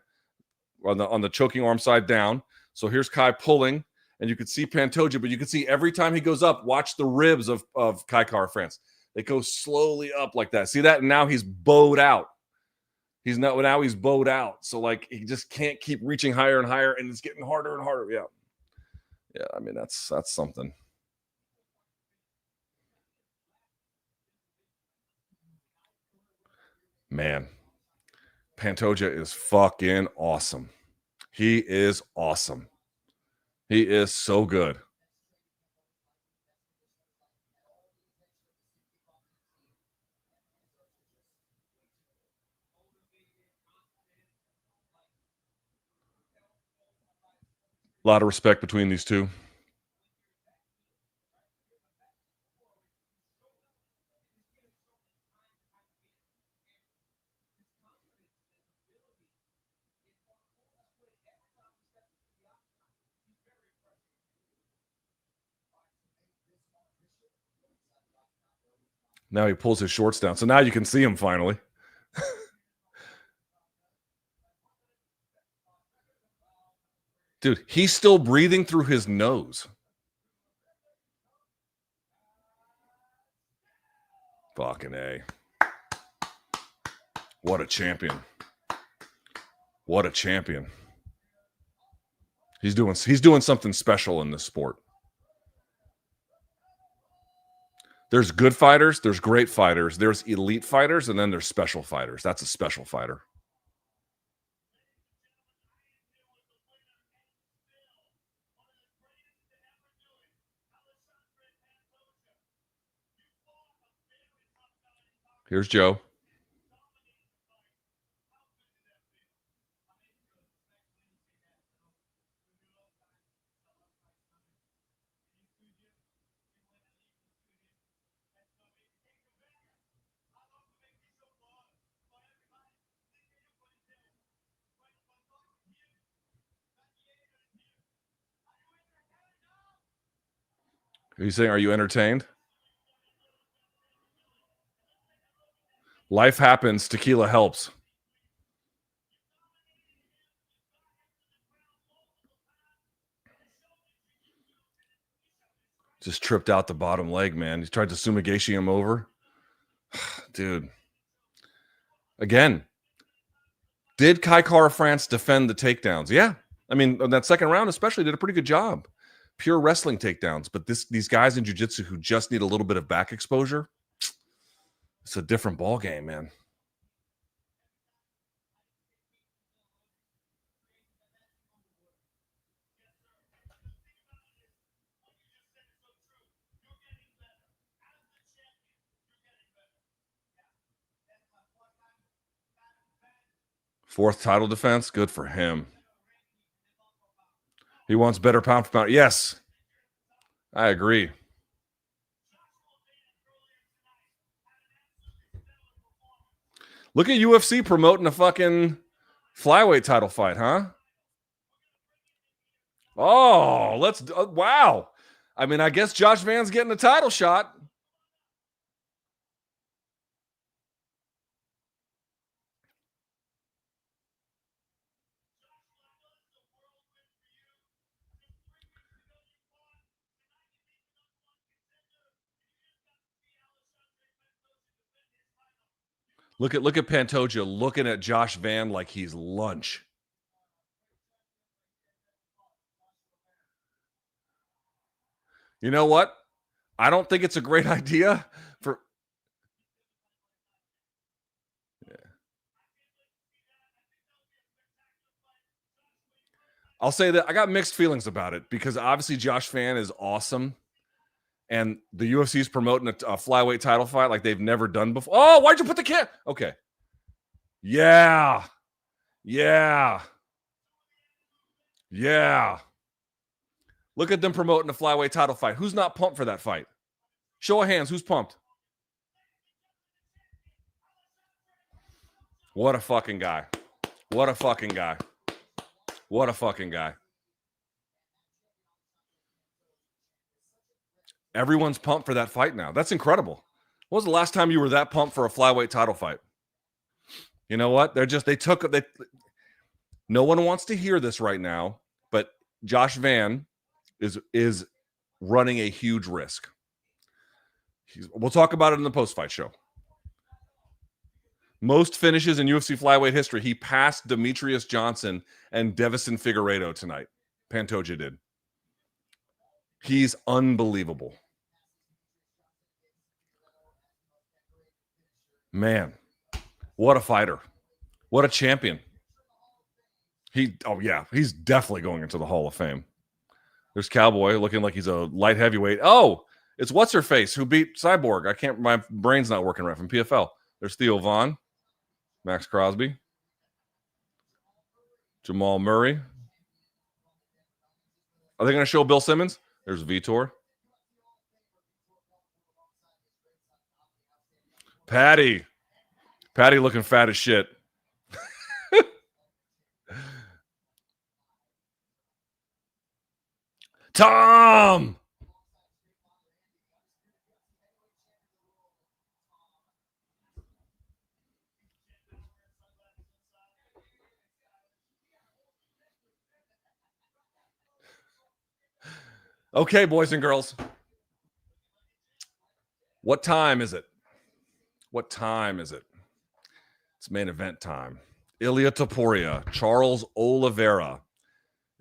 on the choking arm side down. So here's Kai pulling, and you can see Pantoja, but you can see every time he goes up, watch the ribs of Kai Kara-France. They go slowly up like that. See that? And now he's bowed out. He's bowed out. So like he just can't keep reaching higher and higher, and it's getting harder and harder. Yeah. Yeah, I mean that's something. Man, Pantoja is fucking awesome. He is awesome. He is so good. A lot of respect between these two. Now he pulls his shorts down. So now you can see him finally. Dude, he's still breathing through his nose. Fucking A. What a champion. What a champion. He's doing something special in this sport. There's good fighters, there's great fighters, there's elite fighters, and then there's special fighters. That's a special fighter. Here's Joe. Are you saying, are you entertained? Life happens. Tequila helps. Just tripped out the bottom leg, man. He tried to Sumigashi him over. Dude. Again, did Kai Kara France defend the takedowns? Yeah. I mean, in that second round especially, did a pretty good job. Pure wrestling takedowns. But these guys in jiu-jitsu who just need a little bit of back exposure, it's a different ball game, man. Fourth title defense, good for him. He wants better pound for pound. Yes, I agree. Look at UFC promoting a fucking flyweight title fight, huh? Oh, let's wow. I mean, I guess Josh Van's getting a title shot. Look at Pantoja looking at Josh Van like he's lunch. You know what? I don't think it's a great idea for. Yeah. I'll say that I got mixed feelings about it because obviously Josh Van is awesome. And the UFC is promoting a flyweight title fight like they've never done before. Oh, why'd you put the kid? Okay. Yeah. Yeah. Yeah. Look at them promoting a flyweight title fight. Who's not pumped for that fight? Show of hands. Who's pumped? What a fucking guy. What a fucking guy. What a fucking guy. Everyone's pumped for that fight now. That's incredible. When was the last time you were that pumped for a flyweight title fight? You know what? No one wants to hear this right now, but Josh Van is running a huge risk. We'll talk about it in the post-fight show. Most finishes in UFC flyweight history. He passed Demetrius Johnson and Devison Figueiredo tonight. Pantoja did. He's unbelievable. Man, what a fighter. What a champion. He's definitely going into the Hall of Fame. There's Cowboy looking like he's a light heavyweight. Oh, it's what's her face who beat Cyborg. My brain's not working right from PFL. There's Theo Vaughn, Max Crosby, Jamal Murray. Are they going to show Bill Simmons? There's Vitor. Paddy looking fat as shit. Tom! Okay, boys and girls. What time is it? What time is it? It's main event time. Ilia Topuria, Charles Oliveira.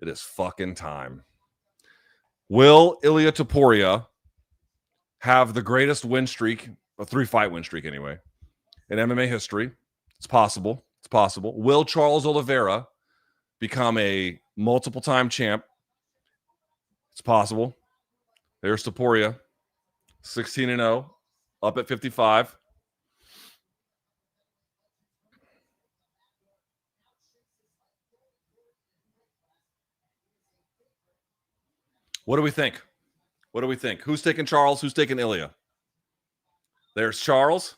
It is fucking time. Will Ilia Topuria have the greatest win streak, a 3-fight win streak anyway, in MMA history? It's possible. It's possible. Will Charles Oliveira become a multiple-time champ? It's possible. There's Topuria, 16-0, up at 55. What do we think? What do we think? Who's taking Charles? Who's taking Ilia? There's Charles.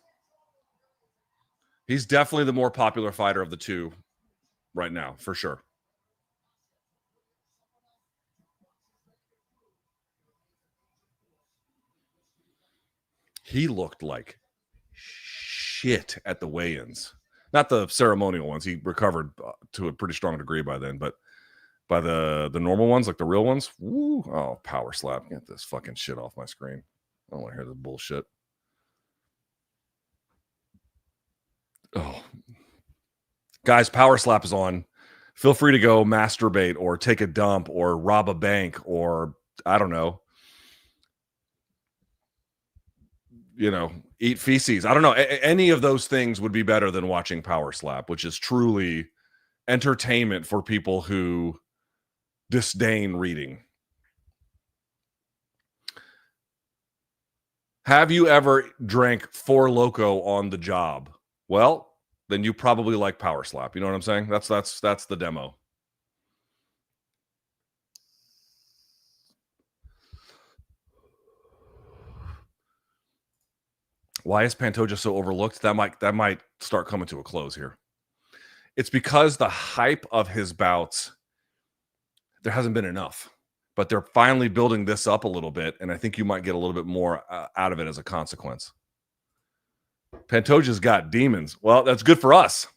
He's definitely the more popular fighter of the two right now, for sure. He looked like shit at the weigh-ins. Not the ceremonial ones. He recovered to a pretty strong degree by then, but by the normal ones, like the real ones, woo, oh, power slap. Get this fucking shit off my screen. I don't want to hear this bullshit. Oh. Guys, power slap is on. Feel free to go masturbate or take a dump or rob a bank or, I don't know, eat feces. I don't know. Any of those things would be better than watching power slap, which is truly entertainment for people who disdain reading. Have you ever drank Four Loko on the job? Well, then you probably like power slap. You know what I'm saying? That's the demo. Why is Pantoja so overlooked? That might start coming to a close here. It's because the hype of his bouts, there hasn't been enough. But they're finally building this up a little bit, and I think you might get a little bit more out of it as a consequence. Pantoja's got demons. Well, that's good for us.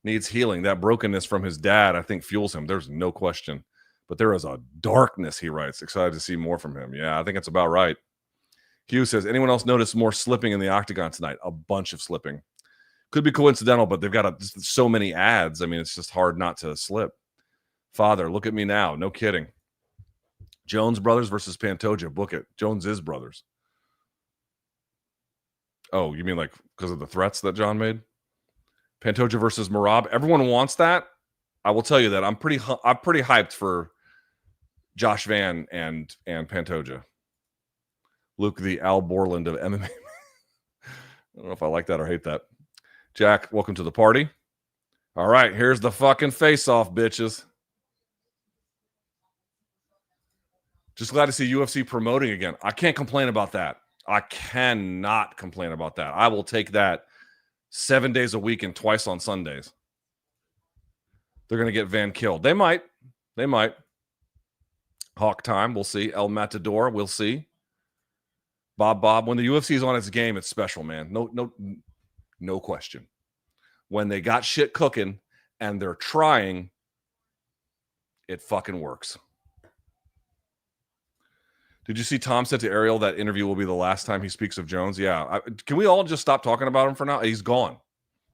Needs healing. That brokenness from his dad, I think, fuels him. There's no question. But there is a darkness, he writes. Excited to see more from him. Yeah, I think it's about right. Hugh says, anyone else notice more slipping in the octagon tonight? A bunch of slipping. Could be coincidental, but they've got so many ads. I mean, it's just hard not to slip. Father, look at me now. No kidding. Jones Brothers versus Pantoja. Book it. Jones is brothers. Oh, you mean like because of the threats that John made? Pantoja versus Marab. Everyone wants that. I will tell you that I'm pretty hyped for Josh Van and Pantoja. Luke, the Al Borland of MMA. I don't know if I like that or hate that. Jack, welcome to the party. All right, here's the fucking face-off, bitches. Just glad to see UFC promoting again. I can't complain about that. I cannot complain about that. I will take that 7 days a week and twice on Sundays. They're going to get Van killed. They might. They might. Hawk time. We'll see. El Matador. We'll see. Bob. When the UFC is on its game, it's special, man. No question. When they got shit cooking and they're trying, it fucking works. Did you see Tom said to Ariel that interview will be the last time he speaks of Jones? Yeah. Can we all just stop talking about him for now? He's gone.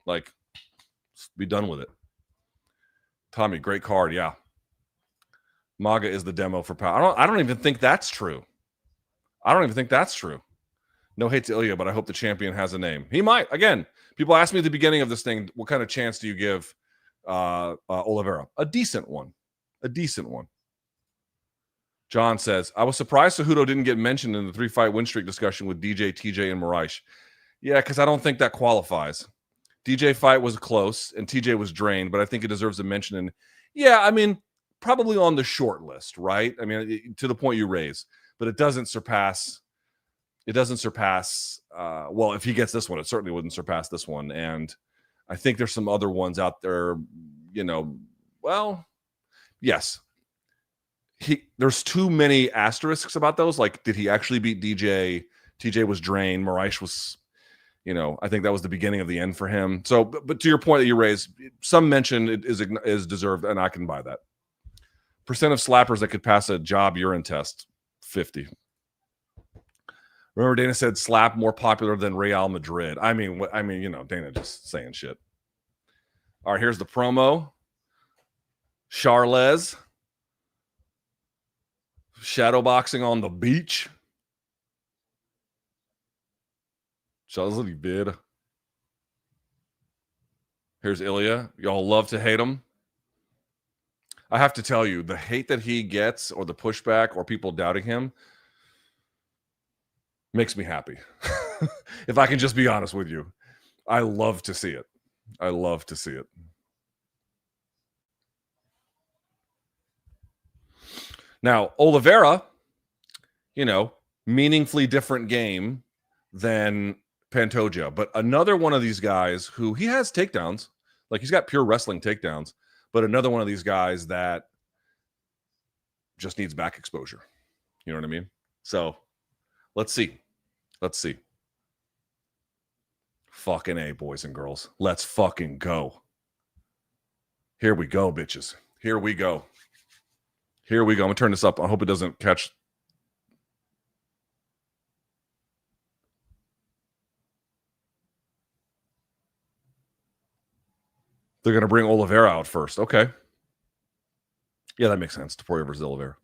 Like, be done with it. Tommy, great card. Yeah. MAGA is the demo for power. I don't even think that's true. No hate to Ilia, but I hope the champion has a name. He might. Again, people asked me at the beginning of this thing, what kind of chance do you give Oliveira? A decent one. John says, I was surprised Cejudo didn't get mentioned in the 3-fight win streak discussion with DJ, TJ, and Moraes. Yeah, because I don't think that qualifies. DJ fight was close, and TJ was drained, but I think it deserves a mention. And yeah, I mean, probably on the short list, right? I mean, to the point you raise, but it doesn't surpass. Well, if he gets this one, it certainly wouldn't surpass this one. And I think there's some other ones out there, well, yes. There's too many asterisks about those. Like, did he actually beat DJ? TJ was drained. Moraes was, I think that was the beginning of the end for him. So, but to your point that you raised, some mention is deserved, and I can buy that. Percent of slappers that could pass a job urine test, 50. Remember, Dana said slap more popular than Real Madrid. I mean, Dana just saying shit. All right, here's the promo. Charles. Shadowboxing on the beach. Charles Oliveira. Here's Ilia. Y'all love to hate him. I have to tell you, the hate that he gets or the pushback or people doubting him makes me happy. If I can just be honest with you, I love to see it. Now, Oliveira, meaningfully different game than Pantoja, but another one of these guys who he has takedowns, like he's got pure wrestling takedowns, but another one of these guys that just needs back exposure. You know what I mean? So let's see. Fucking A, boys and girls. Let's fucking go. Here we go, bitches. Here we go. Here we go. I'm going to turn this up. I hope it doesn't catch. They're going to bring Oliveira out first. Okay. Yeah, that makes sense. Topuria versus Oliveira.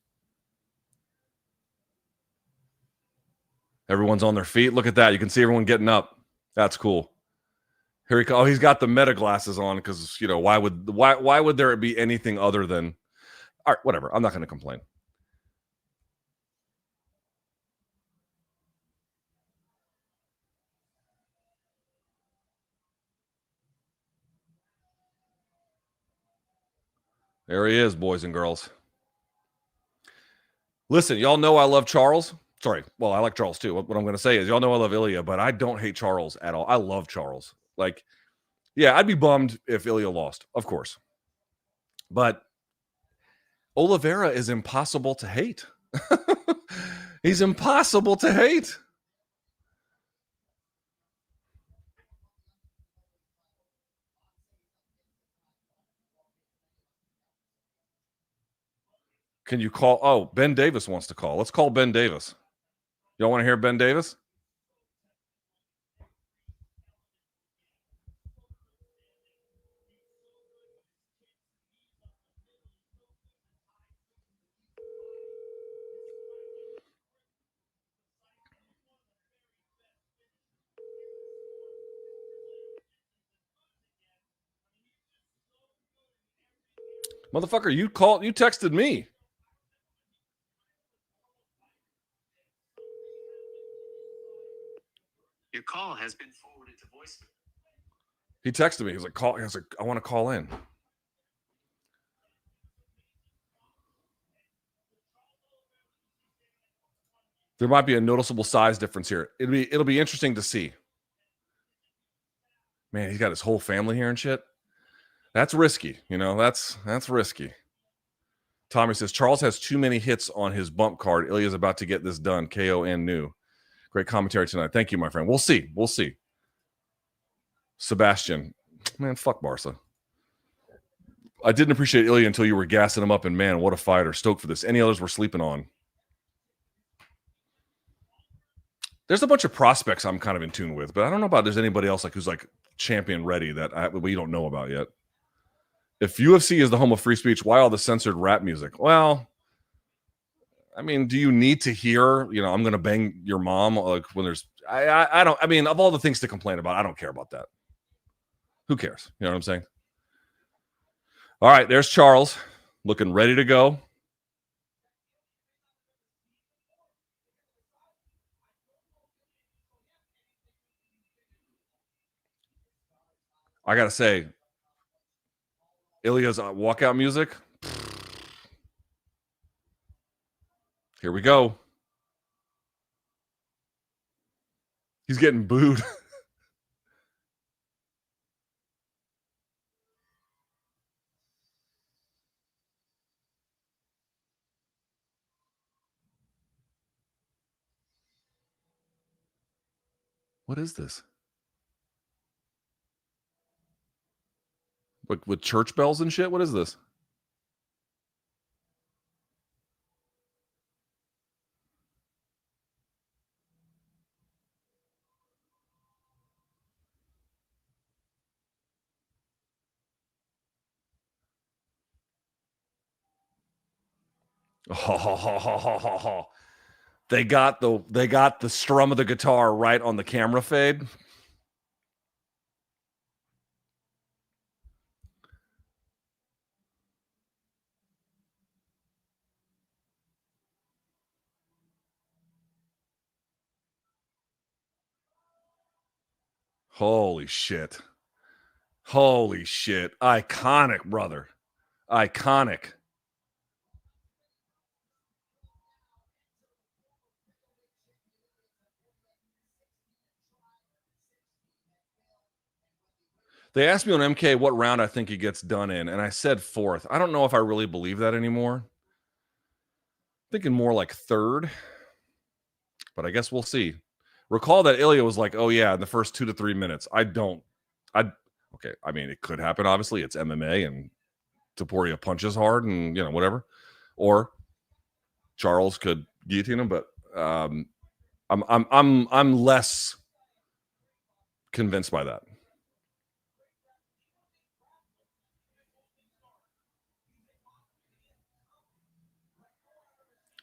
Everyone's on their feet. Look at that. You can see everyone getting up. That's cool. Here he goes. Oh, he's got the meta glasses on because, you know, why would there be anything other than, all right, whatever. I'm not going to complain. There he is, boys and girls. Listen, y'all know I love Charles. Sorry. Well, I like Charles too. What I'm going to say is y'all know I love Ilia, but I don't hate Charles at all. I love Charles. Like, yeah, I'd be bummed if Ilia lost, of course. But Oliveira is impossible to hate. He's impossible to hate. Can you call? Oh, Ben Davis wants to call. Let's call Ben Davis. Y'all want to hear Ben Davis? Motherfucker, you texted me. Your call has been forwarded to voicemail. He texted me. He was like, "Call." I was like, "I want to call in." There might be a noticeable size difference here. It'll be interesting to see. Man, he's got his whole family here and shit. That's risky, you know. That's risky. Tommy says Charles has too many hits on his bump card. Ilya's about to get this done. KO and new. Great commentary tonight. Thank you, my friend. We'll see. We'll see. Sebastian, man, fuck Barca. I didn't appreciate Ilia until you were gassing him up, and man, what a fighter. Stoked for this. Any others we're sleeping on? There's a bunch of prospects I'm kind of in tune with, but I don't know about there's anybody else like who's like champion ready that we don't know about yet. If UFC is the home of free speech, why all the censored rap music? Well, I mean, do you need to hear, you know, I'm going to bang your mom? Like when there's, I don't, I mean, of all the things to complain about, I don't care about that. Who cares? You know what I'm saying? All right, there's Charles looking ready to go. I got to say, Ilia's walkout music. Here we go. He's getting booed. What is this? Like with church bells and shit? What is this? Oh, they got the strum of the guitar right on the camera fade. Holy shit. Holy shit. Iconic, brother. Iconic. They asked me on MK what round I think he gets done in, and I said fourth. I don't know if I really believe that anymore. Thinking more like third, but I guess we'll see. Recall that Ilia was like, oh yeah, in the first 2 to 3 minutes. Okay, I mean, it could happen, obviously. It's MMA and Topuria punches hard and, whatever. Or Charles could guillotine him, but I'm less convinced by that.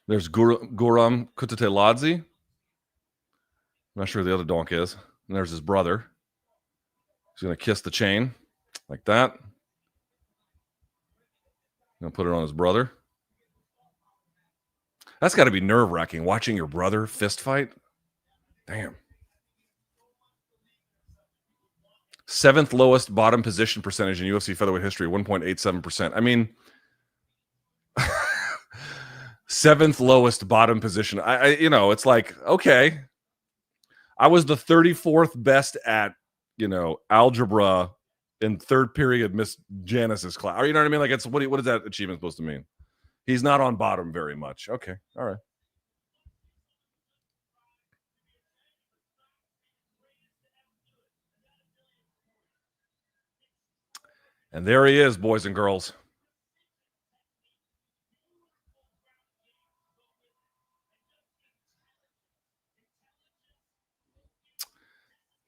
There's Guram Kutateladze. I'm not sure who the other donk is. And there's his brother. He's going to kiss the chain like that. Going to put it on his brother. That's got to be nerve-wracking, watching your brother fist fight. Damn. 7th lowest bottom position percentage in UFC featherweight history, 1.87%. I mean, 7th lowest bottom position. It's like, okay. I was the 34th best at, algebra in 3rd period Miss Janice's class. You know what I mean? Like, it's what is that achievement supposed to mean? He's not on bottom very much. Okay. All right. And there he is, boys and girls.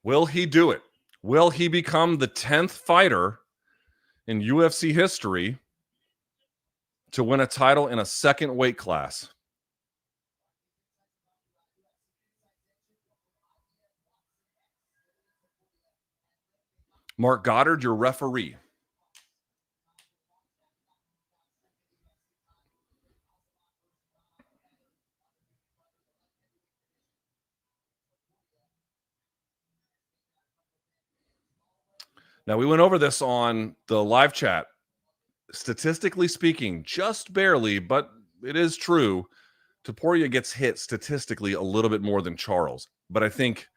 Will he do it? Will he become the 10th fighter in UFC history to win a title in a second weight class? Mark Goddard, your referee. Now, we went over this on the live chat. Statistically speaking, just barely, but it is true, Topuria gets hit statistically a little bit more than Charles. But I think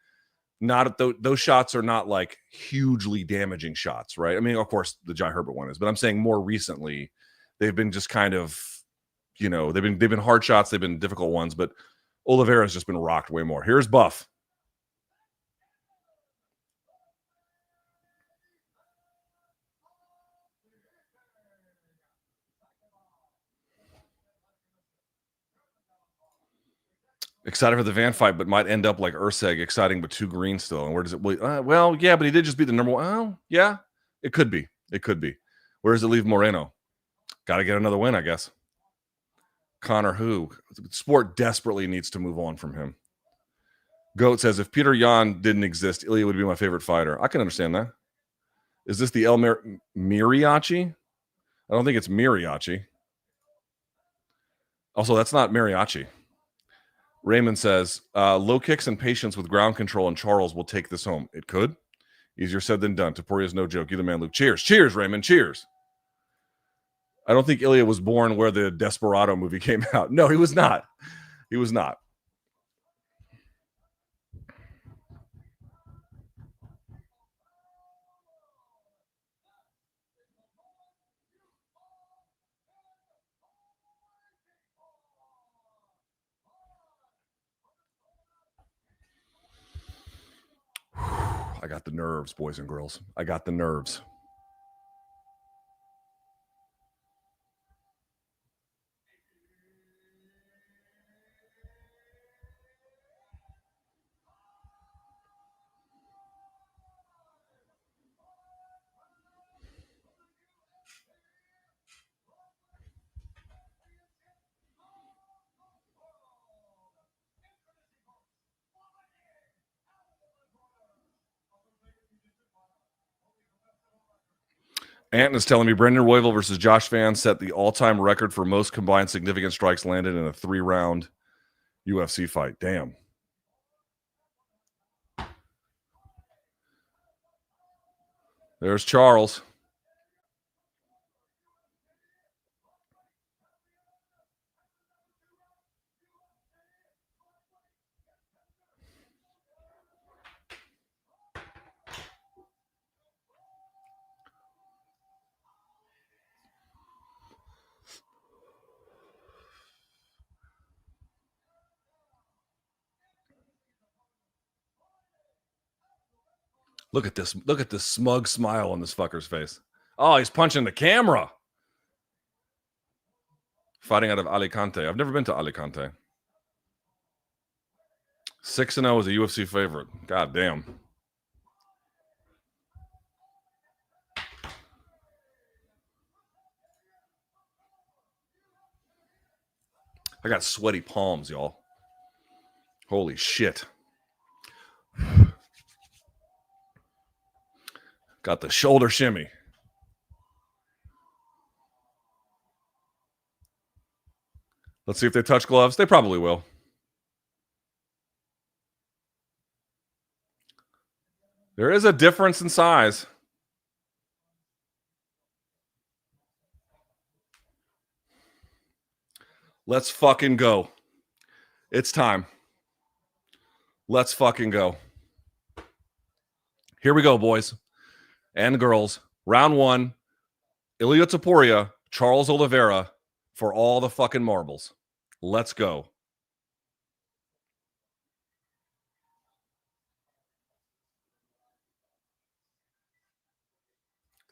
those shots are not like hugely damaging shots, right? I mean, of course, the Jai Herbert one is, but I'm saying more recently, they've been just kind of, they've been hard shots, they've been difficult ones, but Oliveira has just been rocked way more. Here's Buff. Excited for the Van fight, but might end up like Urseg, exciting but too green still. And where does it? Well, yeah, but he did just beat the number one. Oh, yeah, it could be. It could be. Where does it leave Moreno? Got to get another win, I guess. Connor, who? Sport desperately needs to move on from him. Goat says, if Peter Yan didn't exist, Ilia would be my favorite fighter. I can understand that. Is this the El Mariachi? I don't think it's Mariachi. Also, that's not mariachi. Raymond says, low kicks and patience with ground control, and Charles will take this home. It could. Easier said than done. Topuria is no joke. You the man, Luke. Cheers. Cheers, Raymond. Cheers. I don't think Ilia was born where the Desperado movie came out. No, he was not. He was not. I got the nerves, boys and girls. I got the nerves. Anton is telling me Brendan Royval versus Josh Van set the all-time record for most combined significant strikes landed in a 3-round UFC fight. Damn. There's Charles. Look at this. Look at this smug smile on this fucker's face. Oh, he's punching the camera. Fighting out of Alicante. I've never been to Alicante. 6-0 is a UFC favorite. God damn. I got sweaty palms, y'all. Holy shit. Got the shoulder shimmy. Let's see if they touch gloves. They probably will. There is a difference in size. Let's fucking go. It's time. Let's fucking go. Here we go, boys and girls. Round one. Ilia Topuria, Charles Oliveira for all the fucking marbles. Let's go.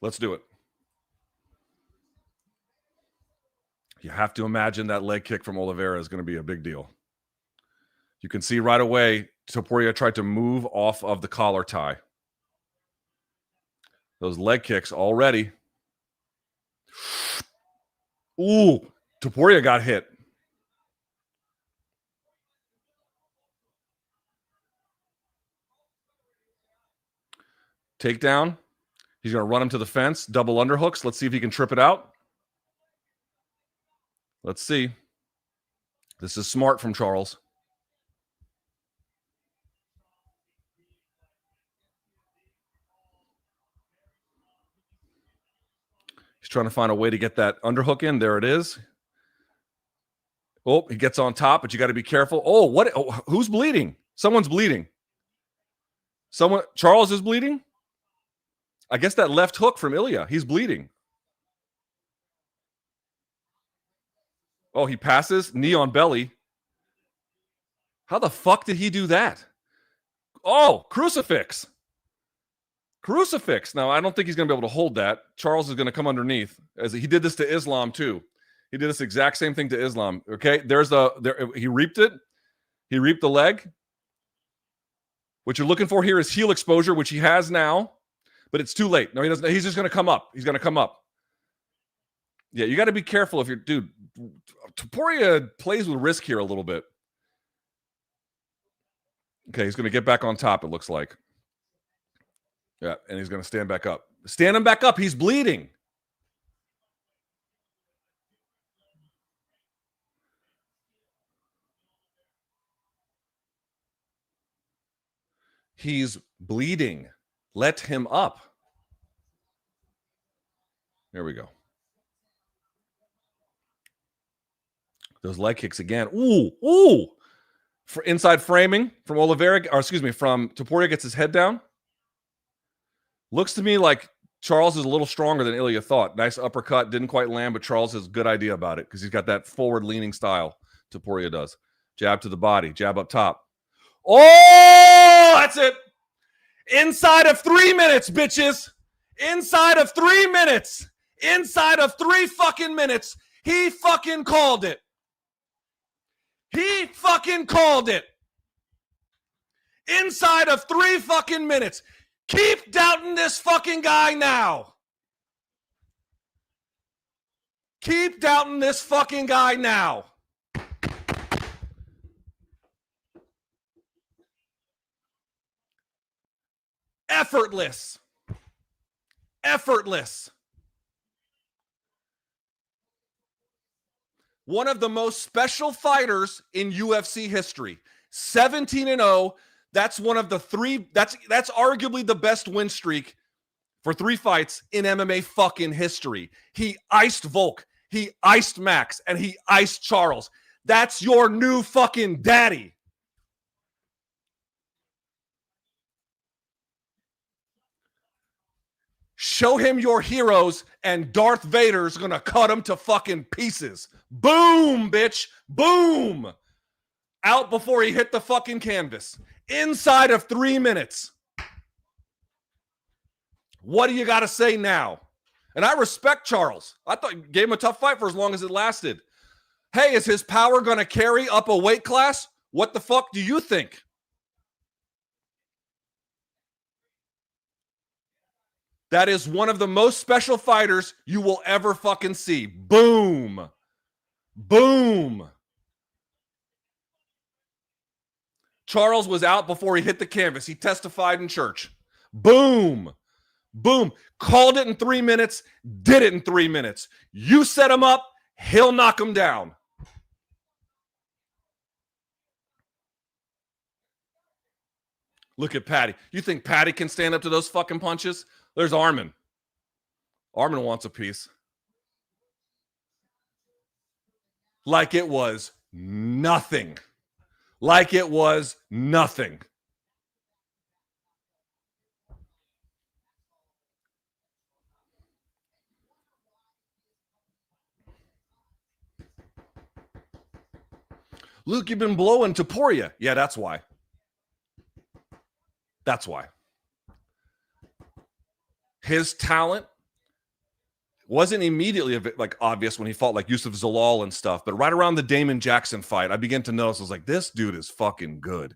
Let's do it. You have to imagine that leg kick from Oliveira is going to be a big deal. You can see right away, Topuria tried to move off of the collar tie. Those leg kicks already. Ooh, Topuria got hit. Takedown. He's going to run him to the fence. Double underhooks. Let's see if he can trip it out. Let's see. This is smart from Charles. He's trying to find a way to get that underhook in. There it is. Oh, he gets on top, but you got to be careful. Oh, what? Oh, who's bleeding? Someone's bleeding. Charles is bleeding? I guess that left hook from Ilia. He's bleeding. Oh, he passes. Knee on belly. How the fuck did he do that? Oh, crucifix. Crucifix. Now, I don't think he's going to be able to hold that. Charles is going to come underneath. As he did this to Islam, too. He did this exact same thing to Islam. Okay, he reaped it. He reaped the leg. What you're looking for here is heel exposure, which he has now. But it's too late. No, he doesn't. He's just going to come up. He's going to come up. Yeah, you got to be careful if you're... Dude, Topuria plays with risk here a little bit. Okay, he's going to get back on top, it looks like. Yeah, and he's going to stand back up. Stand him back up. He's bleeding. He's bleeding. Let him up. There we go. Those leg kicks again. Ooh, ooh. For inside framing from Oliveira, or excuse me, from Topuria gets his head down. Looks to me like Charles is a little stronger than Ilia thought. Nice uppercut. Didn't quite land, but Charles has a good idea about it because he's got that forward-leaning style Topuria does. Jab to the body. Jab up top. Oh, that's it. Inside of 3 minutes, bitches. Inside of 3 minutes. Inside of 3 fucking minutes. He fucking called it. He fucking called it. Inside of 3 fucking minutes. Keep doubting this fucking guy now. Keep doubting this fucking guy now. Effortless. Effortless. One of the most special fighters in UFC history. 17-0. That's one of the 3. That's arguably the best win streak for 3 fights in MMA fucking history. He iced Volk. He iced Max. And he iced Charles. That's your new fucking daddy. Show him your heroes, and Darth Vader's going to cut him to fucking pieces. Boom, bitch. Boom. Out before he hit the fucking canvas. Inside of 3 minutes. What do you got to say now? And I respect Charles. I thought gave him a tough fight for as long as it lasted. Hey, is his power going to carry up a weight class? What the fuck do you think? That is one of the most special fighters you will ever fucking see. Boom. Boom. Charles was out before he hit the canvas. He testified in church. Boom. Boom. Called it in 3 minutes. Did it in 3 minutes. You set him up. He'll knock him down. Look at Paddy. You think Paddy can stand up to those fucking punches? There's Armin. Armin wants a piece. Like it was nothing. Like it was nothing. Luke, you've been blowing Topuria. Yeah, that's why. That's why. His talent wasn't immediately like obvious when he fought like Yusuf Zalal and stuff, but right around the Damon Jackson fight, I began to notice, I was like, this dude is fucking good.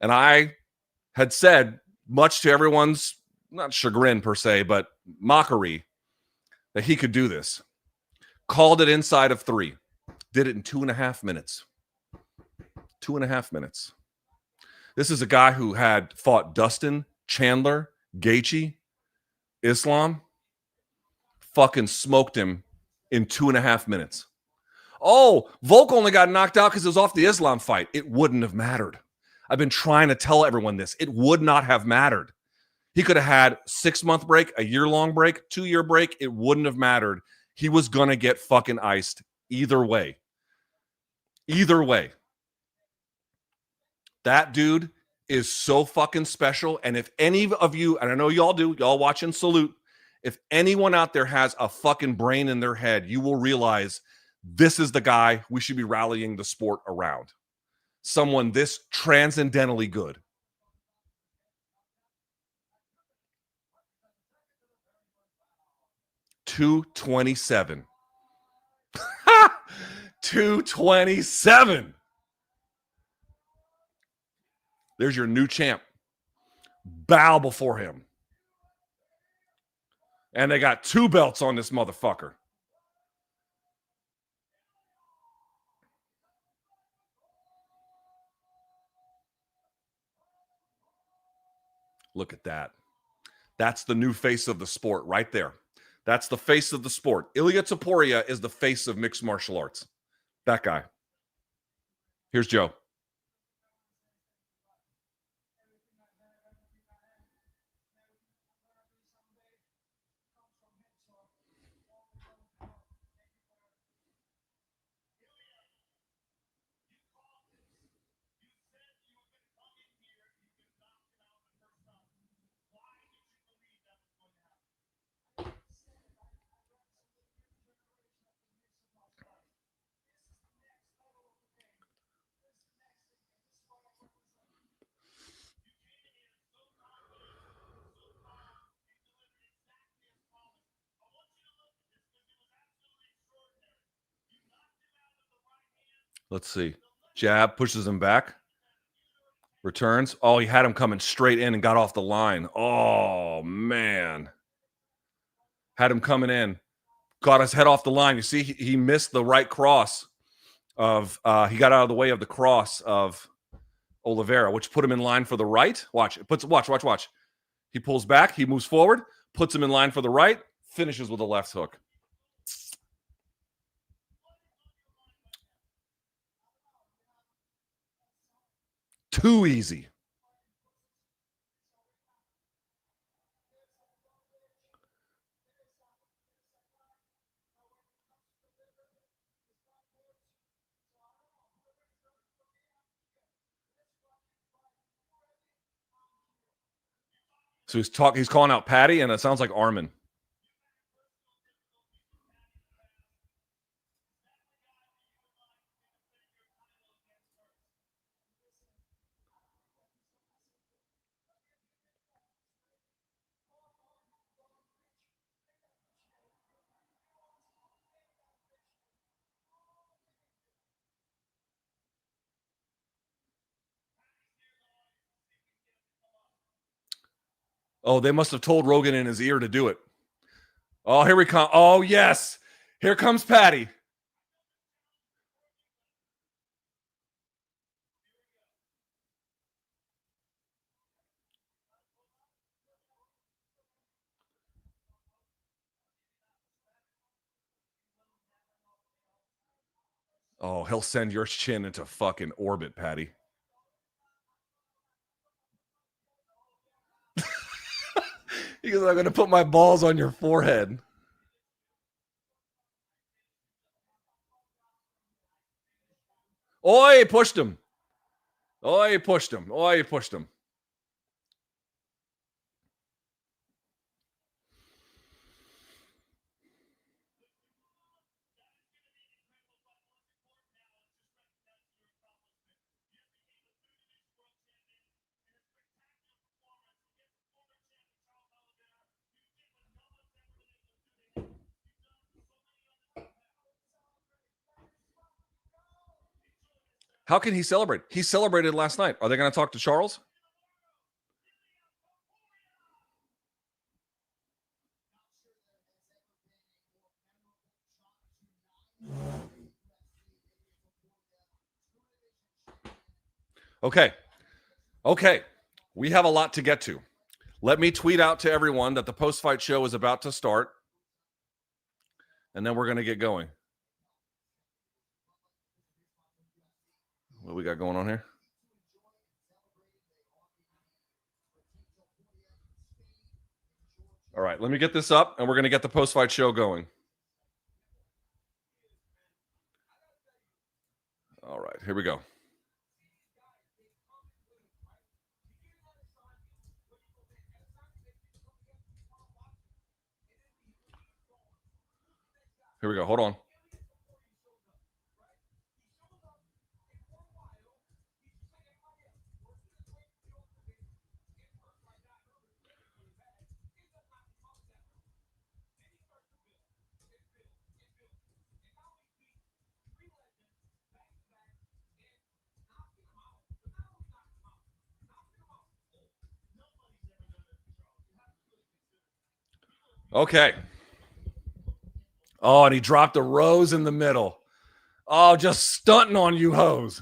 And I had said, much to everyone's, not chagrin per se, but mockery, that he could do this. Called it inside of 3. Did it in 2.5 minutes. 2.5 minutes. This is a guy who had fought Dustin, Chandler, Gaethje, Islam, fucking smoked him in 2.5 minutes. Oh, Volk only got knocked out because it was off the Islam fight. It wouldn't have mattered. I've been trying to tell everyone this. It would not have mattered. He could have had 6-month break, a year-long break, 2-year break. It wouldn't have mattered. He was going to get fucking iced either way. Either way. That dude is so fucking special. And if any of you, and I know y'all do, y'all watch and salute, if anyone out there has a fucking brain in their head, you will realize this is the guy we should be rallying the sport around. Someone this transcendentally good. $227. 227. There's your new champ. Bow before him. And they got 2 belts on this motherfucker. Look at that. That's the new face of the sport right there. That's the face of the sport. Ilia Topuria is the face of mixed martial arts. That guy. Here's Joe. Let's see. Jab pushes him back. Returns. Oh, he had him coming straight in and got off the line. Oh, man. Had him coming in. Got his head off the line. You see, he missed the right cross of, he got out of the way of the cross of Oliveira, which put him in line for the right. Watch. Watch. He pulls back. He moves forward. Puts him in line for the right. Finishes with a left hook. Too easy. So he's calling out Paddy, and it sounds like Armin. Oh, they must have told Rogan in his ear to do it. Oh, here we come. Oh, yes. Here comes Paddy. Oh, he'll send your chin into fucking orbit, Paddy. He goes, I'm going to put my balls on your forehead. Oh, he pushed him. Oh, he pushed him. Oh, he pushed him. How can he celebrate? He celebrated last night. Are they going to talk to Charles? Okay. Okay. We have a lot to get to. Let me tweet out to everyone that the post-fight show is about to start. And then we're going to get going. What we got going on here? All right, let me get this up, and we're going to get the post-fight show going. All right, here we go. Here we go. Hold on. Okay. Oh, and he dropped a rose in the middle. Oh, just stunting on you hoes.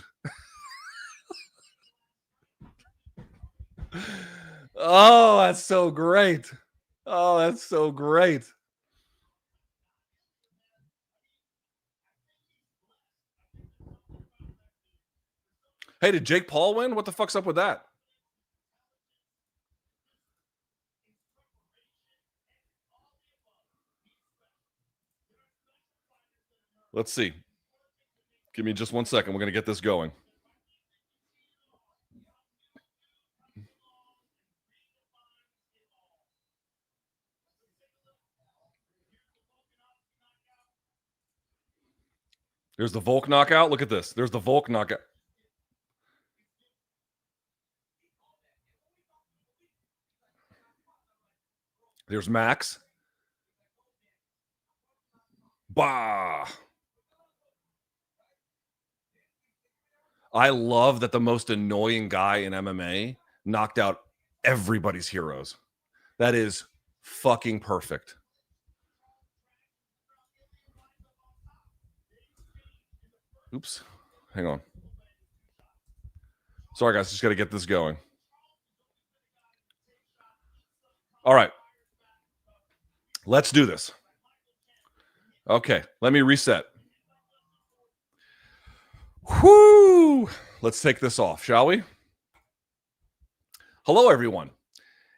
Oh, that's so great. Oh, that's so great. Hey, did Jake Paul win? What the fuck's up with that? Let's see. Give me just 1 second. We're going to get this going. There's the Volk knockout. Look at this. There's the Volk knockout. There's Max. Bah. I love that the most annoying guy in MMA knocked out everybody's heroes. That is fucking perfect. Oops. Hang on. Sorry, guys. Just got to get this going. All right. Let's do this. Okay. Let me reset. Whoo! Let's take this off, shall we? Hello, everyone.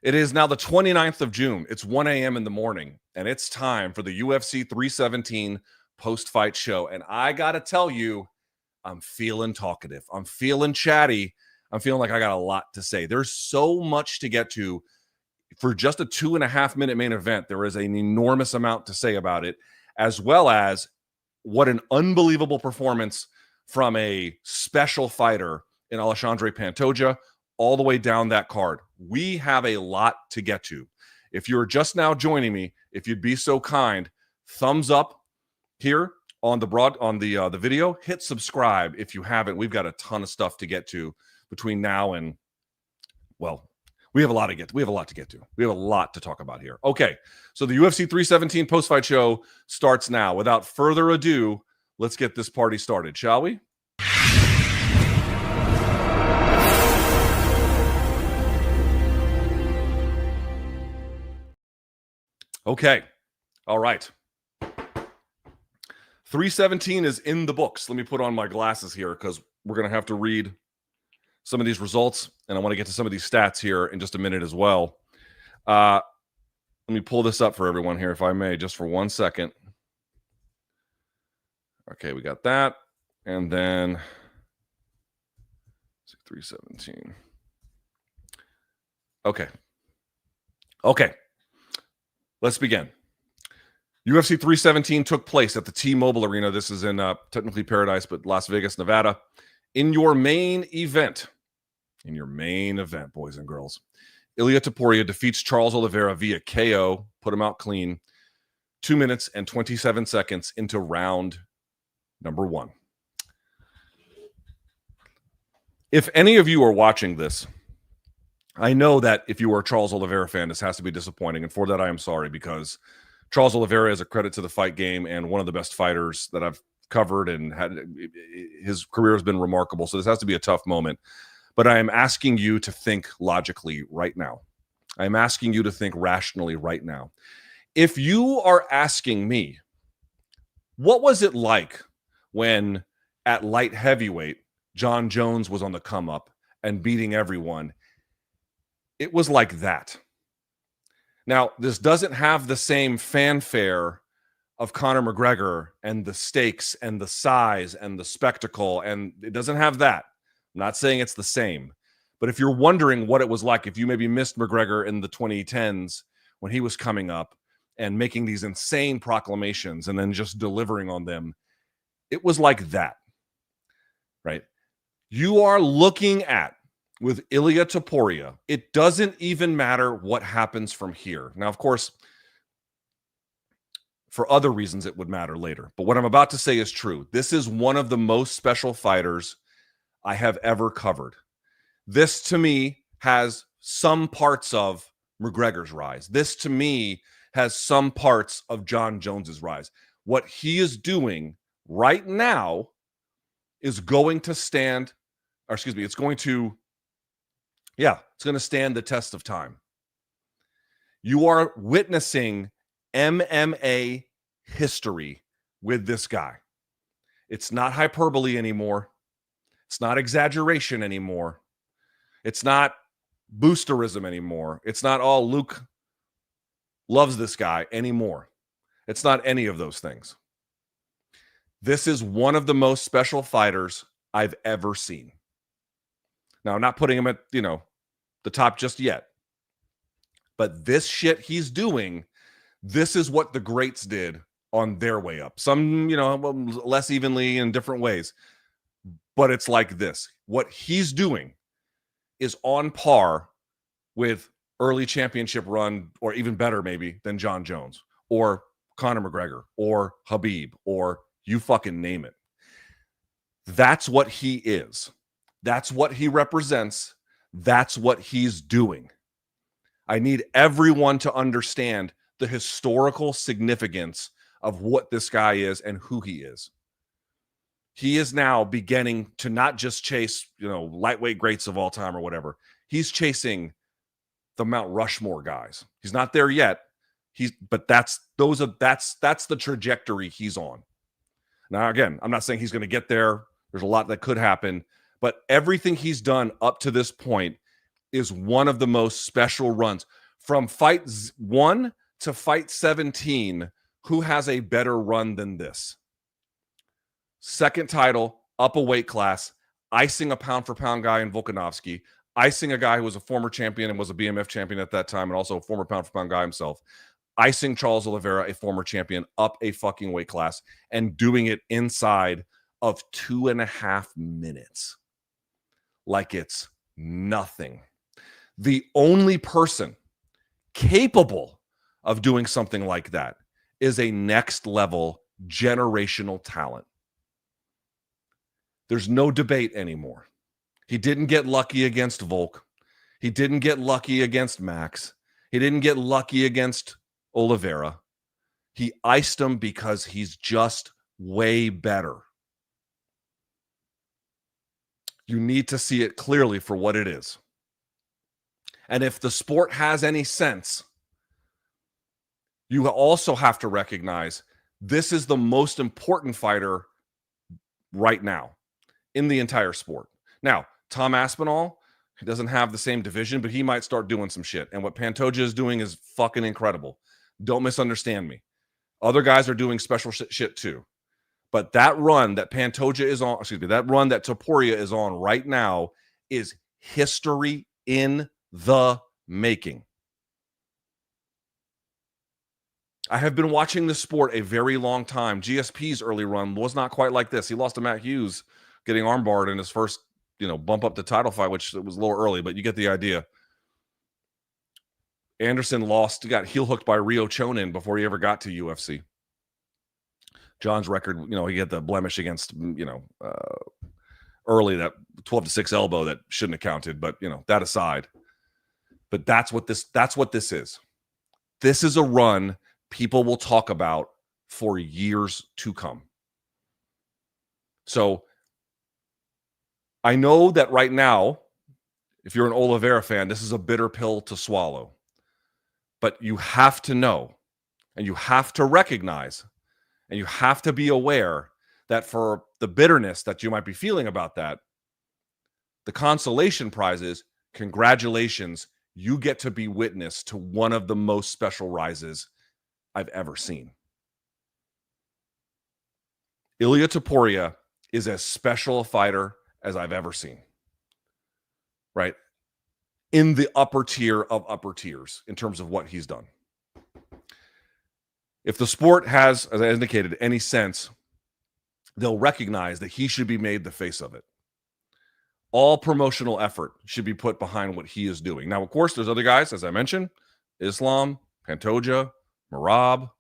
It is now the 29th of June. It's 1 a.m. in the morning, and it's time for the UFC 317 post-fight show. And I got to tell you, I'm feeling talkative. I'm feeling chatty. I'm feeling like I got a lot to say. There's so much to get to. For just a 2.5 minute main event, there is an enormous amount to say about it, as well as what an unbelievable performance from a special fighter in Alexandre Pantoja all the way down that card. We have a lot to get to. If you're just now joining me, if you'd be so kind, thumbs up here on the video. Hit subscribe if you haven't. We've got a ton of stuff to get to between now and, well, We have a lot to get to. We have a lot to talk about here. Okay, so the UFC 317 post-fight show starts now. Without further ado, let's get this party started, shall we? Okay, all right. 317 is in the books. Let me put on my glasses here because we're going to have to read some of these results, and I want to get to some of these stats here in just a minute as well. Let me pull this up for everyone here, if I may, just for 1 second. Okay, we got that. And then 317. Okay. Let's begin. UFC 317 took place at the T-Mobile Arena. This is in technically Paradise, but Las Vegas, Nevada. In your main event, boys and girls, Ilia Topuria defeats Charles Oliveira via KO, put him out clean, 2 minutes and 27 seconds into round number 1. If any of you are watching this, I know that if you are a Charles Oliveira fan, this has to be disappointing, and for that I am sorry, because Charles Oliveira is a credit to the fight game and one of the best fighters that I've covered, and his career has been remarkable. So this has to be a tough moment. But I am asking you to think logically right now. I am asking you to think rationally right now. If you are asking me, what was it like when at light heavyweight, John Jones was on the come up and beating everyone? It was like that. Now, this doesn't have the same fanfare of Conor McGregor and the stakes and the size and the spectacle, and it doesn't have that. I'm not saying it's the same, but if you're wondering what it was like, if you maybe missed McGregor in the 2010s when he was coming up and making these insane proclamations and then just delivering on them, it was like that, right? You are looking at, with Ilia Topuria, it doesn't even matter what happens from here. Now, of course, for other reasons, it would matter later. But what I'm about to say is true. This is one of the most special fighters I have ever covered. This, to me, has some parts of McGregor's rise. This, to me, has some parts of John Jones's rise. What he is doing right now is going to stand, or excuse me, it's going to stand the test of time. You are witnessing MMA history with this guy. It's not hyperbole anymore. It's not exaggeration anymore. It's not boosterism anymore. It's not all Luke loves this guy anymore. It's not any of those things. This is one of the most special fighters I've ever seen. Now, I'm not putting him at, the top just yet. But this shit he's doing, this is what the greats did on their way up. Some, less evenly in different ways. But it's like this. What he's doing is on par with early championship run, or even better maybe, than John Jones or Conor McGregor or Khabib, or you fucking name it. That's what he is. That's what he represents. That's what he's doing. I need everyone to understand the historical significance of what this guy is and who he is. He is now beginning to not just chase, lightweight greats of all time or whatever. He's chasing the Mount Rushmore guys. He's not there yet. But that's the trajectory he's on. Now, again, I'm not saying he's going to get there. There's a lot that could happen, but everything he's done up to this point is one of the most special runs. From fight 1 to fight 17, who has a better run than this? Second title, up a weight class, icing a pound-for-pound guy in Volkanovski, icing a guy who was a former champion and was a BMF champion at that time and also a former pound-for-pound guy himself, icing Charles Oliveira, a former champion, up a fucking weight class, and doing it inside of 2.5 minutes. Like it's nothing. The only person capable of doing something like that is a next-level generational talent. There's no debate anymore. He didn't get lucky against Volk. He didn't get lucky against Max. He didn't get lucky against Oliveira. He iced him because he's just way better. You need to see it clearly for what it is. And if the sport has any sense, you also have to recognize this is the most important fighter right now in the entire sport. Now, Tom Aspinall, he doesn't have the same division, but he might start doing some shit. And what Pantoja is doing is fucking incredible. Don't misunderstand me. Other guys are doing special shit too. But that run that Pantoja is on, that run that Topuria is on right now is history in the making. I have been watching this sport a very long time. GSP's early run was not quite like this. He lost to Matt Hughes getting armbarred in his first, bump up the title fight, which was a little early, but you get the idea. Anderson got heel hooked by Rio Chonin before he ever got to UFC. John's record, he had the blemish against, early, that 12-6 elbow that shouldn't have counted, but that aside. But that's what this is. This is a run people will talk about for years to come. So I know that right now, if you're an Oliveira fan, this is a bitter pill to swallow. But you have to know, and you have to recognize, and you have to be aware that for the bitterness that you might be feeling about that, the consolation prize is, congratulations, you get to be witness to one of the most special rises I've ever seen. Ilia Topuria is as special a fighter as I've ever seen. Right? In the upper tier of upper tiers in terms of what he's done. If the sport has, as I indicated, any sense, they'll recognize that he should be made the face of it. All promotional effort should be put behind what he is doing. Now, of course, there's other guys, as I mentioned, Islam, Pantoja, Merab.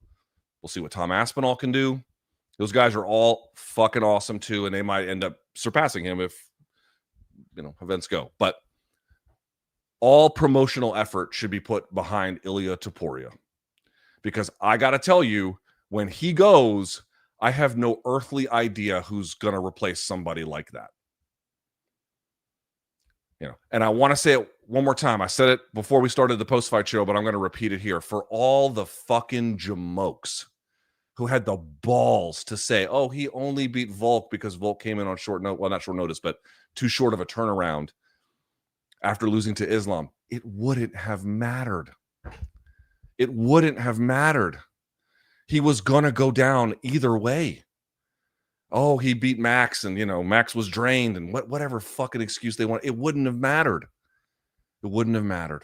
We'll see what Tom Aspinall can do. Those guys are all fucking awesome too, and they might end up surpassing him if, events go. But all promotional effort should be put behind Ilia Topuria. Because I got to tell you, when he goes, I have no earthly idea who's going to replace somebody like that. And I want to say it one more time. I said it before we started the post-fight show, but I'm going to repeat it here. For all the fucking jamokes who had the balls to say, oh, he only beat Volk because Volk came in on short notice. Well, not short notice, but too short of a turnaround after losing to Islam. It wouldn't have mattered. It wouldn't have mattered. He was going to go down either way. Oh, he beat Max and, Max was drained and whatever fucking excuse they want. It wouldn't have mattered. It wouldn't have mattered.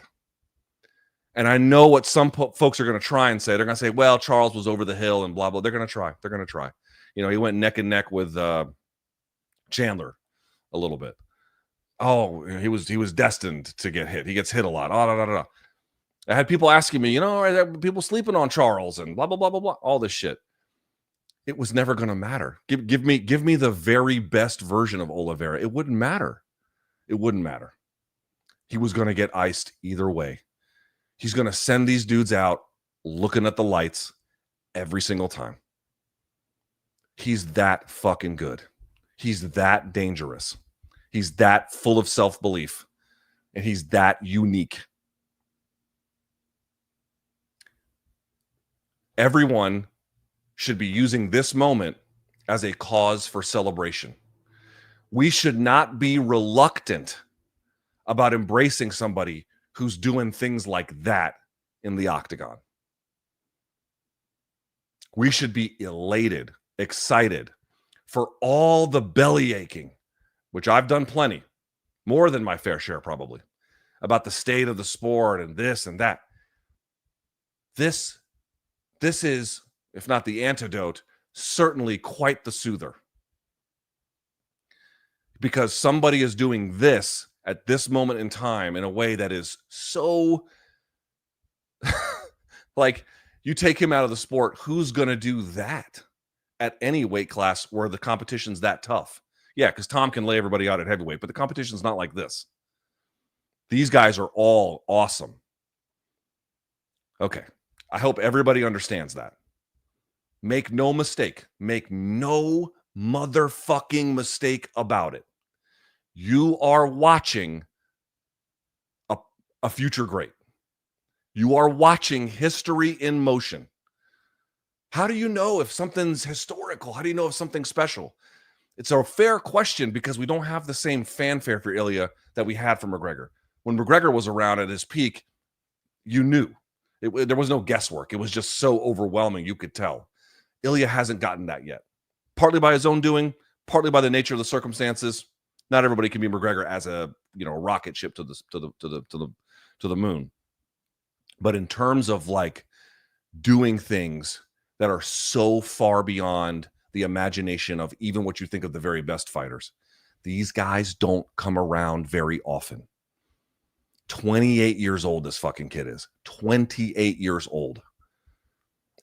And I know what some folks are going to try and say. They're going to say, well, Charles was over the hill and blah, blah. They're going to try. They're going to try. He went neck and neck with Chandler a little bit. Oh, he was destined to get hit. He gets hit a lot. Oh, I had people asking me, are there people sleeping on Charles and blah, blah, blah, blah, blah, all this shit. It was never going to matter. Give me the very best version of Oliveira. It wouldn't matter. It wouldn't matter. He was going to get iced either way. He's going to send these dudes out looking at the lights every single time. He's that fucking good. He's that dangerous. He's that full of self-belief. And he's that unique. Everyone should be using this moment as a cause for celebration. We should not be reluctant about embracing somebody who's doing things like that in the octagon. We should be elated, excited for all the belly aching, which I've done plenty, more than my fair share probably, about the state of the sport and this and that. This is, if not the antidote, certainly quite the soother. Because somebody is doing this at this moment in time in a way that is so like, you take him out of the sport, who's going to do that at any weight class where the competition's that tough? Yeah, because Tom can lay everybody out at heavyweight, but the competition's not like this. These guys are all awesome. Okay. I hope everybody understands that. Make no mistake. Make no motherfucking mistake about it. You are watching a future great. You are watching history in motion. How do you know if something's historical? How do you know if something's special? It's a fair question because we don't have the same fanfare for Ilia that we had for McGregor. When McGregor was around at his peak, you knew. There was no guesswork. It was just so overwhelming, you could tell. Ilia hasn't gotten that yet. Partly by his own doing, partly by the nature of the circumstances. Not everybody can be McGregor as a rocket ship to the moon. But in terms of like doing things that are so far beyond the imagination of even what you think of the very best fighters, these guys don't come around very often. 28 years old this fucking kid is. 28 years old.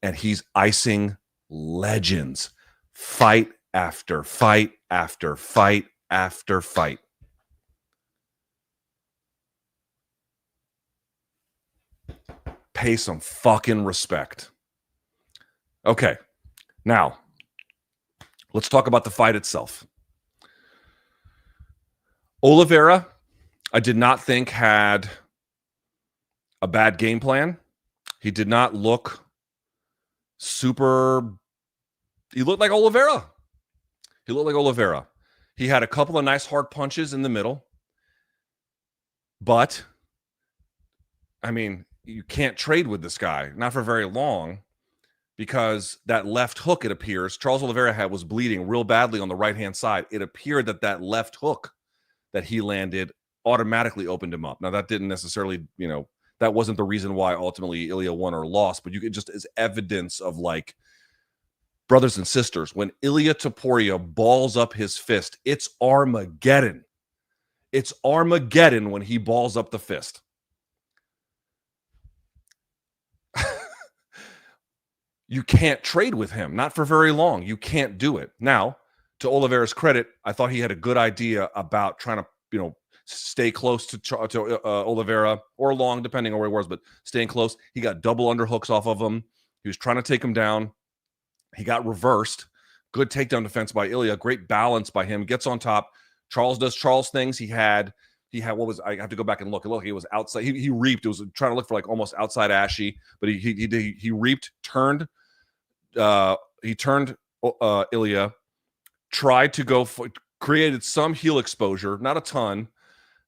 And he's icing legends. Fight after fight after fight after fight. Pay some fucking respect. Okay, now let's talk about the fight itself. Oliveira, I did not think had a bad game plan. He did not look super. He looked like Oliveira. He had a couple of nice hard punches in the middle. But, I mean, you can't trade with this guy, not for very long, because that left hook, it appears, Charles Oliveira was bleeding real badly on the right-hand side. It appeared that left hook that he landed automatically opened him up. Now, that didn't necessarily, that wasn't the reason why ultimately Ilia won or lost, but you could just as evidence of like, brothers and sisters, when Ilia Topuria balls up his fist, it's Armageddon. It's Armageddon when he balls up the fist. You can't trade with him, not for very long. You can't do it. Now, to Oliveira's credit, I thought he had a good idea about trying to, stay close to Oliveira or long, depending on where he was, but staying close. He got double underhooks off of him. He was trying to take him down. He got reversed. Good takedown defense by Ilia. Great balance by him. Gets on top. Charles does Charles things. He had what was, I have to go back and look. Look, he was outside. He reaped. It was trying to look for like almost outside Ashy, but he reaped, turned. He turned Ilia, tried to go for, created some heel exposure, not a ton,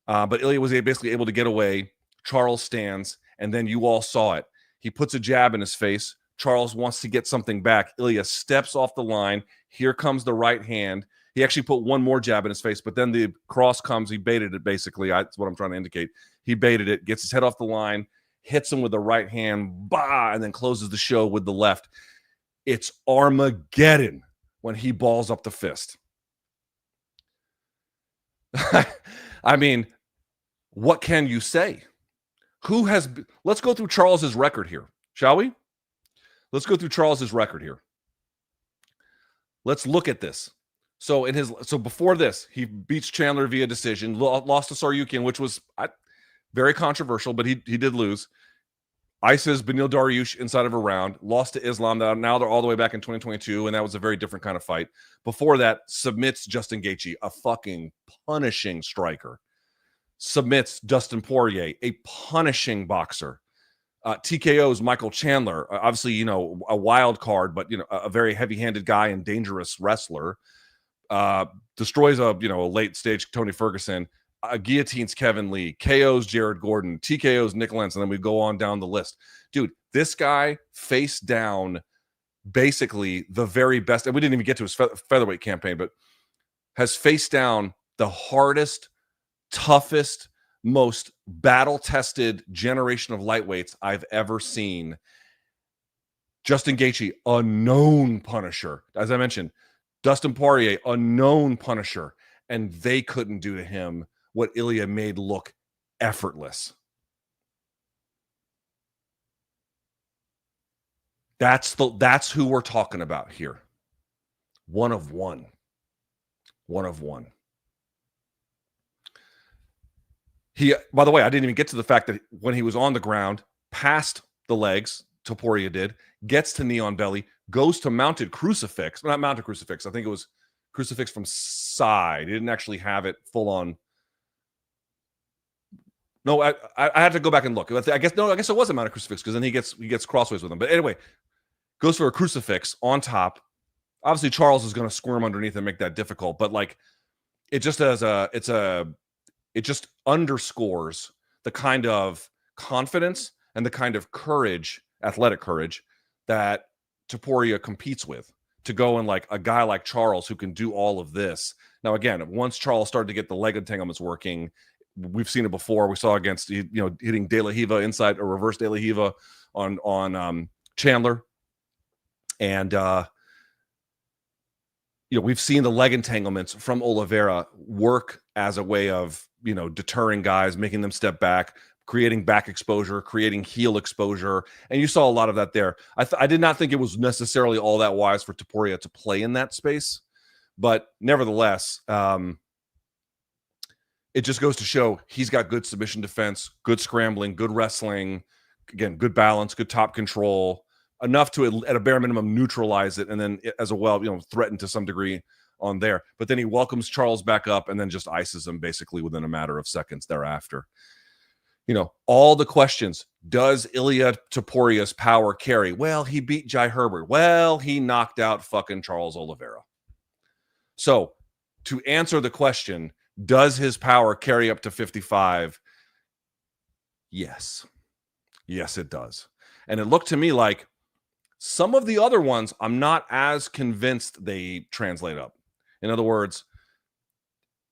but Ilia was basically able to get away. Charles stands, and then you all saw it. He puts a jab in his face. Charles wants to get something back. Ilia steps off the line. Here comes the right hand. He actually put one more jab in his face, but then the cross comes. He baited it, basically. That's what I'm trying to indicate. He baited it, gets his head off the line, hits him with the right hand, bah, and then closes the show with the left. It's Armageddon when he balls up the fist. I mean, what can you say? Let's go through Charles's record here, shall we? Let's go through Charles's record here. Let's look at this. So before this, he beats Chandler via decision, lost to Tsarukyan, which was very controversial, but he did lose. Ices Beneil Dariush inside of a round, lost to Islam. Now they're all the way back in 2022, and that was a very different kind of fight. Before that, submits Justin Gaethje, a fucking punishing striker. Submits Dustin Poirier, a punishing boxer. TKO's Michael Chandler, obviously, a wild card, but, a very heavy-handed guy and dangerous wrestler. Destroys a late-stage Tony Ferguson. Guillotines Kevin Lee, KO's Jared Gordon, TKO's Nick Lentz, and then we go on down the list. Dude, this guy faced down basically the very best, and we didn't even get to his featherweight campaign, but has faced down the hardest, toughest, most battle-tested generation of lightweights I've ever seen. Justin Gaethje, a known punisher. As I mentioned, Dustin Poirier, a known punisher, and they couldn't do to him what Ilia made look effortless. That's who we're talking about here. One of one. By the way, I didn't even get to the fact that when he was on the ground, past the legs, Topuria did, gets to knee on belly, goes to mounted crucifix. Not mounted crucifix. I think it was crucifix from side. He didn't actually have it full on. No, I had to go back and look. I guess it was a mounted crucifix because then he gets crossways with him. But anyway, goes for a crucifix on top. Obviously, Charles is going to squirm underneath and make that difficult. But like, it just it just underscores the kind of confidence and the kind of courage, athletic courage, that Topuria competes with, to go and like a guy like Charles who can do all of this. Now, again, once Charles started to get the leg entanglements working, we've seen it before. We saw against, hitting De La Riva inside, or reverse De La Riva on Chandler. And, we've seen the leg entanglements from Oliveira work as a way of, deterring guys, making them step back, creating back exposure, creating heel exposure. And you saw a lot of that there. I did not think it was necessarily all that wise for Topuria to play in that space. But nevertheless, it just goes to show he's got good submission defense, good scrambling, good wrestling, again, good balance, good top control, enough to, at a bare minimum, neutralize it, and then as well, threaten to some degree on there. But then he welcomes Charles back up and then just ices him basically within a matter of seconds thereafter. All the questions. Does Ilia Topuria's power carry? Well, he beat Jai Herbert. Well, he knocked out fucking Charles Oliveira. So to answer the question, does his power carry up to 55? Yes. Yes, it does. And it looked to me like some of the other ones, I'm not as convinced they translate up. In other words,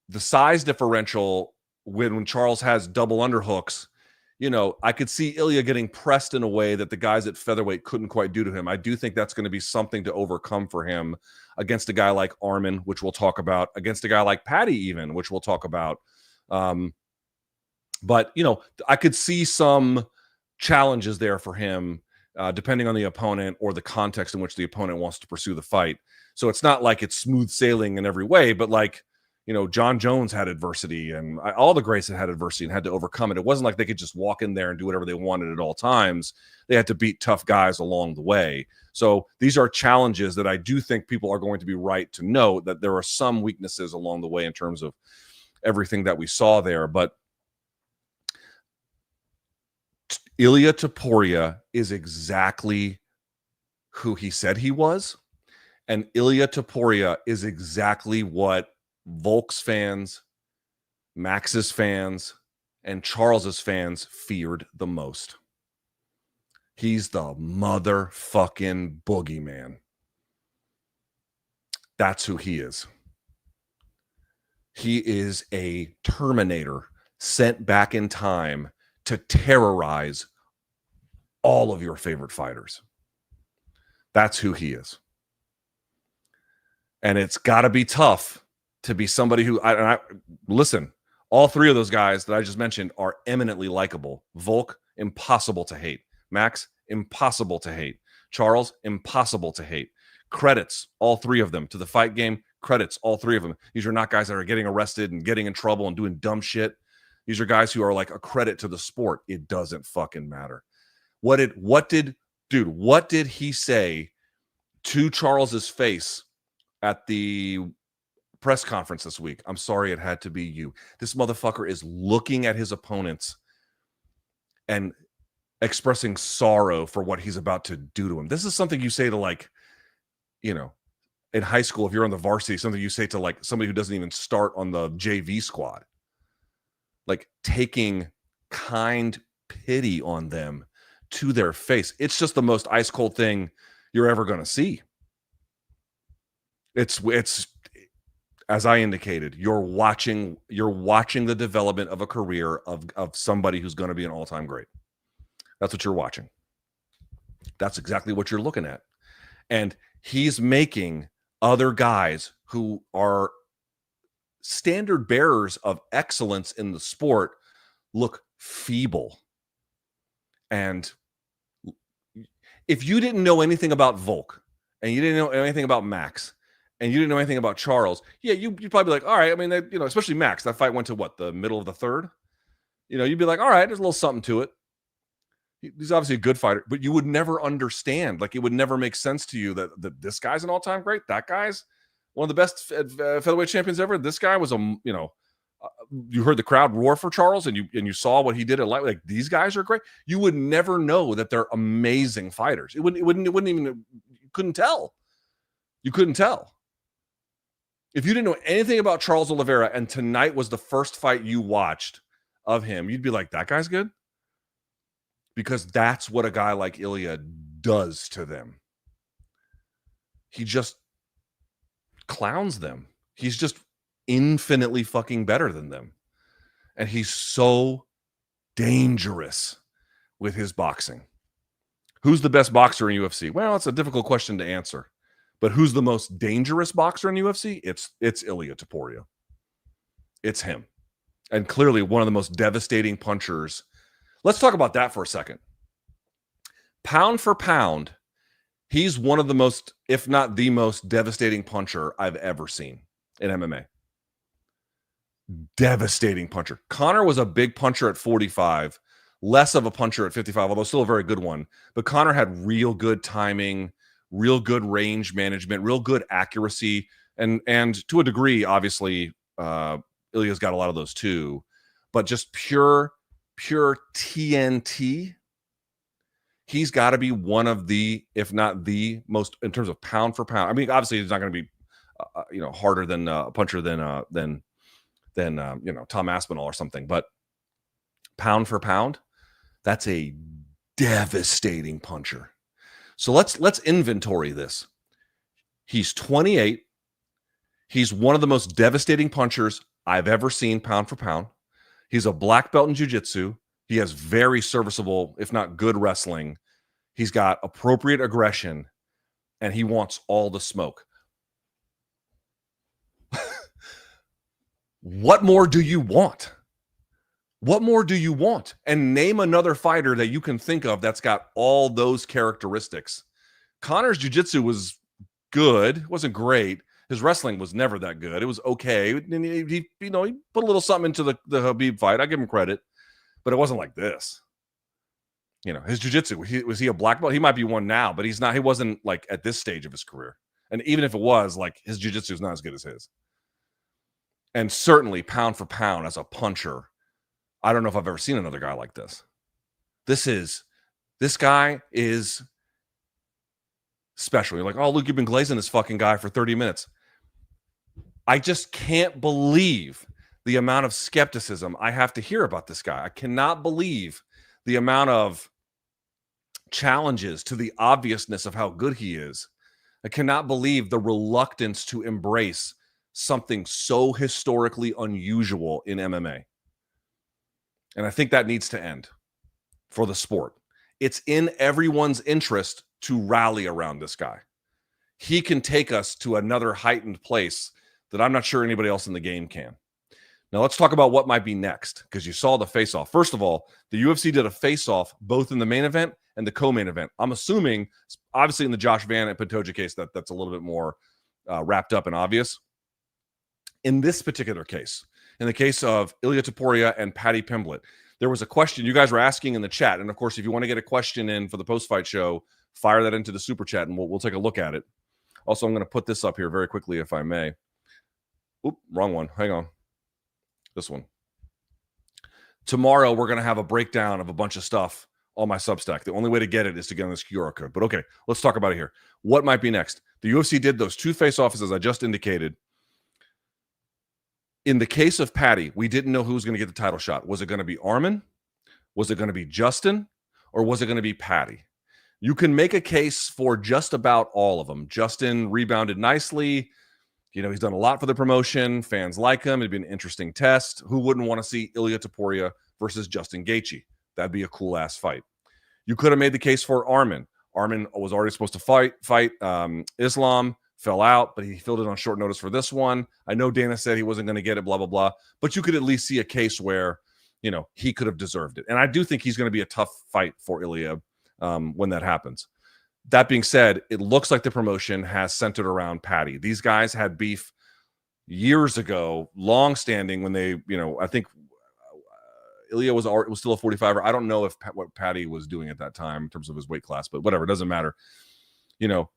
the size differential when Charles has double underhooks, I could see Ilia getting pressed in a way that the guys at featherweight couldn't quite do to him. I do think that's going to be something to overcome for him against a guy like Armin, which we'll talk about, against a guy like Paddy even, which we'll talk about. But, I could see some challenges there for him, depending on the opponent or the context in which the opponent wants to pursue the fight. So it's not like it's smooth sailing in every way, but like, John Jones had adversity, and all the greats had adversity and had to overcome it. It wasn't like they could just walk in there and do whatever they wanted at all times. They had to beat tough guys along the way. So these are challenges that I do think people are going to be right to note that there are some weaknesses along the way in terms of everything that we saw there. But Ilia Topuria is exactly who he said he was. And Ilia Topuria is exactly what Volk's fans, Max's fans, and Charles's fans feared the most. He's the motherfucking boogeyman. That's who he is. He is a Terminator sent back in time to terrorize all of your favorite fighters. That's who he is. And it's got to be tough to be somebody who, listen, all three of those guys that I just mentioned are eminently likable. Volk, impossible to hate. Max, impossible to hate. Charles, impossible to hate. Credits, all three of them. To the fight game, credits, all three of them. These are not guys that are getting arrested and getting in trouble and doing dumb shit. These are guys who are like a credit to the sport. It doesn't fucking matter. What did he say to Charles's face at the press conference this week? I'm sorry, it had to be you. This motherfucker is looking at his opponents and expressing sorrow for what he's about to do to him. This is something you say to, like, in high school, if you're on the varsity, something you say to like somebody who doesn't even start on the JV squad. Like taking kind pity on them to their face. It's just the most ice cold thing you're ever going to see. It's as I indicated, you're watching the development of a career of somebody who's going to be an all-time great. That's what you're watching. That's exactly what you're looking at. And he's making other guys who are standard bearers of excellence in the sport look feeble. And if you didn't know anything about Volk and you didn't know anything about Max and you didn't know anything about Charles, yeah, you'd probably be like, all right, I mean, especially Max, that fight went to what, the middle of the third? You'd be like, all right, there's a little something to it. He's obviously a good fighter, but you would never understand. Like, it would never make sense to you that this guy's an all-time great. That guy's one of the best featherweight champions ever. This guy was you heard the crowd roar for Charles, and you saw what he did at lightweight. Like, these guys are great. You would never know that they're amazing fighters. It wouldn't even, you couldn't tell. You couldn't tell. If you didn't know anything about Charles Oliveira and tonight was the first fight you watched of him, you'd be like, that guy's good. Because that's what a guy like Ilia does to them. He just clowns them. He's just infinitely fucking better than them. And he's so dangerous with his boxing. Who's the best boxer in UFC? Well, it's a difficult question to answer. But who's the most dangerous boxer in UFC? It's Ilia Topuria. It's him. And clearly one of the most devastating punchers. Let's talk about that for a second. Pound for pound, he's one of the most, if not the most devastating puncher I've ever seen in MMA. Devastating puncher. Conor was a big puncher at 45, less of a puncher at 55, although still a very good one. But Conor had real good timing, real good range management, real good accuracy, and to a degree, obviously, Ilia's got a lot of those too. But just pure TNT. He's got to be one of the, if not the most, in terms of pound for pound. I mean, obviously, he's not going to be, harder than a puncher than Tom Aspinall or something. But pound for pound, that's a devastating puncher. So let's inventory this. He's 28. He's one of the most devastating punchers I've ever seen, pound for pound. He's a black belt in jiu-jitsu. He has very serviceable, if not good, wrestling. He's got appropriate aggression, and he wants all the smoke. What more do you want? What more do you want? And name another fighter that you can think of that's got all those characteristics. Conor's jiu-jitsu was good. It wasn't great. His wrestling was never that good. It was okay. And he put a little something into the Khabib fight. I give him credit. But it wasn't like this. His jiu-jitsu, was he a black belt? He might be one now, but he's not. He wasn't like at this stage of his career. And even if it was, like, his jiu-jitsu is not as good as his. And certainly pound for pound as a puncher, I don't know if I've ever seen another guy like this. This guy is special. You're like, oh, look, you've been glazing this fucking guy for 30 minutes. I just can't believe the amount of skepticism I have to hear about this guy. I cannot believe the amount of challenges to the obviousness of how good he is. I cannot believe the reluctance to embrace something so historically unusual in MMA. And I think that needs to end for the sport. It's in everyone's interest to rally around this guy. He can take us to another heightened place that I'm not sure anybody else in the game can. Now, let's talk about what might be next, because you saw the face-off. First of all, the UFC did a face-off both in the main event and the co-main event. I'm assuming, obviously, in the Josh Van and Pantoja case, that's a little bit more wrapped up and obvious. In this particular case, in the case of Ilia Topuria and Paddy Pimblett, there was a question you guys were asking in the chat. And, of course, if you want to get a question in for the post-fight show, fire that into the super chat, and we'll take a look at it. Also, I'm going to put this up here very quickly, if I may. Oop, wrong one. Hang on. This one. Tomorrow, we're going to have a breakdown of a bunch of stuff on my Substack. The only way to get it is to get on this QR code. But okay, let's talk about it here. What might be next? The UFC did those two face-offs, as I just indicated. In the case of Paddy, we didn't know who was going to get the title shot. Was it going to be Arman? Was it going to be Justin? Or was it going to be Paddy? You can make a case for just about all of them. Justin rebounded nicely. He's done a lot for the promotion. Fans like him. It'd be an interesting test. Who wouldn't want to see Ilia Topuria versus Justin Gaethje? That'd be a cool-ass fight. You could have made the case for Arman. Arman was already supposed to fight Islam, fell out, but he filled it on short notice for this one. I know Dana said he wasn't going to get it, blah, blah, blah. But you could at least see a case where, he could have deserved it. And I do think he's going to be a tough fight for Ilia when that happens. That being said, it looks like the promotion has centered around Paddy. These guys had beef years ago, long-standing, when they, I think Ilia was still a 45er. I don't know if what Paddy was doing at that time in terms of his weight class, but whatever, it doesn't matter. You know,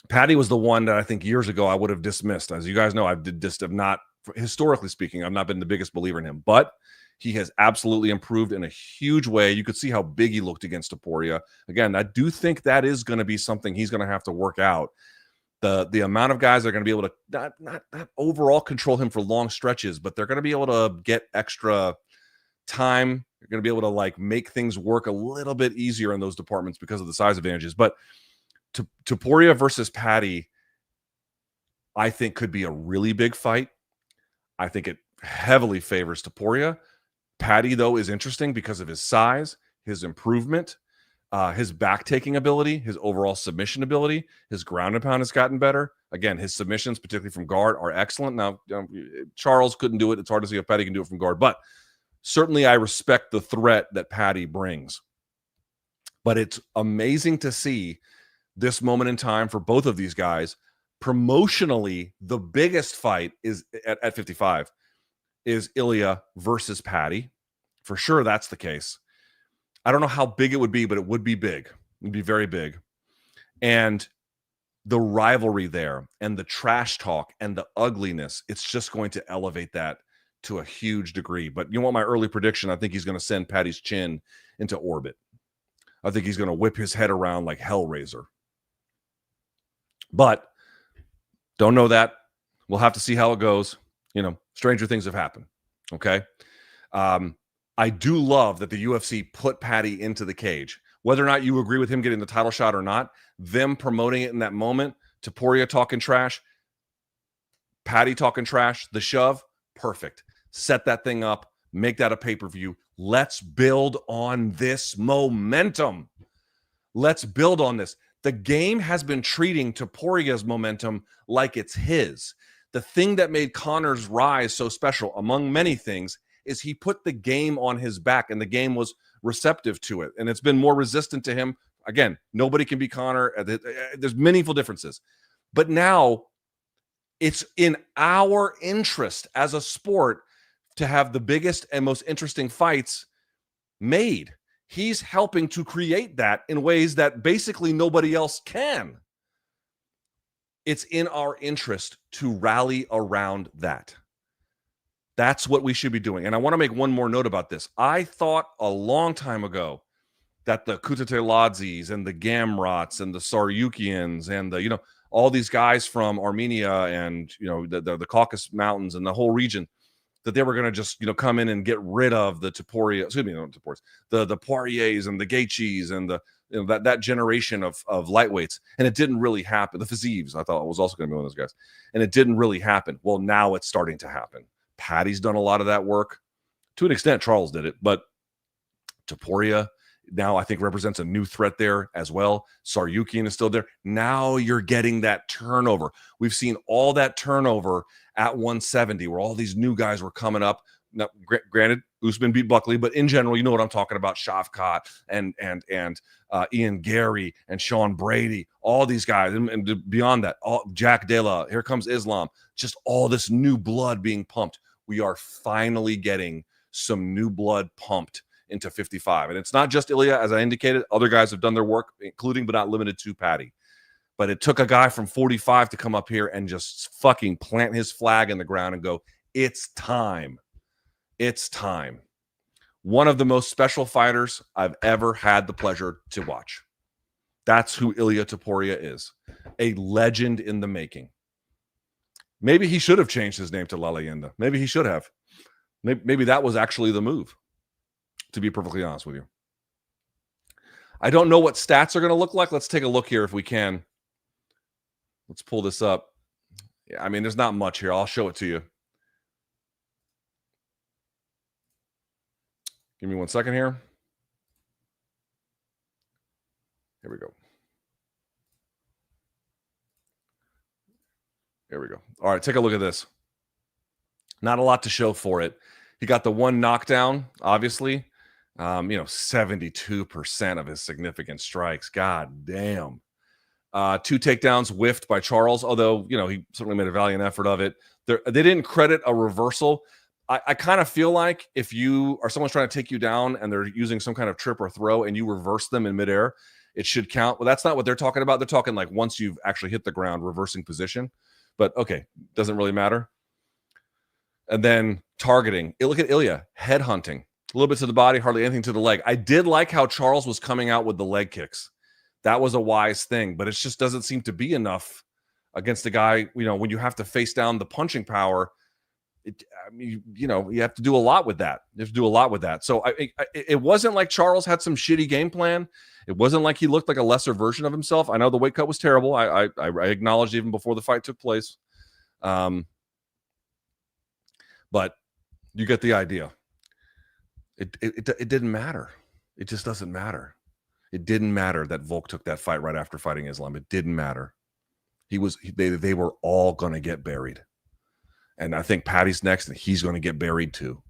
Paddy was the one that I think years ago I would have dismissed. As you guys know, historically speaking, I've not been the biggest believer in him, but he has absolutely improved in a huge way. You could see how big he looked against Topuria. Again, I do think that is going to be something he's going to have to work out. The amount of guys that are going to be able to not overall control him for long stretches, but they're going to be able to get extra time. They're going to be able to like make things work a little bit easier in those departments because of the size advantages. But Topuria versus Paddy, I think could be a really big fight. I think it heavily favors Topuria. Paddy, though, is interesting because of his size, his improvement, his back-taking ability, his overall submission ability, his ground and pound has gotten better. Again, his submissions, particularly from guard, are excellent. Now, Charles couldn't do it. It's hard to see if Paddy can do it from guard. But certainly I respect the threat that Paddy brings. But it's amazing to see this moment in time for both of these guys. Promotionally, the biggest fight is at 55 is Ilia versus Paddy. For sure, that's the case. I don't know how big it would be, but it would be big. It would be very big. And the rivalry there and the trash talk and the ugliness, it's just going to elevate that to a huge degree. But you want my early prediction? I think he's going to send Paddy's chin into orbit. I think he's going to whip his head around like Hellraiser. But don't know that. We'll have to see how it goes. You know, stranger things have happened. Okay. I do love that the UFC put Paddy into the cage. Whether or not you agree with him getting the title shot or not, them promoting it in that moment, Topuria talking trash, Paddy talking trash, the shove, perfect. Set that thing up, make that a pay-per-view. Let's build on this momentum. Let's build on this. The game has been treating Topuria's momentum like it's his. The thing that made Conor's rise so special, among many things, is he put the game on his back, and the game was receptive to it. And it's been more resistant to him. Again, nobody can be Conor. There's meaningful differences. But now it's in our interest as a sport to have the biggest and most interesting fights made. He's helping to create that in ways that basically nobody else can. It's in our interest to rally around that. That's what we should be doing. And I want to make one more note about this. I thought a long time ago that the Kutateladzis and the Gamrots and the Tsarukyan's and the, all these guys from Armenia and, the Caucasus Mountains and the whole region, that they were going to just, come in and get rid of the Topuria, the Poiriers and the Gaethjes and the, that generation of lightweights. And it didn't really happen. The Fizieves, I thought, was also going to be one of those guys. And it didn't really happen. Well, now it's starting to happen. Paddy's done a lot of that work. To an extent, Charles did it. But Topuria now I think represents a new threat there as well. Tsarukyan is still there. Now you're getting that turnover. We've seen all that turnover at 170 where all these new guys were coming up. Now, granted, Usman beat Buckley, but in general, you know what I'm talking about. Shavkat and Ian Gary and Sean Brady, all these guys, and beyond that, Jack Della, here comes Islam. Just all this new blood being pumped. We are finally getting some new blood pumped into 55. And it's not just Ilia, as I indicated. Other guys have done their work, including but not limited to Paddy. But it took a guy from 45 to come up here and just fucking plant his flag in the ground and go, it's time. It's time. One of the most special fighters I've ever had the pleasure to watch. That's who Ilia Topuria is. A legend in the making. Maybe he should have changed his name to La Leyenda. Maybe he should have. Maybe that was actually the move, to be perfectly honest with you. I don't know what stats are going to look like. Let's take a look here if we can. Let's pull this up. Yeah, I mean, there's not much here. I'll show it to you. Give me 1 second here. Here we go. There we go. All right, take a look at this. Not a lot to show for it. He got the one knockdown, obviously. 72% of his significant strikes. God damn. 2 takedowns whiffed by Charles, although, he certainly made a valiant effort of it. They didn't credit a reversal. I kind of feel like if you or someone's trying to take you down and they're using some kind of trip or throw and you reverse them in midair, it should count. Well, that's not what they're talking about. They're talking like once you've actually hit the ground, reversing position. But okay, doesn't really matter. And then targeting. Look at Ilia, head hunting. A little bit to the body, hardly anything to the leg. I did like how Charles was coming out with the leg kicks. That was a wise thing, but it just doesn't seem to be enough against a guy, when you have to face down the punching power. You have to do a lot with that. You have to do a lot with that. So it wasn't like Charles had some shitty game plan. It wasn't like he looked like a lesser version of himself. I know the weight cut was terrible. I acknowledged even before the fight took place. But you get the idea. It didn't matter. It just doesn't matter. It didn't matter that Volk took that fight right after fighting Islam. It didn't matter. They were all going to get buried. And I think Paddy's next, and he's going to get buried too.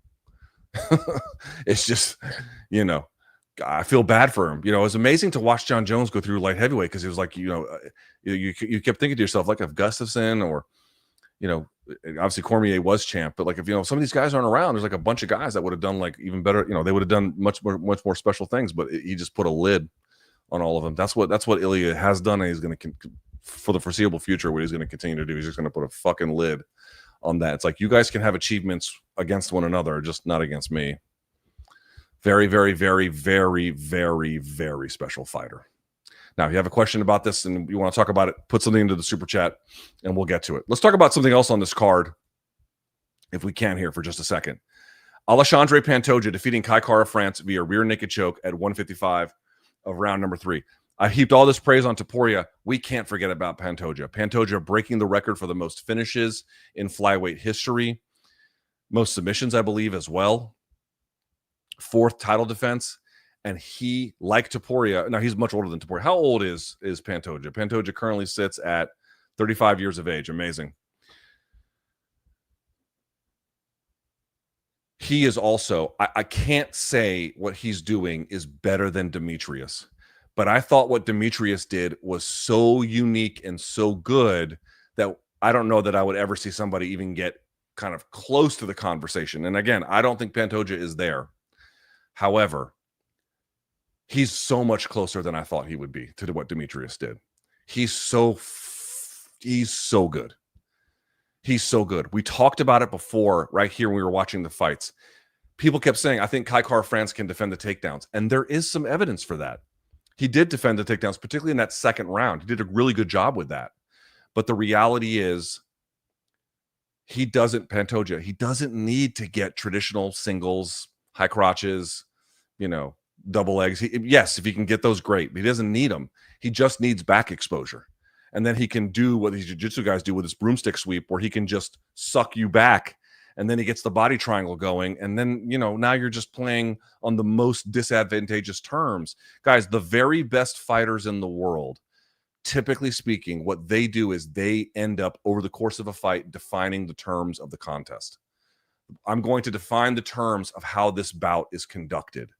It's just, I feel bad for him. It was amazing to watch John Jones go through light heavyweight because it was like, you kept thinking to yourself, like if Gustafsson or, obviously Cormier was champ, but like if some of these guys aren't around, there's like a bunch of guys that would have done like even better. They would have done much more special things, but he just put a lid on all of them. That's what Ilia has done, and he's going to, for the foreseeable future, what he's going to continue to do. He's just going to put a fucking lid on that. It's like you guys can have achievements against one another, just not against me. Very, very, very, very, very, very special fighter. Now, if you have a question about this and you want to talk about it, put something into the super chat and we'll get to it. Let's talk about something else on this card, if we can here for just a second. Alexandre Pantoja defeating Kai Kara France via rear naked choke at 155 of round number 3. I heaped all this praise on Topuria. We can't forget about Pantoja. Pantoja breaking the record for the most finishes in flyweight history. Most submissions, I believe, as well. 4th title defense. And he, like Topuria, now he's much older than Topuria. How old is Pantoja? Pantoja currently sits at 35 years of age. Amazing. He is also, I can't say what he's doing is better than Demetrius. But I thought what Demetrius did was so unique and so good that I don't know that I would ever see somebody even get kind of close to the conversation. And again, I don't think Pantoja is there. However, he's so much closer than I thought he would be to what Demetrius did. He's so good. He's so good. We talked about it before right here when we were watching the fights. People kept saying, I think Kai Kara France can defend the takedowns. And there is some evidence for that. He did defend the takedowns, particularly in that second round. He did a really good job with that. But the reality is, Pantoja, he doesn't need to get traditional singles, high crotches, double legs. Yes, if he can get those, great. But he doesn't need them. He just needs back exposure. And then he can do what these jiu-jitsu guys do with his broomstick sweep, where he can just suck you back. And then he gets the body triangle going. And then, now you're just playing on the most disadvantageous terms. Guys, the very best fighters in the world, typically speaking, what they do is they end up over the course of a fight defining the terms of the contest. I'm going to define the terms of how this bout is conducted.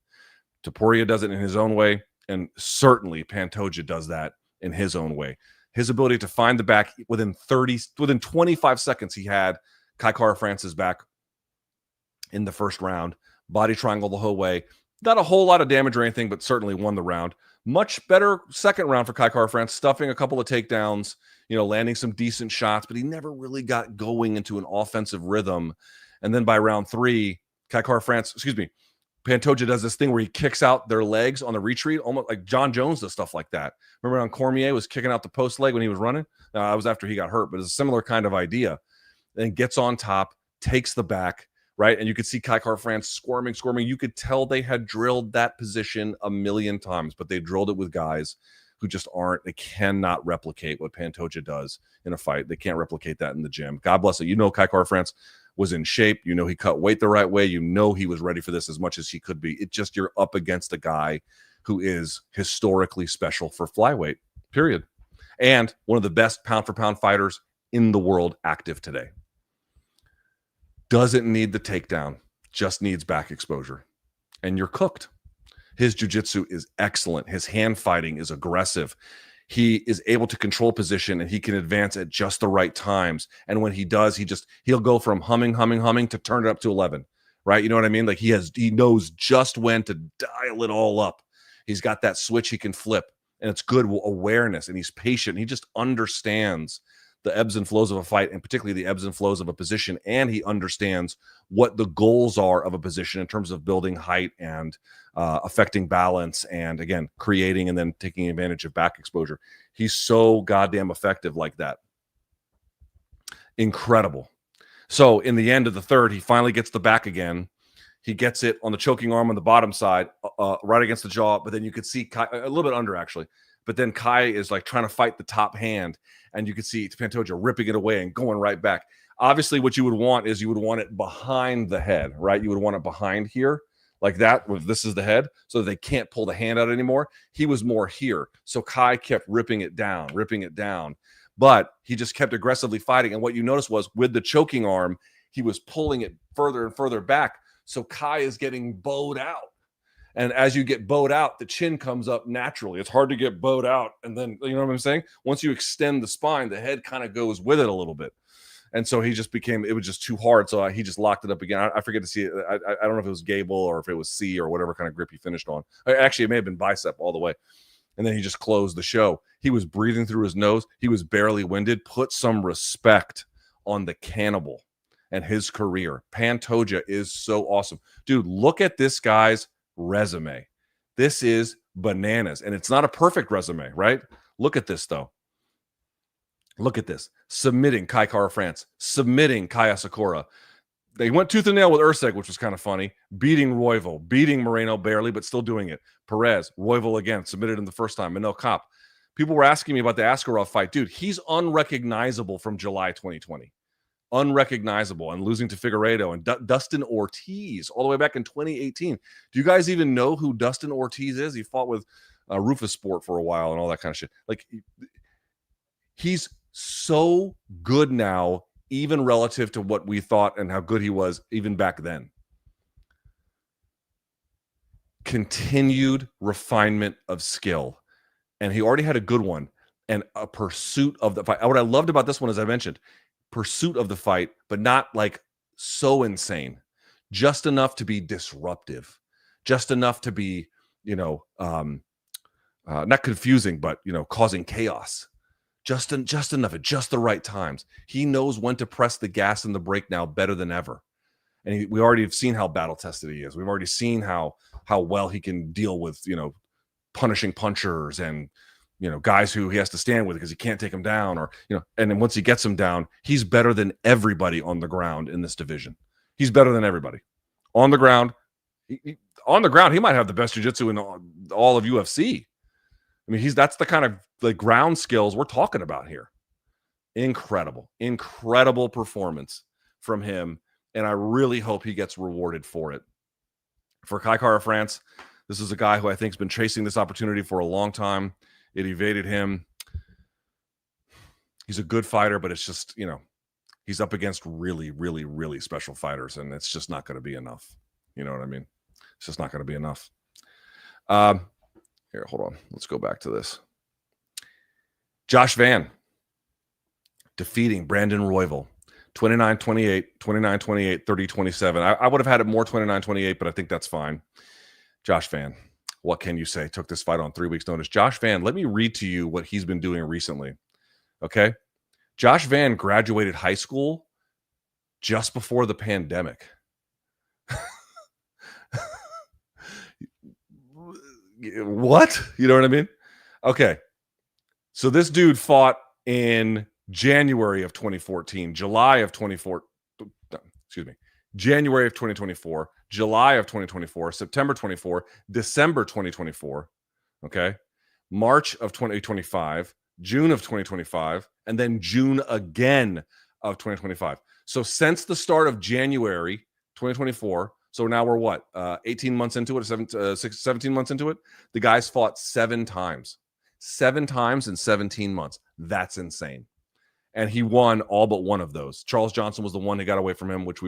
Topuria does it in his own way, and certainly Pantoja does that in his own way. His ability to find the back within 25 seconds, he had Kai Kara France's back in the first round. Body triangle the whole way. Not a whole lot of damage or anything, but certainly won the round. Much better second round for Kai Kara France, stuffing a couple of takedowns, landing some decent shots, but he never really got going into an offensive rhythm. And then by round 3, Pantoja does this thing where he kicks out their legs on the retreat, almost like John Jones does stuff like that. Remember when Cormier was kicking out the post leg when he was running? That was after he got hurt, but it's a similar kind of idea. Then gets on top, takes the back, right? And you could see Kai Kara France squirming. You could tell they had drilled that position a million times, but they drilled it with guys who just they cannot replicate what Pantoja does in a fight. They can't replicate that in the gym. God bless it. Kai Kara France was in shape. He cut weight the right way. He was ready for this as much as he could be. It's just you're up against a guy who is historically special for flyweight, period. And one of the best pound-for-pound fighters in the world active today. Doesn't need the takedown, just needs back exposure. And you're cooked. His jiu-jitsu is excellent. His hand fighting is aggressive. he is able to control position and he can advance at just the right times. And when he does, he'll go from humming to turn it up to 11, right? You know what I mean? Like he knows just when to dial it all up. He's got that switch he can flip, and it's good awareness, and he's patient. He just understands the ebbs and flows of a fight, and particularly the ebbs and flows of a position. And he understands what the goals are of a position in terms of building height and affecting balance, and again, creating and then taking advantage of back exposure. He's so goddamn effective like that. Incredible. So in the end of the third, he finally gets the back again. He gets it on the choking arm on the bottom side, right against the jaw. But then you could see Kai, a little bit under actually. But then Kai is like trying to fight the top hand, and you could see Pantoja ripping it away and going right back. Obviously, what you would want is you would want it behind the head, right? You would want it behind here, like that. This is the head, so that they can't pull the hand out anymore. He was more here, so Kai kept ripping it down. But he just kept aggressively fighting. And what you noticed was with the choking arm, he was pulling it further and further back. So Kai is getting bowed out. And as you get bowed out, the chin comes up naturally. It's hard to get bowed out. And then, you know what I'm saying? Once you extend the spine, the head kind of goes with it a little bit. And so he just it was just too hard. So he just locked it up again. I forget to see it. I don't know if it was Gable or if it was C or whatever kind of grip he finished on. Actually, it may have been bicep all the way. And then he just closed the show. He was breathing through his nose. He was barely winded. Put some respect on the cannibal and his career. Pantoja is so awesome. Dude, look at this guy's resume. This is bananas. And it's not a perfect resume, right? Look at this, though. Look at this. Submitting Kai Kara-France. Submitting Kaya Sakura. They went tooth and nail with Urseg, which was kind of funny. Beating Royval. Beating Moreno barely, but still doing it. Perez. Royval again. Submitted him the first time. Manel Kape. People were asking me about the Askarov fight. Dude, he's unrecognizable from July 2020. Unrecognizable, and losing to Figueiredo and Dustin Ortiz all the way back in 2018. Do you guys even know who Dustin Ortiz is? He fought with Rufus Sport for a while and all that kind of shit. Like, he's so good now, even relative to what we thought and how good he was even back then. Continued refinement of skill. And he already had a good one, and a pursuit of the fight. What I loved about this one, as I mentioned, pursuit of the fight, but not like so insane, just enough to be disruptive, just enough to be, not confusing, but, causing chaos, just enough at just the right times. He knows when to press the gas and the brake now better than ever. And we already have seen how battle tested he is. We've already seen how well he can deal with, punishing punchers and, guys who he has to stand with because he can't take them down, or, and then once he gets them down, he's better than everybody on the ground in this division. He's better than everybody on the ground. He might have the best jiu-jitsu in all of UFC. I mean, that's the kind of like ground skills we're talking about here. Incredible performance from him. And I really hope he gets rewarded for it. For Kai Kara-France, this is a guy who I think has been chasing this opportunity for a long time. It evaded him. He's a good fighter, but it's just, he's up against really, really, really special fighters, and it's just not going to be enough. You know what I mean? It's just not going to be enough. Here, hold on. Let's go back to this. Josh Van defeating Brandon Royval. 29-28, 29-28, 30-27. I would have had it more 29-28, but I think that's fine. Josh Van, what can you say? Took this fight on 3 weeks' notice. Josh Van, let me read to you what he's been doing recently. Okay? Josh Van graduated high school just before the pandemic. What? You know what I mean? Okay. So this dude fought in January of 2014, January of 2024, July of 2024, September 24, December 2024, okay, March of 2025, June of 2025, and then June again of 2025. So since the start of January 2024, so now we're what, 18 months into it, 17 months into it, the guy's fought 7 times. 7 times in 17 months. That's insane. And he won all but one of those. Charles Johnson was the one that got away from him, which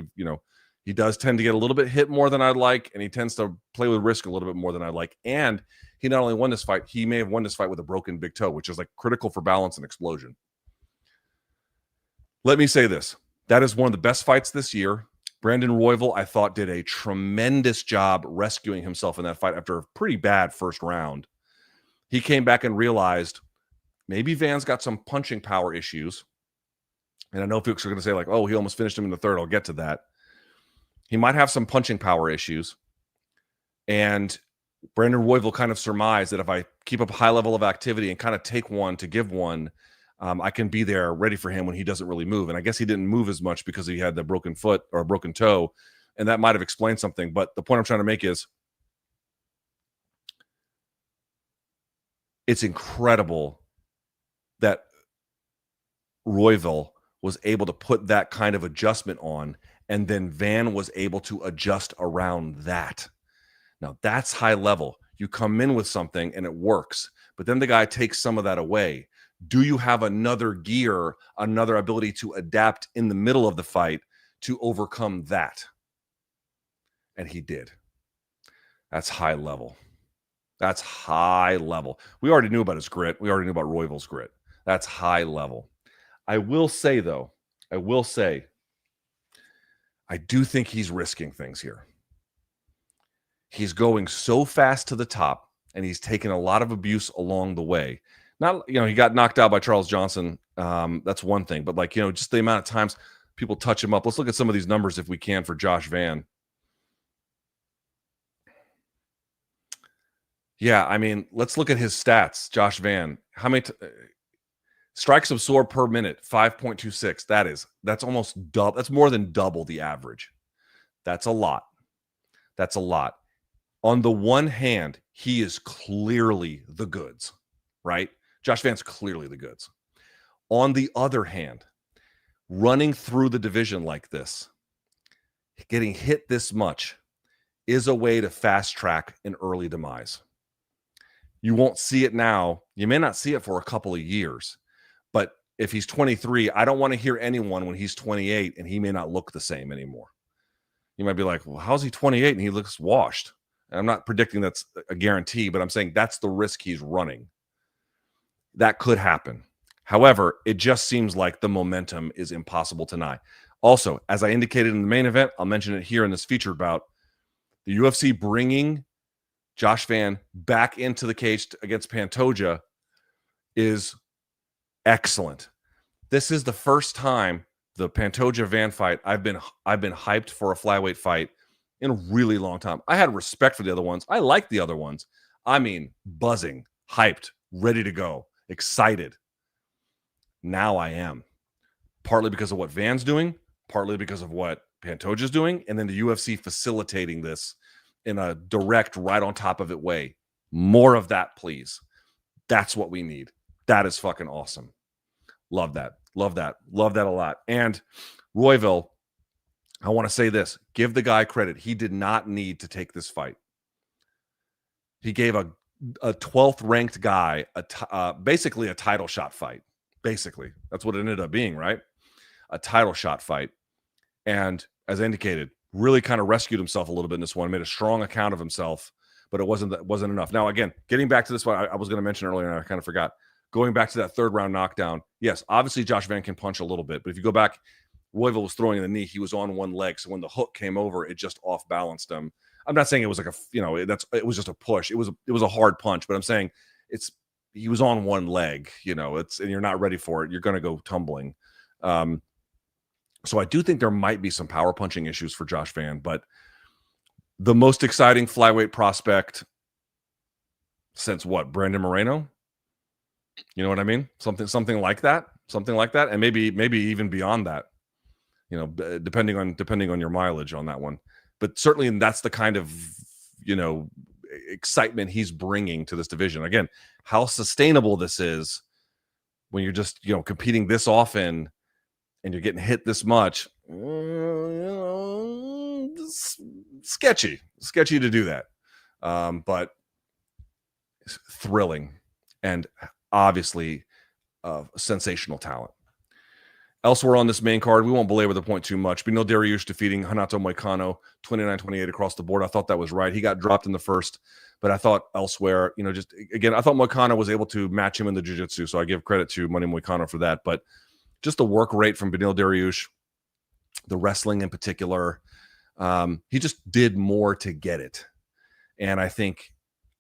he does tend to get a little bit hit more than I'd like, and he tends to play with risk a little bit more than I'd like. And he not only won this fight, he may have won this fight with a broken big toe, which is like critical for balance and explosion. Let me say this. That is one of the best fights this year. Brandon Royval, I thought, did a tremendous job rescuing himself in that fight after a pretty bad first round. He came back and realized maybe Van's got some punching power issues. And I know folks are going to say, like, oh, he almost finished him in the third. I'll get to that. He might have some punching power issues. And Brandon Royval kind of surmised that if I keep up a high level of activity and kind of take one to give one, I can be there ready for him when he doesn't really move. And I guess he didn't move as much because he had the broken foot or a broken toe. And that might have explained something. But the point I'm trying to make is it's incredible that Royval was able to put that kind of adjustment on, and then Van was able to adjust around that. Now, that's high level. You come in with something and it works, but then the guy takes some of that away. Do you have another gear, another ability to adapt in the middle of the fight to overcome that? And he did. That's high level. That's high level. We already knew about his grit. We already knew about Royval's grit. That's high level. I will say, though, I do think he's risking things here. He's going so fast to the top, and he's taken a lot of abuse along the way. Not, he got knocked out by Charles Johnson. That's one thing. But, just the amount of times people touch him up. Let's look at some of these numbers if we can for Josh Van. Yeah, I mean, let's look at his stats. Josh Van, how many strikes absorbed per minute? 5.26. That's almost double. That's more than double the average. That's a lot. That's a lot. On the one hand, he is clearly the goods, right? Josh Van's clearly the goods. On the other hand, running through the division like this, getting hit this much, is a way to fast track an early demise. You won't see it now. You may not see it for a couple of years. But if he's 23, I don't want to hear anyone when he's 28 and he may not look the same anymore. You might be like, well, how's he 28 and he looks washed? And I'm not predicting that's a guarantee, but I'm saying that's the risk he's running. That could happen. However, it just seems like the momentum is impossible to deny. Also, as I indicated in the main event, I'll mention it here in this featured bout, the UFC bringing Josh Van back into the cage against Pantoja is excellent. This is the first time the Pantoja Van fight I've been hyped for a flyweight fight in a really long time. I had respect for the other ones. I liked the other ones. I mean, buzzing, hyped, ready to go, excited. Now I am. Partly because of what Van's doing, partly because of what Pantoja's doing, and then the UFC facilitating this in a direct, right on top of it way. More of that, please. That's what we need. That is fucking awesome. Love that. Love that. Love that a lot. And Royval, I want to say this. Give the guy credit. He did not need to take this fight. He gave a 12th ranked guy basically a title shot fight. Basically. That's what it ended up being, right? A title shot fight. And as indicated, really kind of rescued himself a little bit in this one, made a strong account of himself, but it wasn't enough. Now, again, getting back to this one, I was going to mention earlier, and I kind of forgot. Going back to that third round knockdown, yes, obviously Josh Van can punch a little bit, but if you go back, Royval was throwing the knee. He was on one leg, so when the hook came over, it just off balanced him. I'm not saying it was like it was just a push. It was a hard punch, but I'm saying he was on one leg. And you're not ready for it. You're going to go tumbling. So I do think there might be some power punching issues for Josh Van, but the most exciting flyweight prospect since what? Brandon Moreno? You know what I mean? Something like that, and maybe even beyond that. Depending on your mileage on that one, but certainly that's the kind of excitement he's bringing to this division. Again, how sustainable this is when you're just competing this often and you're getting hit this much. Sketchy to do that, but thrilling and obviously sensational talent. Elsewhere on this main card, we won't belabor the point too much. We know Dariush defeating Renato Moicano 29-28 across the board. I thought that was right. He got dropped in the first, but I thought elsewhere, just again, I thought Moicano was able to match him in the jiu-jitsu, so I give credit to Money Moicano for that. But just the work rate from Beneil Dariush, the wrestling in particular, he just did more to get it. And I think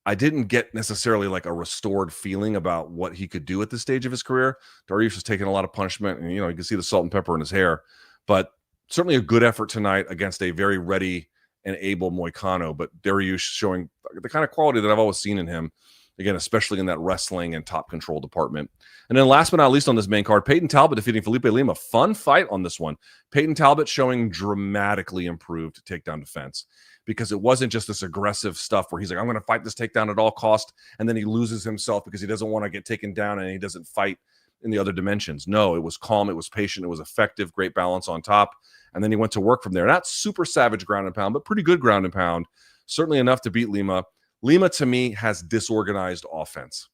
I didn't get necessarily like a restored feeling about what he could do at this stage of his career. Dariush has taken a lot of punishment, and you can see the salt and pepper in his hair. But certainly a good effort tonight against a very ready and able Moicano. But Dariush showing the kind of quality that I've always seen in him, again, especially in that wrestling and top control department. And then last but not least on this main card, Peyton Talbott defeating Felipe Lima. Fun fight on this one. Peyton Talbott showing dramatically improved takedown defense, because it wasn't just this aggressive stuff where he's like, I'm going to fight this takedown at all cost, and then he loses himself because he doesn't want to get taken down and he doesn't fight in the other dimensions. No, it was calm, it was patient, it was effective, great balance on top, and then he went to work from there. Not super savage ground and pound, but pretty good ground and pound, certainly enough to beat Lima. Lima, to me, has disorganized offense.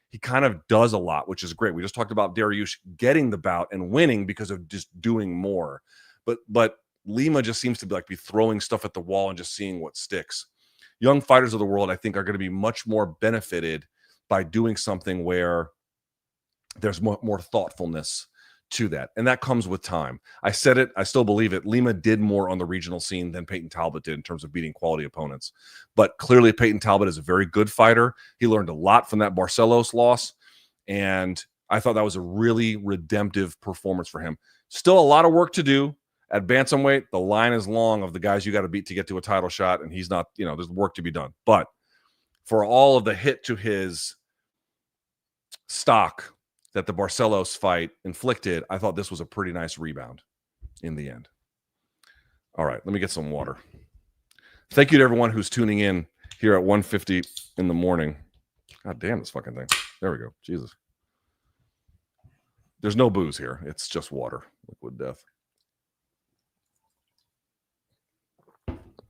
He kind of does a lot, which is great. We just talked about Dariush getting the bout and winning because of just doing more. But Lima just seems to be throwing stuff at the wall and just seeing what sticks. Young fighters of the world, I think, are going to be much more benefited by doing something where there's more thoughtfulness to that. And that comes with time. I said it, I still believe it. Lima did more on the regional scene than Peyton Talbott did in terms of beating quality opponents. But clearly Peyton Talbott is a very good fighter. He learned a lot from that Barcelos loss. And I thought that was a really redemptive performance for him. Still a lot of work to do. At bantamweight, the line is long of the guys you got to beat to get to a title shot, and he's not, there's work to be done. But for all of the hit to his stock that the Barcelos fight inflicted, I thought this was a pretty nice rebound in the end. All right, let me get some water. Thank you to everyone who's tuning in here at 1:50 in the morning. God damn this fucking thing. There we go. Jesus. There's no booze here. It's just water. Liquid death.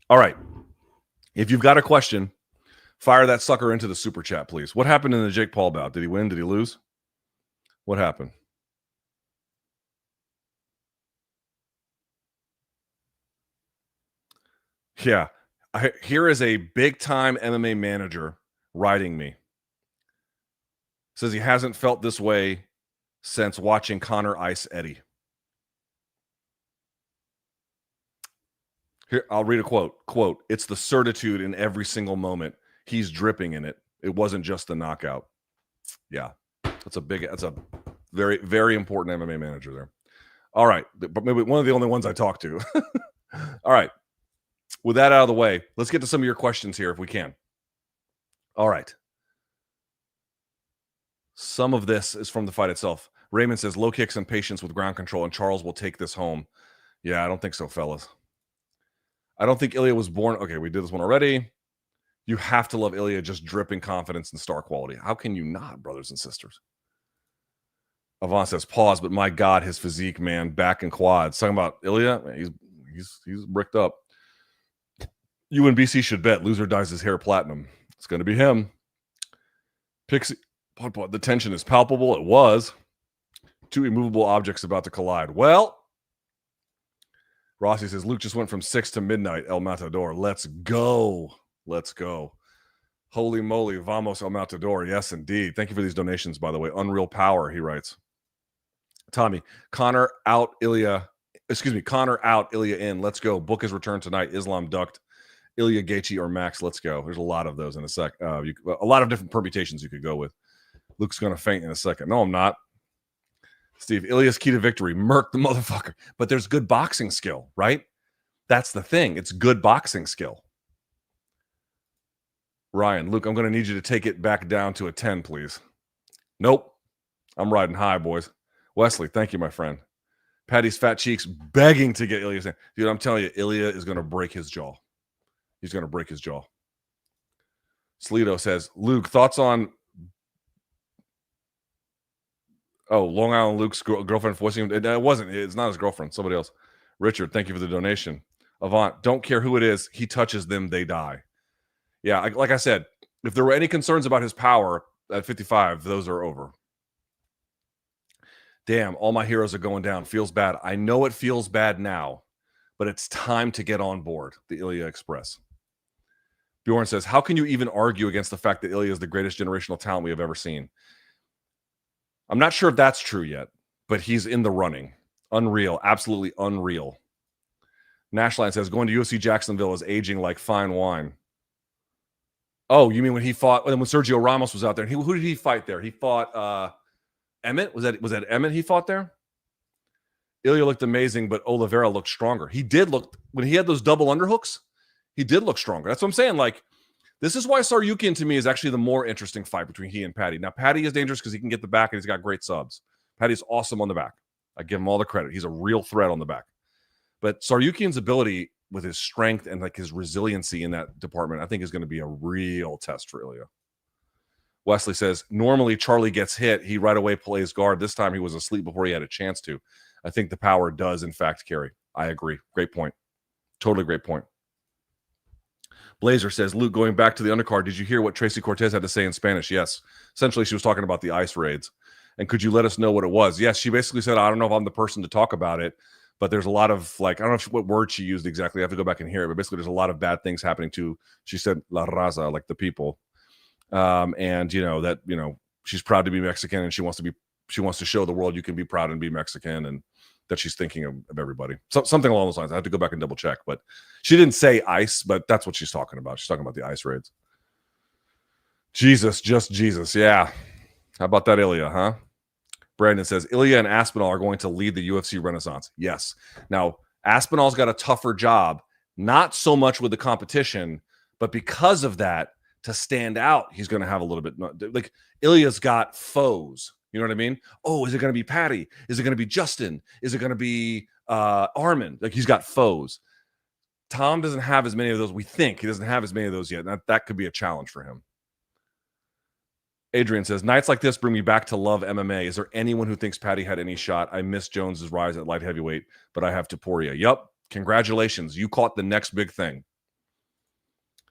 All right. If you've got a question, fire that sucker into the super chat, please. What happened in the Jake Paul bout? Did he win? Did he lose? What happened? Yeah. Here is a big-time MMA manager writing me. Says he hasn't felt this way since watching Connor ice Eddie. Here, I'll read a quote. Quote, it's the certitude in every single moment. He's dripping in it. It wasn't just the knockout. Yeah. That's a very, very important MMA manager there. All right. But maybe one of the only ones I talk to. All right. With that out of the way, let's get to some of your questions here if we can. All right. Some of this is from the fight itself. Raymond says, low kicks and patience with ground control, and Charles will take this home. Yeah, I don't think so, fellas. I don't think Ilia was born. Okay, we did this one already. You have to love Ilia just dripping confidence and star quality. How can you not, brothers and sisters? Avant says, pause, but my God, his physique, man, back and quads. Talking about Ilia, man, he's bricked up. You and BC should bet. Loser dyes his hair platinum. It's going to be him. Pixie, the tension is palpable. It was. Two immovable objects about to collide. Well, Rossi says, Luke just went from 6 to midnight, El Matador. Let's go. Let's go. Holy moly, vamos El Matador. Yes, indeed. Thank you for these donations, by the way. Unreal Power, he writes. Tommy, Connor out, Ilia in. Let's go. Book his return tonight. Islam ducked. Ilia, Gaethje, or Max. Let's go. There's a lot of those in a sec. A lot of different permutations you could go with. Luke's going to faint in a second. No, I'm not. Steve, Ilia's key to victory. Murk the motherfucker. But there's good boxing skill, right? That's the thing. It's good boxing skill. Ryan, Luke, I'm going to need you to take it back down to a 10, please. Nope. I'm riding high, boys. Wesley, thank you, my friend. Paddy's fat cheeks begging to get Ilia's in. Dude, I'm telling you, Ilia is going to break his jaw. He's going to break his jaw. Slido says, Luke, thoughts on Long Island Luke's girlfriend voicing him? It wasn't. It's not his girlfriend. Somebody else. Richard, thank you for the donation. Avant, don't care who it is. He touches them, they die. Yeah, like I said, if there were any concerns about his power at 55, those are over. Damn, all my heroes are going down. Feels bad. I know it feels bad now, but it's time to get on board. The Ilia Express. Bjorn says, how can you even argue against the fact that Ilia is the greatest generational talent we have ever seen? I'm not sure if that's true yet, but he's in the running. Unreal. Absolutely unreal. Nashline says, going to UFC Jacksonville is aging like fine wine. Oh, you mean when he fought, when Sergio Ramos was out there? Who did he fight there? He fought Emmett? Was that Emmett he fought there? Ilia looked amazing, but Oliveira looked stronger. He did look, when he had those double underhooks, he did look stronger. That's what I'm saying. Like, this is why Tsarukyan to me is actually the more interesting fight between he and Paddy. Now, Paddy is dangerous because he can get the back and he's got great subs. Paddy's awesome on the back. I give him all the credit. He's a real threat on the back. But Tsarukyan's ability with his strength and like his resiliency in that department, I think is going to be a real test for Ilia. Wesley says, normally Charlie gets hit. He right away plays guard. This time he was asleep before he had a chance to. I think the power does, in fact, carry. I agree. Great point. Totally great point. Blazer says, Luke, going back to the undercard, did you hear what Tracy Cortez had to say in Spanish? Yes. Essentially, she was talking about the ice raids. And could you let us know what it was? Yes, she basically said, I don't know if I'm the person to talk about it, but there's a lot of, like, I don't know what word she used exactly. I have to go back and hear it, but basically there's a lot of bad things happening to, she said, La Raza, like the people. And, she's proud to be Mexican and she wants to show the world you can be proud and be Mexican, and that she's thinking of everybody. So, something along those lines. I have to go back and double check, but she didn't say ice, but that's what she's talking about. She's talking about the ice raids. Jesus, just Jesus. Yeah. How about that, Ilia, huh? Brandon says, Ilia and Aspinall are going to lead the UFC Renaissance. Yes. Now, Aspinall's got a tougher job, not so much with the competition, but because of that, to stand out, he's going to have a little bit, like Ilia's got foes. You know what I mean? Oh, is it going to be Paddy? Is it going to be Justin? Is it going to be Armin? Like, he's got foes. Tom doesn't have as many of those. We think he doesn't have as many of those yet. That could be a challenge for him. Adrian says, nights like this bring me back to love MMA. Is there anyone who thinks Paddy had any shot? I miss Jones's rise at light heavyweight, but I have Topuria. Yep. Congratulations. You caught the next big thing.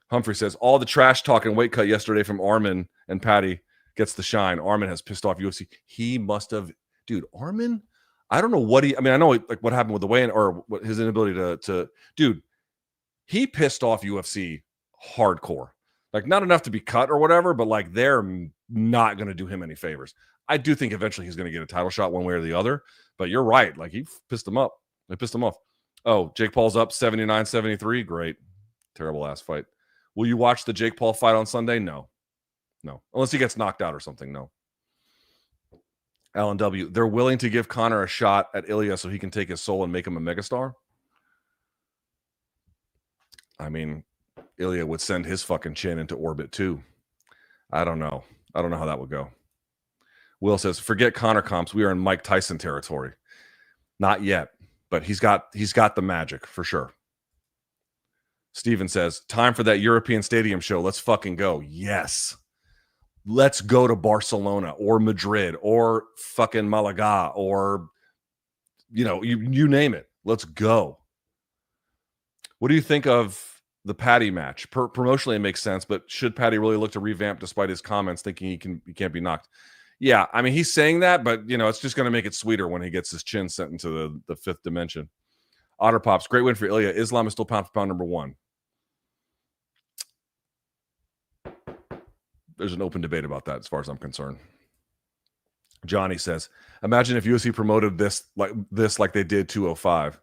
Humphrey says, all the trash talk and weight cut yesterday from Armin and Paddy gets the shine. Armin has pissed off UFC. He must have, dude, Armin, I don't know what I know like what happened with the weigh-in or what his inability to dude, he pissed off UFC hardcore. Like, not enough to be cut or whatever, but like they're not going to do him any favors. I do think eventually he's going to get a title shot one way or the other, but you're right. Like, he pissed him up. They pissed him off. Oh, Jake Paul's up 79-73. Great. Terrible ass fight. Will you watch the Jake Paul fight on Sunday? No. Unless he gets knocked out or something. No. Alan W. They're willing to give Conor a shot at Ilia so he can take his soul and make him a megastar. I mean, Ilia would send his fucking chin into orbit too. I don't know how that would go. Will says, forget Conor comps. We are in Mike Tyson territory. Not yet, but he's got the magic for sure. Steven says, time for that European Stadium show. Let's fucking go. Yes. Let's go to Barcelona or Madrid or fucking Malaga or, you name it. Let's go. What do you think of the Paddy match? Promotionally, it makes sense, but should Paddy really look to revamp despite his comments thinking he can't be knocked? Yeah, I mean, he's saying that, but, it's just going to make it sweeter when he gets his chin sent into the fifth dimension. Otter Pops, great win for Ilia. Islam is still pound for pound number one. There's an open debate about that as far as I'm concerned. Johnny says, imagine if UFC promoted this like they did 205.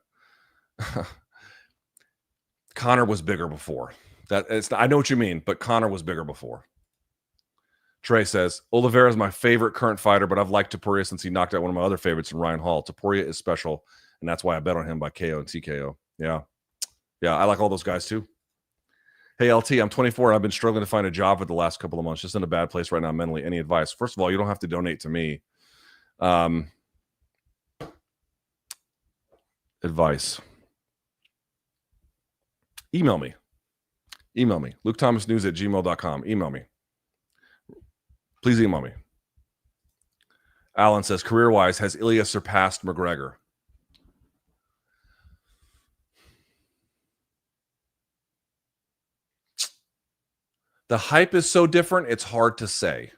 Conor was bigger before. I know what you mean, but Conor was bigger before. Trey says, Oliveira is my favorite current fighter, but I've liked Topuria since he knocked out one of my other favorites in Ryan Hall. Topuria is special, and that's why I bet on him by KO and TKO. Yeah, I like all those guys too. Hey, LT, I'm 24 and I've been struggling to find a job for the last couple of months. Just in a bad place right now mentally. Any advice? First of all, you don't have to donate to me. Advice. Email me. LukeThomasNews@gmail.com. Email me. Please email me. Alan says, career-wise, has Ilia surpassed McGregor? The hype is so different, it's hard to say.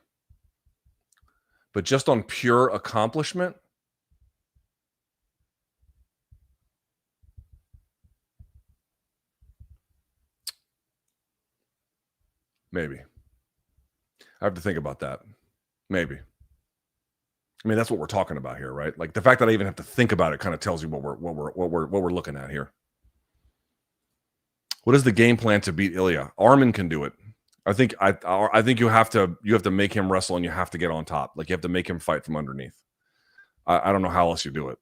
But just on pure accomplishment, Maybe. I have to think about that. Maybe. I mean, that's what we're talking about here, right? Like the fact that I even have to think about it kind of tells you what we're looking at here. What is the game plan to beat Ilia? Armin can do it. I think you have to make him wrestle and you have to get on top. Like you have to make him fight from underneath. I don't know how else you do it.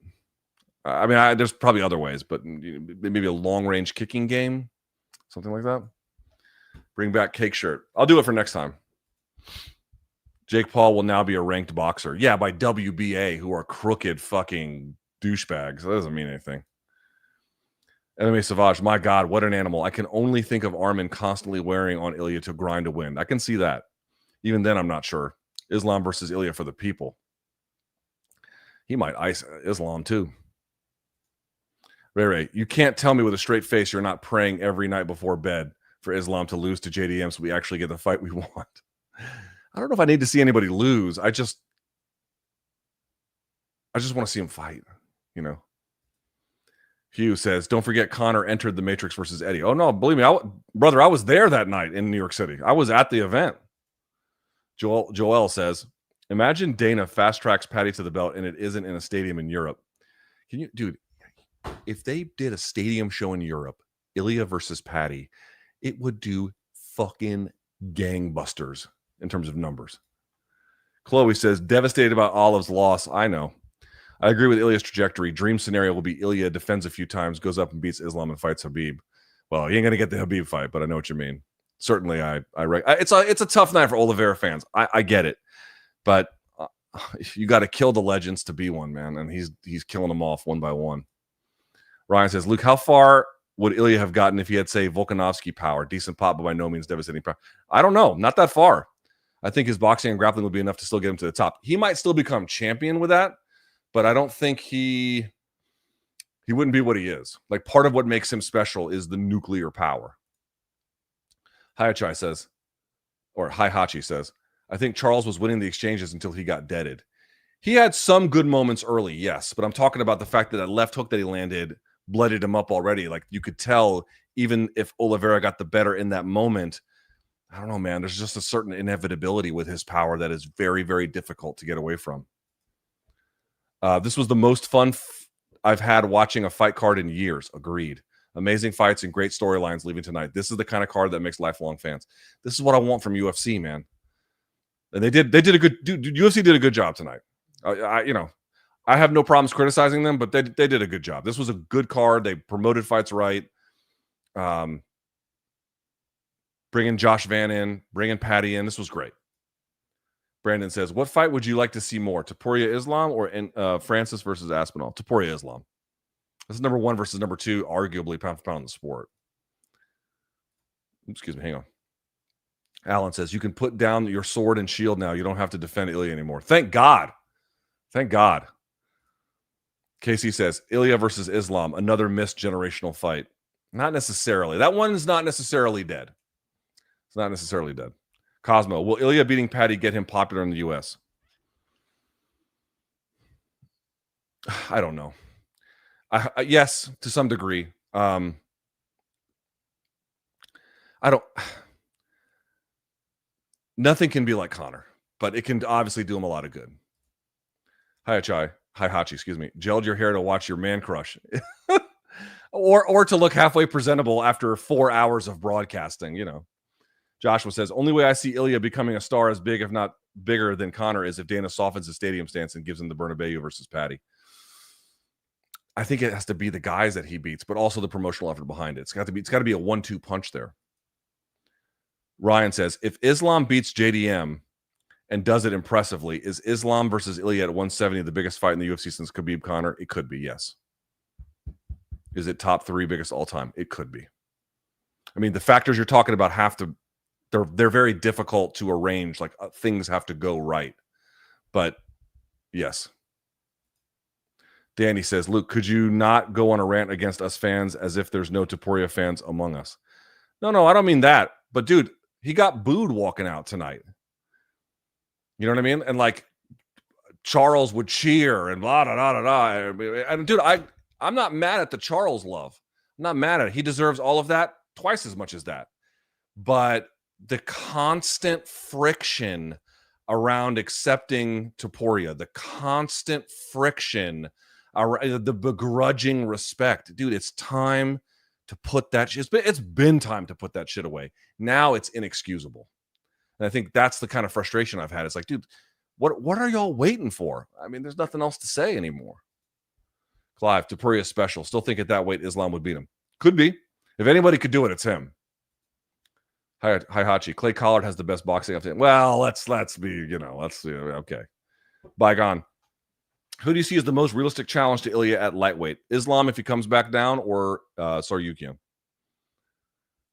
I mean, there's probably other ways, but maybe a long range kicking game, something like that. Bring back Cake Shirt. I'll do it for next time. Jake Paul will now be a ranked boxer. Yeah, by WBA, who are crooked fucking douchebags. That doesn't mean anything. MMA Savage, my God, what an animal. I can only think of Armin constantly wearing on Ilia to grind to win. I can see that. Even then, I'm not sure. Islam versus Ilia for the people. He might ice Islam too. Ray, you can't tell me with a straight face you're not praying every night before bed for Islam to lose to JDM so we actually get the fight we want. I don't know if I need to see anybody lose. I just want to see him fight, you know. Hugh says, don't forget Conor entered the Matrix versus Eddie. Oh, no, believe me, brother, I was there that night in New York City. I was at the event. Joel says, imagine Dana fast tracks Paddy to the belt and it isn't in a stadium in Europe. Can you, dude, if they did a stadium show in Europe, Ilia versus Paddy, it would do fucking gangbusters in terms of numbers. Chloe says, devastated about Olive's loss. I know. I agree with Ilia's trajectory. Dream scenario will be Ilia defends a few times, goes up and beats Islam and fights Habib. Well, he ain't going to get the Habib fight, but I know what you mean. Certainly, it's a tough night for Oliveira fans. I get it. But you got to kill the legends to be one, man. And he's killing them off one by one. Ryan says, Luke, how far would Ilia have gotten if he had, say, Volkanovski power? Decent pop, but by no means devastating power. I don't know. Not that far. I think his boxing and grappling would be enough to still get him to the top. He might still become champion with that. But I don't think he wouldn't be what he is. Like part of what makes him special is the nuclear power. Hayachi says, or Hayachi says, I think Charles was winning the exchanges until he got deaded. He had some good moments early, yes, but I'm talking about the fact that left hook that he landed blooded him up already. Like you could tell, even if Oliveira got the better in that moment, I don't know, man. There's just a certain inevitability with his power that is very, very difficult to get away from. This was the most fun I've had watching a fight card in years. Agreed. Amazing fights and great storylines leaving tonight. This is the kind of card that makes lifelong fans. This is what I want from UFC, man. And they did a good. UFC did a good job tonight. I have no problems criticizing them, but they did a good job. This was a good card. They promoted fights right. Bringing Josh Van in, bringing Paddy in. This was great. Brandon says, what fight would you like to see more? Topuria Islam or Francis versus Aspinall? Topuria Islam. This is number 1 versus number 2, arguably pound for pound in the sport. Excuse me, hang on. Alan says, you can put down your sword and shield now. You don't have to defend Ilia anymore. Thank God. Thank God. Casey says, Ilia versus Islam, another missed generational fight. Not necessarily. That one is not necessarily dead. It's not necessarily dead. Cosmo, will Ilia beating Paddy get him popular in the U.S.? I don't know. Yes, to some degree. I don't. Nothing can be like Conor, but it can obviously do him a lot of good. Hachi, excuse me. Gelled your hair to watch your man crush, or to look halfway presentable after 4 hours of broadcasting. You know. Joshua says, only way I see Ilia becoming a star as big, if not bigger than Conor, is if Dana softens the stadium stance and gives him the Bernabeu versus Paddy. I think it has to be the guys that he beats, but also the promotional effort behind it. It's got to be a 1-2 punch there. Ryan says, if Islam beats JDM and does it impressively, is Islam versus Ilia at 170 the biggest fight in the UFC since Khabib Conor? It could be, yes. Is it top 3 biggest all time? It could be. I mean, the factors you're talking about they're very difficult to arrange. Like things have to go right. But yes. Danny says, Luke, could you not go on a rant against us fans as if there's no Topuria fans among us? No, I don't mean that. But dude, he got booed walking out tonight. You know what I mean? And like Charles would cheer and blah, blah, blah, blah, blah. And dude, I'm not mad at the Charles love. I'm not mad at it. He deserves all of that twice as much as that. But the constant friction around accepting Topuria, the constant friction, the begrudging respect. Dude, it's time to put that shit. It's been time to put that shit away. Now it's inexcusable. And I think that's the kind of frustration I've had. It's like, dude, what are y'all waiting for? I mean, there's nothing else to say anymore. Clive, Topuria special. Still think at that weight Islam would beat him. Could be. If anybody could do it, it's him. Hi Hachi. Clay Collard has the best boxing I've seen. Well, let's be, okay. Bygone. Who do you see as the most realistic challenge to Ilia at lightweight? Islam if he comes back down, or Tsarukyan?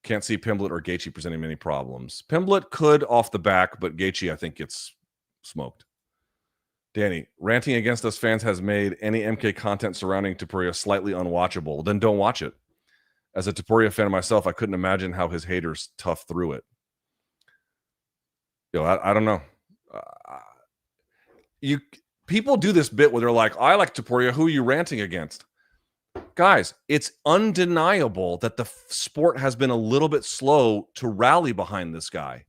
Can't see Pimblett or Gaethje presenting many problems. Pimblett could off the back, but Gaethje I think gets smoked. Danny, ranting against us fans has made any MK content surrounding Topuria slightly unwatchable. Then don't watch it. As a Topuria fan myself, I couldn't imagine how his haters tough through it. I don't know. People do this bit where they're like, I like Topuria. Who are you ranting against? Guys, it's undeniable that the sport has been a little bit slow to rally behind this guy.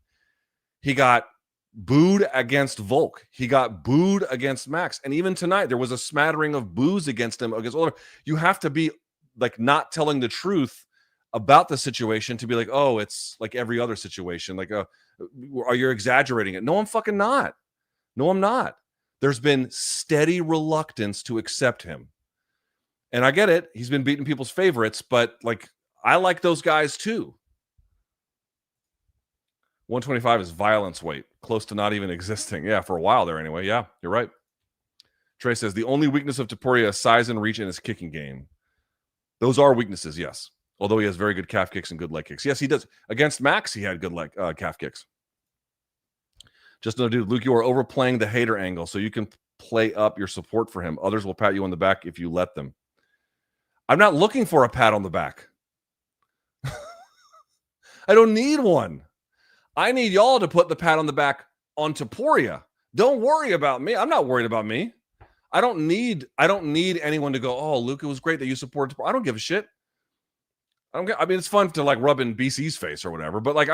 He got booed against Volk. He got booed against Max. And even tonight, there was a smattering of boos against him, against Oliveira. You have to be like not telling the truth about the situation to be like, oh, it's like every other situation. Like, are you exaggerating it? No, I'm fucking not. No, I'm not. There's been steady reluctance to accept him. And I get it. He's been beating people's favorites, but like, I like those guys too. 125 is violence weight, close to not even existing. Yeah, for a while there anyway. Yeah, you're right. Trey says, the only weakness of Topuria is size and reach in his kicking game. Those are weaknesses, yes. Although he has very good calf kicks and good leg kicks. Yes, he does. Against Max, he had good calf kicks. Just no, dude, Luke, you are overplaying the hater angle, so you can play up your support for him. Others will pat you on the back if you let them. I'm not looking for a pat on the back. I don't need one. I need y'all to put the pat on the back on Topuria. Don't worry about me. I'm not worried about me. I don't need anyone to go, oh, Luke, it was great that you supported Topuria. I don't give a shit. I mean, it's fun to like rub in BC's face or whatever, but like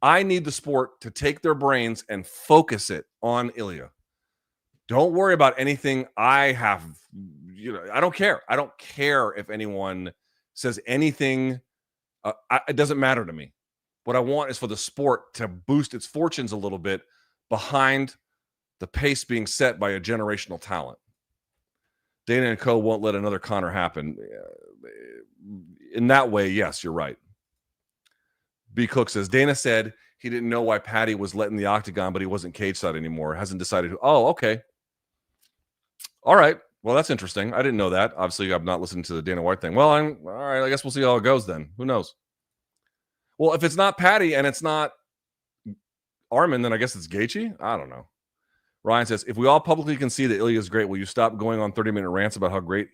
I need the sport to take their brains and focus it on Ilia. Don't worry about anything I have. I don't care. I don't care if anyone says anything. It doesn't matter to me. What I want is for the sport to boost its fortunes a little bit behind the pace being set by a generational talent. Dana and Co. won't let another Conor happen. In that way, yes, you're right. B. Cook says, Dana said he didn't know why Paddy was letting the octagon, but he wasn't cage side anymore. Hasn't decided who. Oh, okay. All right. Well, that's interesting. I didn't know that. Obviously, I'm not listening to the Dana White thing. Well, all right. I guess we'll see how it goes then. Who knows? Well, if it's not Paddy and it's not Armin, then I guess it's Gaethje. I don't know. Ryan says, if we all publicly concede that Ilia is great, will you stop going on 30-minute rants about how great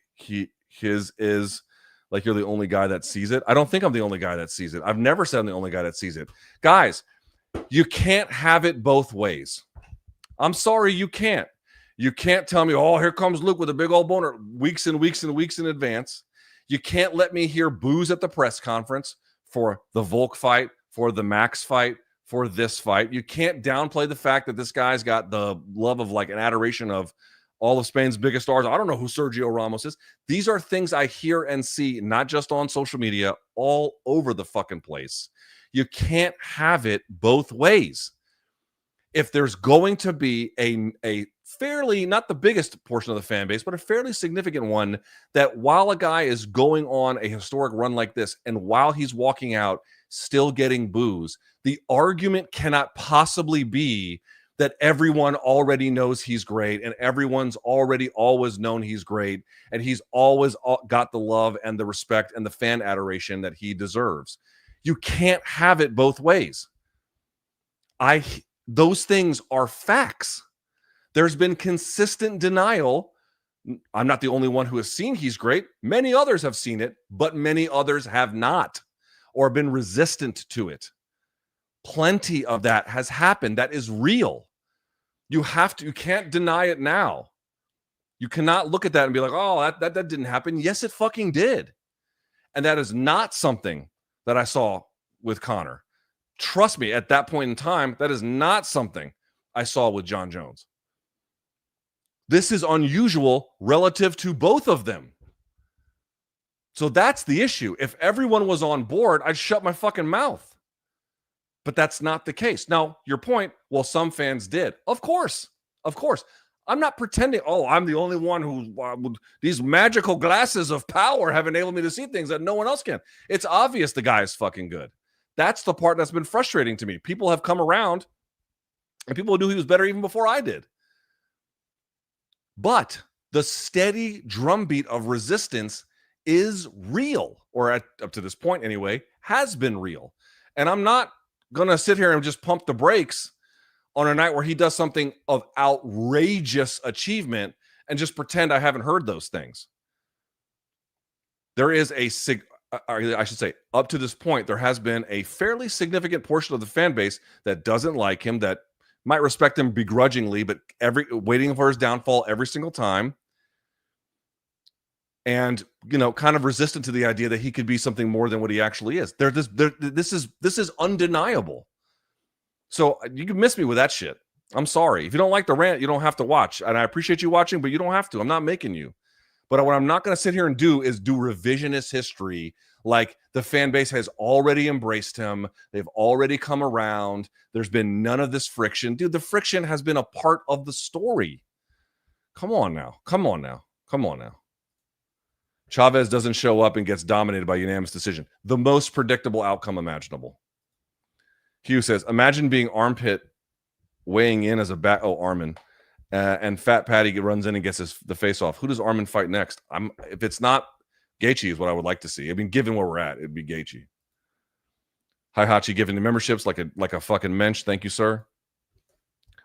his is? Like you're the only guy that sees it. I don't think I'm the only guy that sees it. I've never said I'm the only guy that sees it. Guys, you can't have it both ways. I'm sorry, you can't. You can't tell me, oh, here comes Luke with a big old boner weeks and weeks and weeks in advance. You can't let me hear boos at the press conference for the Volk fight, for the Max fight, for this fight. You can't downplay the fact that this guy's got the love of like an adoration of all of Spain's biggest stars. I don't know who Sergio Ramos is. These are things I hear and see, not just on social media, all over the fucking place. You can't have it both ways. If there's going to be a fairly, not the biggest portion of the fan base, but a fairly significant one, that while a guy is going on a historic run like this, and while he's walking out still getting boos, the argument cannot possibly be that everyone already knows he's great and everyone's already always known he's great and he's always got the love and the respect and the fan adoration that he deserves. You can't have it both ways. Those things are facts. There's been consistent denial. I'm not the only one who has seen he's great. Many others have seen it, but many others have not or been resistant to it. Plenty of that has happened. That is real. You can't deny it now. You cannot look at that and be like, oh, that didn't happen. Yes, it fucking did. And that is not something that I saw with Conor. Trust me, at that point in time, that is not something I saw with John Jones. This is unusual relative to both of them. So that's the issue. If everyone was on board, I'd shut my fucking mouth. But that's not the case. Now, your point, well, some fans did. Of course. Of course. I'm not pretending, I'm the only one who, these magical glasses of power have enabled me to see things that no one else can. It's obvious the guy is fucking good. That's the part that's been frustrating to me. People have come around, and people knew he was better even before I did. But the steady drumbeat of resistance is real, or up to this point anyway, has been real. And I'm not going to sit here and just pump the brakes on a night where he does something of outrageous achievement and just pretend I haven't heard those things. There is I should say, up to this point, there has been a fairly significant portion of the fan base that doesn't like him, that might respect him begrudgingly, but waiting for his downfall every single time. And, kind of resistant to the idea that he could be something more than what he actually is. This is undeniable. So you can miss me with that shit. I'm sorry. If you don't like the rant, you don't have to watch. And I appreciate you watching, but you don't have to. I'm not making you. But what I'm not going to sit here and do is do revisionist history. Like the fan base has already embraced him. They've already come around. There's been none of this friction. Dude, the friction has been a part of the story. Come on now. Chavez doesn't show up and gets dominated by unanimous decision. The most predictable outcome imaginable. Hugh says, imagine being Armpit weighing in as a back. Armin. And Fat Paddy runs in and gets the face off. Who does Armin fight next? If it's not Gaethje, is what I would like to see. I mean, given where we're at, it'd be Gaethje. Hi Hachi giving the memberships like a fucking mensch. Thank you, sir.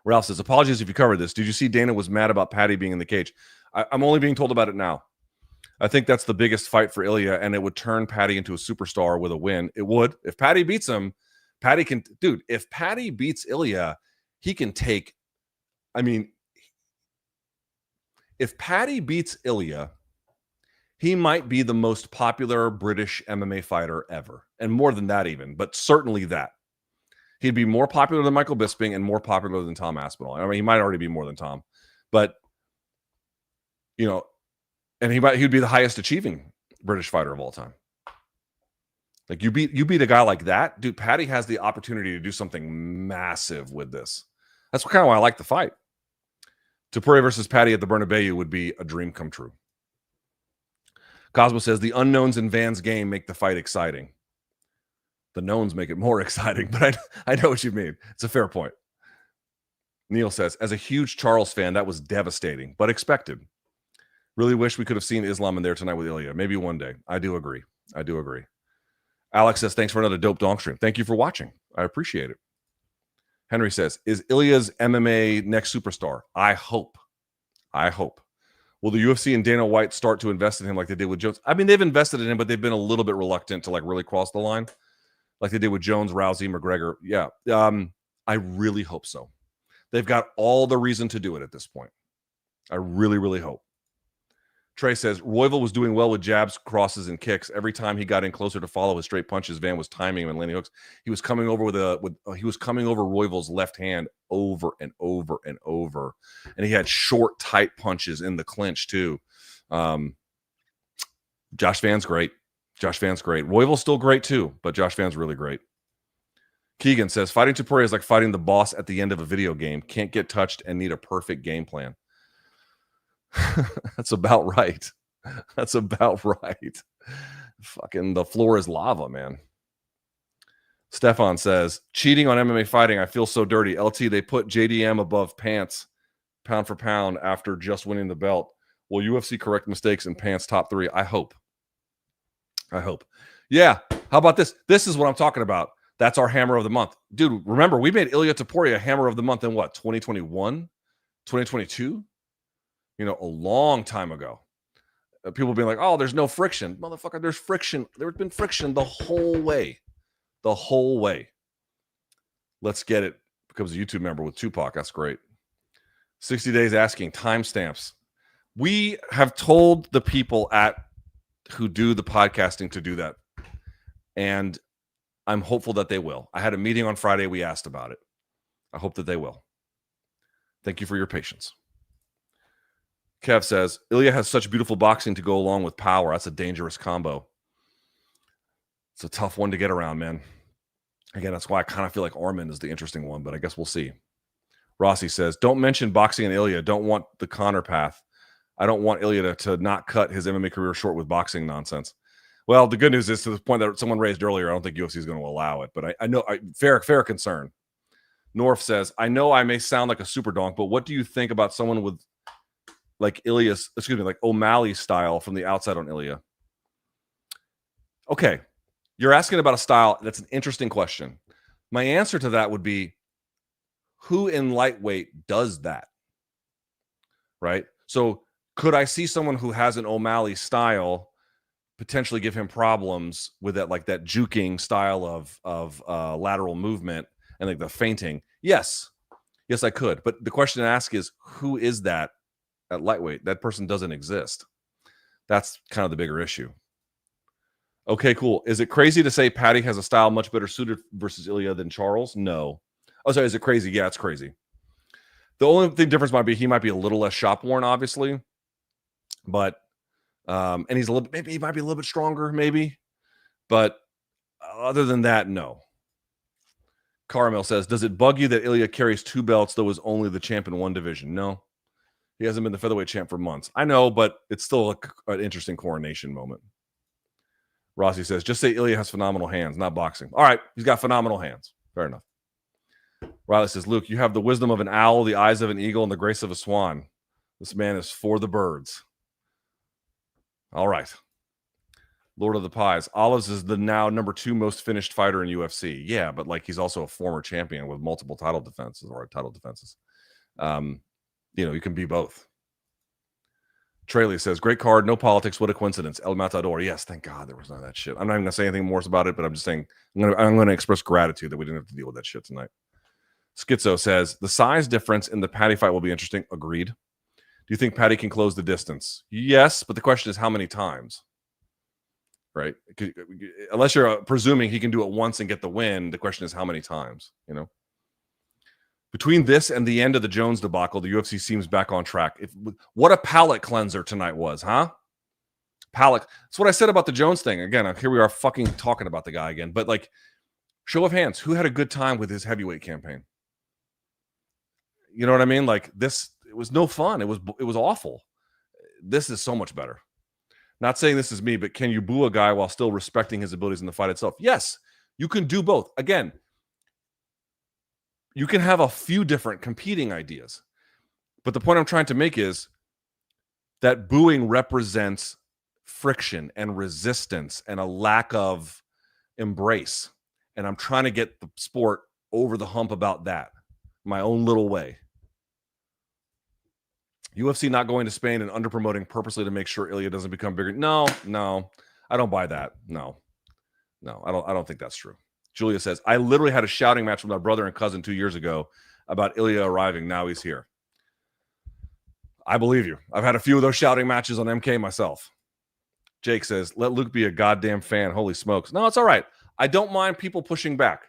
Ralph says, apologies if you covered this. Did you see Dana was mad about Paddy being in the cage? I'm only being told about it now. I think that's the biggest fight for Ilia, and it would turn Paddy into a superstar with a win. It would. If Paddy beats him, Paddy can... Dude, if Paddy beats Ilia, he can take... if Paddy beats Ilia, he might be the most popular British MMA fighter ever. And more than that even, but certainly that. He'd be more popular than Michael Bisping and more popular than Tom Aspinall. I mean, he might already be more than Tom. But, and he'd be the highest achieving British fighter of all time. Like you beat a guy like that, dude. Paddy has the opportunity to do something massive with this. That's kind of why I like the fight. Topuria versus Paddy at the Bernabeu would be a dream come true. Cosmo says the unknowns in Van's game make the fight exciting. The knowns make it more exciting, but I know what you mean. It's a fair point. Neil says, as a huge Charles fan, that was devastating, but expected. Really wish we could have seen Islam in there tonight with Ilia. Maybe one day. I do agree. Alex says, thanks for another dope donk stream. Thank you for watching. I appreciate it. Henry says, is Ilia's MMA next superstar? I hope. Will the UFC and Dana White start to invest in him like they did with Jones? I mean, they've invested in him, but they've been a little bit reluctant to really cross the line like they did with Jones, Rousey, McGregor. Yeah. I really hope so. They've got all the reason to do it at this point. I really, really hope. Trey says, Royval was doing well with jabs, crosses, and kicks. Every time he got in closer to follow his straight punches, Van was timing him and landing hooks. He was coming over he was coming over Royval's left hand over and over and over. And he had short, tight punches in the clinch, too. Josh Van's great. Royval's still great, too, but Josh Van's really great. Keegan says, fighting Topuria is like fighting the boss at the end of a video game. Can't get touched and need a perfect game plan. That's about right. Fucking the floor is lava, man. Stefan says, cheating on MMA fighting, I feel so dirty. LT, they put JDM above Pants, pound for pound, after just winning the belt. Will UFC correct mistakes in Pants top 3? I hope. Yeah. How about this? This is what I'm talking about. That's our hammer of the month. Dude, remember, we made Ilia Topuria hammer of the month in what? 2021? 2022? A long time ago. People being like, oh, there's no friction. Motherfucker, there's friction. There's been friction the whole way. Let's get it. Becomes a YouTube member with Tupac. That's great. 60 days asking timestamps. We have told the people who do the podcasting to do that. And I'm hopeful that they will. I had a meeting on Friday. We asked about it. I hope that they will. Thank you for your patience. Kev says, Ilia has such beautiful boxing to go along with power. That's a dangerous combo. It's a tough one to get around, man. Again, that's why I kind of feel like Armin is the interesting one, but I guess we'll see. Rossi says, don't mention boxing and Ilia. Don't want the Connor path. I don't want Ilia to not cut his MMA career short with boxing nonsense. Well, the good news is, to the point that someone raised earlier, I don't think UFC is going to allow it, but I know fair concern. North says, I know I may sound like a super donk, but what do you think about someone with like O'Malley style from the outside on Ilia? Okay. You're asking about a style. That's an interesting question. My answer to that would be, who in lightweight does that? Right? So could I see someone who has an O'Malley style potentially give him problems with that, like that juking style of lateral movement and like the feinting? Yes, I could. But the question to ask is, who is that at lightweight? That person doesn't exist. That's kind of the bigger issue. Okay, cool. Is it crazy to say Paddy has a style much better suited versus Ilia than Charles? No. Oh, sorry. Is it crazy? Yeah, it's crazy. The only thing difference might be he might be a little less shop worn, obviously, but and he's a little, maybe he might be a little bit stronger, maybe, but other than that, no. Caramel says, does it bug you that Ilia carries 2 belts though is only the champ in 1 division? No, he hasn't been the featherweight champ for months. I know, but it's still an interesting coronation moment. Rossi says, just say Ilia has phenomenal hands, not boxing. All right, he's got phenomenal hands. Fair enough. Riley says, Luke, you have the wisdom of an owl, the eyes of an eagle, and the grace of a swan. This man is for the birds. All right. Lord of the Pies. Olives is the now number 2 most finished fighter in UFC. Yeah, but like he's also a former champion with multiple title defenses. You can be both. Traley says, great card, no politics, what a coincidence. El Matador. Yes, thank God there was none of that shit. I'm not even going to say anything more about it, but I'm just saying I'm going to express gratitude that we didn't have to deal with that shit tonight. Schizo says, the size difference in the Paddy fight will be interesting. Agreed. Do you think Paddy can close the distance? Yes, but the question is how many times? Right? Unless you're presuming he can do it once and get the win, the question is how many times, Between this and the end of the Jones debacle, the UFC seems back on track. What a palate cleanser tonight was, huh? Palate. That's what I said about the Jones thing. Again, here we are fucking talking about the guy again. But like, show of hands, who had a good time with his heavyweight campaign? You know what I mean? Like this, it was no fun. It was awful. This is so much better. Not saying this is me, but can you boo a guy while still respecting his abilities in the fight itself? Yes, you can do both. Again, you can have a few different competing ideas. But the point I'm trying to make is that booing represents friction and resistance and a lack of embrace. And I'm trying to get the sport over the hump about that, my own little way. UFC not going to Spain and underpromoting purposely to make sure Ilia doesn't become bigger. No, I don't buy that. No, I don't think that's true. Julia says, I literally had a shouting match with my brother and cousin 2 years ago about Ilia arriving. Now he's here. I believe you. I've had a few of those shouting matches on MK myself. Jake says, let Luke be a goddamn fan. Holy smokes. No, it's all right. I don't mind people pushing back.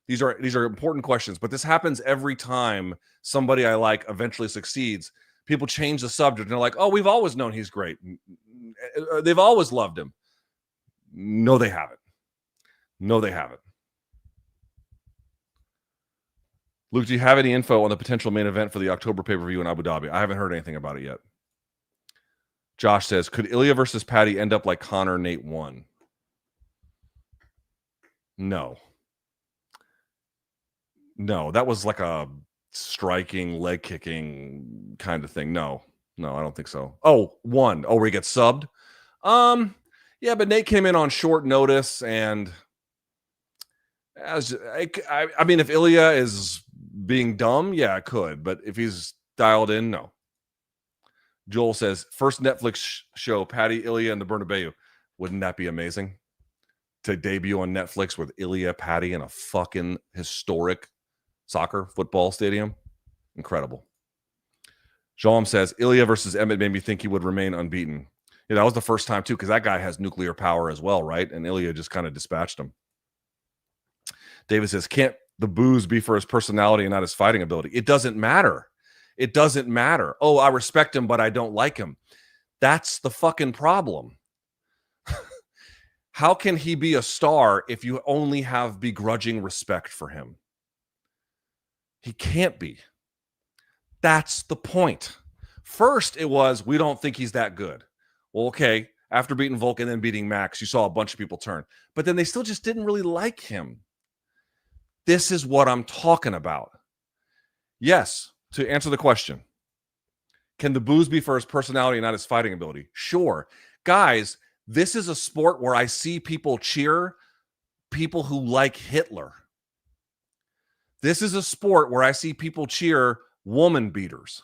These are important questions, but this happens every time somebody I like eventually succeeds. People change the subject and they're like, oh, we've always known he's great. They've always loved him. No, they haven't. Luke, do you have any info on the potential main event for the October pay-per-view in Abu Dhabi? I haven't heard anything about it yet. Josh says, could Ilia versus Paddy end up like Conor Nate 1? No, that was like a striking, leg kicking kind of thing. No, I don't think so. Oh, where he gets subbed. Yeah, but Nate came in on short notice, and I mean, if Ilia is being dumb, yeah, it could. But if he's dialed in, no. Joel says, first Netflix show, Paddy, Ilia, and the Bernabeu. Wouldn't that be amazing? To debut on Netflix with Ilia, Paddy, in a fucking historic football stadium. Incredible. Jean says, Ilia versus Emmett made me think he would remain unbeaten. Yeah, that was the first time, too, because that guy has nuclear power as well, right? And Ilia just kind of dispatched him. David says, can't the booze be for his personality and not his fighting ability? It doesn't matter. It doesn't matter. Oh, I respect him, but I don't like him. That's the fucking problem. How can he be a star if you only have begrudging respect for him? He can't be. That's the point. First, it was, we don't think he's that good. Well, okay, after beating Volk and then beating Max, you saw a bunch of people turn. But then they still just didn't really like him. This is what I'm talking about. Yes, to answer the question, can the booze be for his personality and not his fighting ability? Sure. Guys, this is a sport where I see people cheer people who like Hitler. This is a sport where I see people cheer woman beaters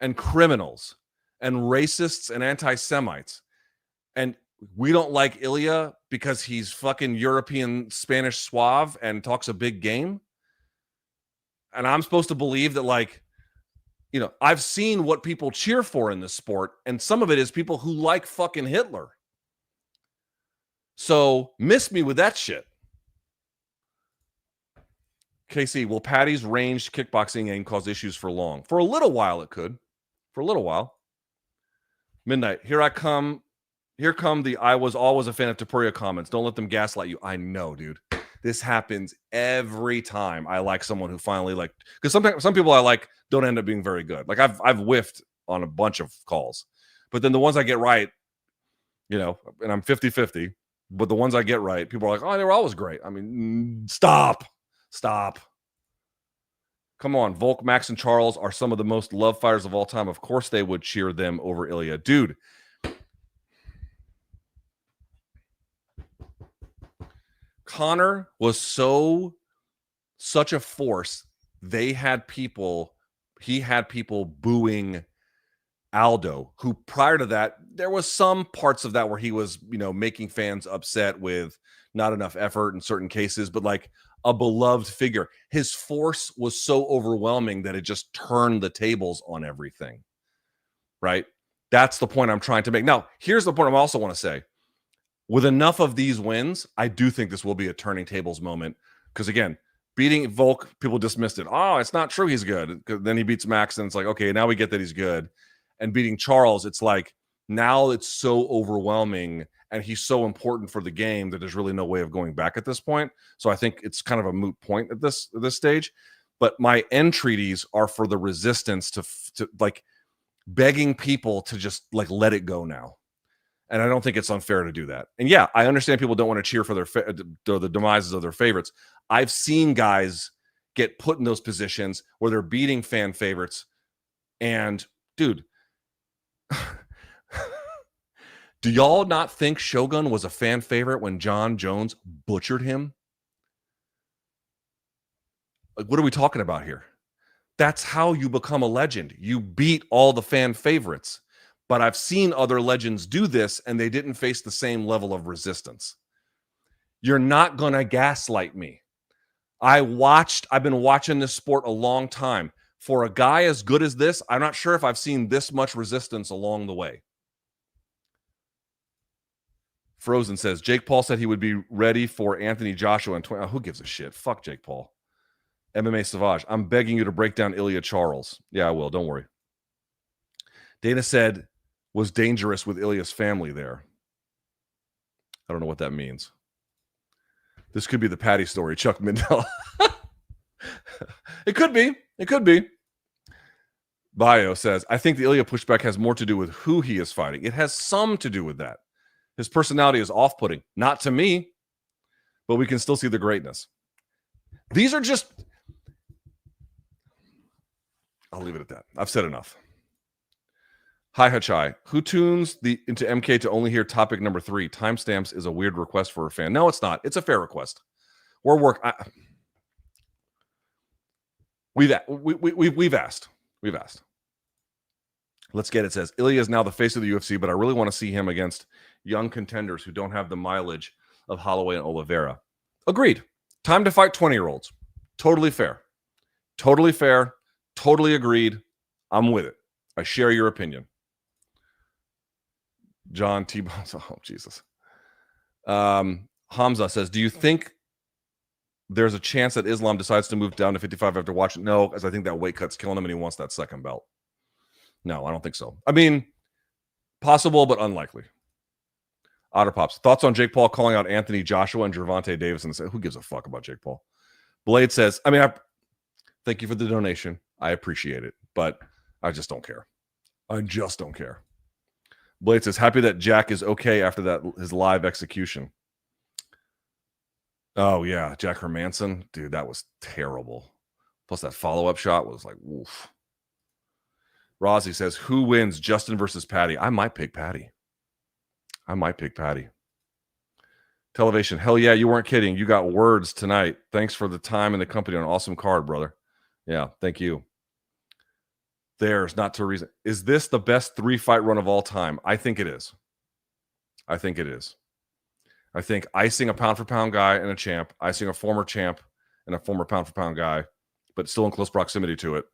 and criminals and racists and anti-Semites. And we don't like Ilia because he's fucking European Spanish suave and talks a big game. And I'm supposed to believe that, like, you know, I've seen what people cheer for in this sport, and some of it is people who like fucking Hitler. So miss me with that shit. KC, will Paddy's ranged kickboxing aim cause issues for long? For a little while it could. For a little while. Midnight, here I come. Here come the I was always a fan of Topuria comments. Don't let them gaslight you. I know, dude. This happens every time I like someone who finally, like, because sometimes some people I like don't end up being very good. Like I've whiffed on a bunch of calls. But then the ones I get right, you know, and I'm 50-50, but the ones I get right, people are like, oh, they were always great. I mean, stop. Come on, Volk, Max, and Charles are some of the most loved fighters of all time. Of course they would cheer them over Ilia. Dude, Connor was such a force. He had people booing Aldo, who prior to that, there was some parts of that where he was, you know, making fans upset with not enough effort in certain cases, but like a beloved figure. His force was so overwhelming that it just turned the tables on everything, right? That's the point I'm trying to make. Now, here's the point I also want to say. With enough of these wins, I do think this will be a turning tables moment. Because again, beating Volk, people dismissed it. Oh, it's not true he's good. Then he beats Max, and it's like, okay, now we get that he's good. And beating Charles, it's like, now it's so overwhelming, and he's so important for the game that there's really no way of going back at this point. So I think it's kind of a moot point at this stage. But my entreaties are for the resistance to like begging people to just like let it go now. And I don't think it's unfair to do that. And yeah, I understand people don't want to cheer for the demises of their favorites. I've seen guys get put in those positions where they're beating fan favorites. And dude, do y'all not think Shogun was a fan favorite when John Jones butchered him? Like, what are we talking about here? That's how you become a legend. You beat all the fan favorites. But I've seen other legends do this, and they didn't face the same level of resistance. You're not going to gaslight me. I've been watching this sport a long time. For a guy as good as this, I'm not sure if I've seen this much resistance along the way. Frozen says, Jake Paul said he would be ready for Anthony Joshua in 20. Oh, who gives a shit? Fuck Jake Paul. MMA Savage, I'm begging you to break down Ilia Charles. Yeah, I will. Don't worry. Dana said, was dangerous with Ilia's family there. I don't know what that means. This could be the Paddy story, Chuck Mindell. It could be. It could be. Bio says, I think the Ilia pushback has more to do with who he is fighting. It has some to do with that. His personality is off-putting. Not to me, but we can still see the greatness. These are just... I'll leave it at that. I've said enough. Hi, Hachai. Who tunes into MK to only hear topic number 3? Timestamps is a weird request for a fan. No, it's not. It's a fair request. We've asked. We've asked. Let's get it. Says Ilia is now the face of the UFC, but I really want to see him against young contenders who don't have the mileage of Holloway and Oliveira. Agreed. Time to fight 20-year-olds. Totally fair. Totally fair. Totally agreed. I'm with it. I share your opinion. John T-Bones. Oh, Jesus. Hamza says, do you think there's a chance that Islam decides to move down to 55 after watching. No, because I think that weight cut's killing him and he wants that second belt. No, I don't think so. I mean, possible, but unlikely. Otter Pops. Thoughts on Jake Paul calling out Anthony Joshua and Gervonta Davis? And who gives a fuck about Jake Paul? Blade says, thank you for the donation. I appreciate it, but I just don't care. I just don't care. Blade says, happy that Jack is okay after his live execution. Oh, yeah. Jack Hermanson. Dude, that was terrible. Plus that follow-up shot was like, woof. Rozzy says, who wins, Justin versus Paddy? I might pick Paddy. Televation. Hell yeah, you weren't kidding. You got words tonight. Thanks for the time and the company on an awesome card, brother. Yeah, thank you. There's not to a reason. Is this the best 3-fight run of all time? I think it is. I think icing a pound-for-pound guy and a champ, icing a former champ and a former pound-for-pound guy, but still in close proximity to it,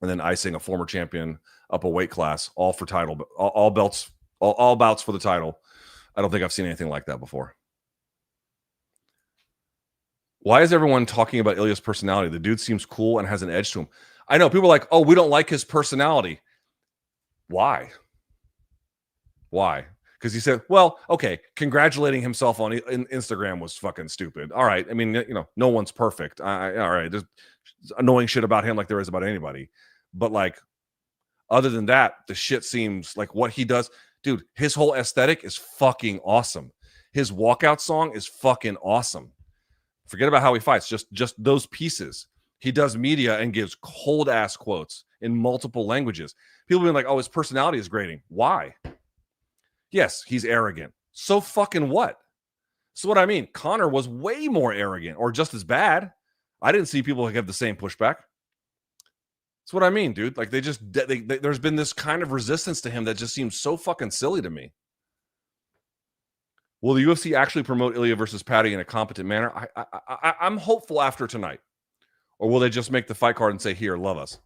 and then icing a former champion up a weight class, all for title, all belts, all bouts for the title. I don't think I've seen anything like that before. Why is everyone talking about Ilia's personality? The dude seems cool and has an edge to him. I know people are like, oh, we don't like his personality. Why? Because he said, well, okay, congratulating himself on Instagram was fucking stupid. All right. I mean, no one's perfect. All right. There's annoying shit about him like there is about anybody. But like, other than that, the shit seems like what he does. Dude, his whole aesthetic is fucking awesome. His walkout song is fucking awesome. Forget about how he fights. Just those pieces. He does media and gives cold ass quotes in multiple languages. People being like, oh, his personality is grating. Why? Yes, he's arrogant. So fucking what? So what I mean, Conor was way more arrogant or just as bad. I didn't see people have the same pushback. That's what I mean, dude. Like there's been this kind of resistance to him that just seems so fucking silly to me. Will the UFC actually promote Ilia versus Paddy in a competent manner? I'm hopeful after tonight. Or will they just make the fight card and say, here, love us?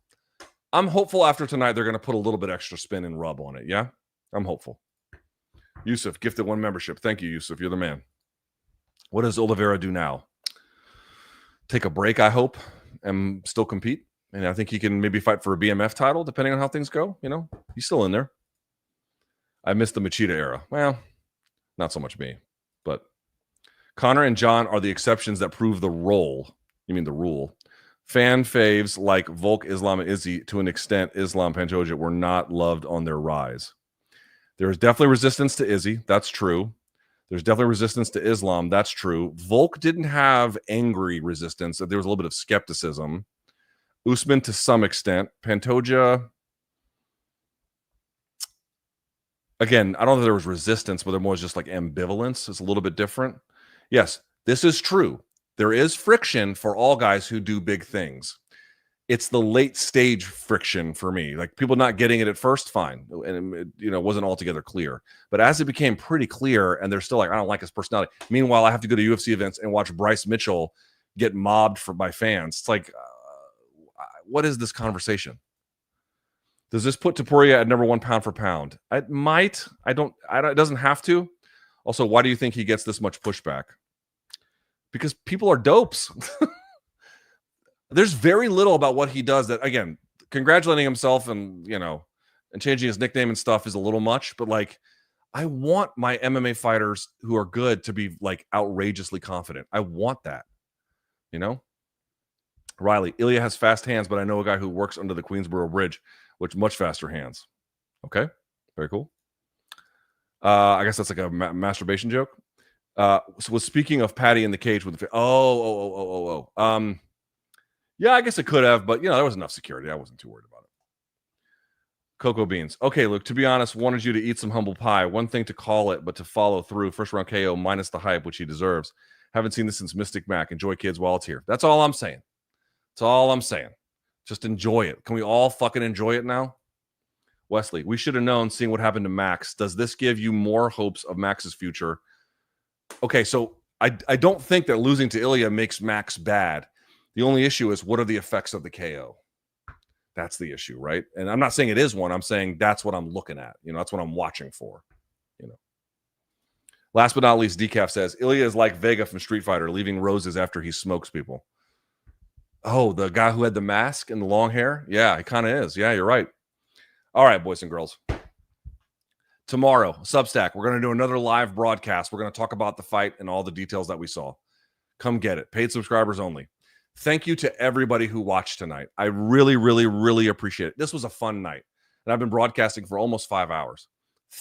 I'm hopeful after tonight they're going to put a little bit extra spin and rub on it, yeah? I'm hopeful. Yusuf, gifted 1 membership. Thank you, Yusuf. You're the man. What does Oliveira do now? Take a break, I hope, and still compete. And I think he can maybe fight for a BMF title, depending on how things go. He's still in there. I missed the Machida era. Well, not so much me. But Conor and John are the exceptions that prove the role. You mean the rule. Fan faves like Volk, Islam, and Izzy, to an extent, Islam, Pantoja, were not loved on their rise. There is definitely resistance to Izzy. That's true. There's definitely resistance to Islam. That's true. Volk didn't have angry resistance. There was a little bit of skepticism. Usman to some extent. Pantoja, again, I don't think there was resistance, but there was just like ambivalence. It's a little bit different. Yes, this is true. There is friction for all guys who do big things. It's the late stage friction for me. Like people not getting it at first, fine. And it wasn't altogether clear. But as it became pretty clear, and they're still like, I don't like his personality. Meanwhile, I have to go to UFC events and watch Bryce Mitchell get mobbed by fans. It's like, what is this conversation? Does this put Topuria at number 1 pound for pound? It might. I don't. It doesn't have to. Also, why do you think he gets this much pushback? Because people are dopes. There's very little about what he does that, again, congratulating himself and changing his nickname and stuff is a little much. But like, I want my MMA fighters who are good to be like outrageously confident. I want that. Riley, Ilia has fast hands, but I know a guy who works under the Queensboro Bridge with much faster hands. Okay, very cool. I guess that's like a masturbation joke. So speaking of Paddy in the cage with the yeah, I guess it could have, but there was enough security. I wasn't too worried about it. Cocoa Beans. Okay, Luke, to be honest, wanted you to eat some humble pie. One thing to call it, but to follow through. First round KO minus the hype, which he deserves. Haven't seen this since Mystic Mac. Enjoy, kids, while it's here. That's all I'm saying. That's all I'm saying. Just enjoy it. Can we all fucking enjoy it now? Wesley, we should have known seeing what happened to Max. Does this give you more hopes of Max's future? Okay, so I don't think that losing to Ilia makes Max bad. The only issue is what are the effects of the KO? That's the issue, right? And I'm not saying it is one. I'm saying that's what I'm looking at. That's what I'm watching for. Last but not least, Decaf says, Ilia is like Vega from Street Fighter, leaving roses after he smokes people. Oh, the guy who had the mask and the long hair? Yeah, he kind of is. Yeah, you're right. All right, boys and girls. Tomorrow, Substack, we're going to do another live broadcast. We're going to talk about the fight and all the details that we saw. Come get it. Paid subscribers only. Thank you to everybody who watched tonight. I really, really, really appreciate it. This was a fun night, and I've been broadcasting for almost 5 hours.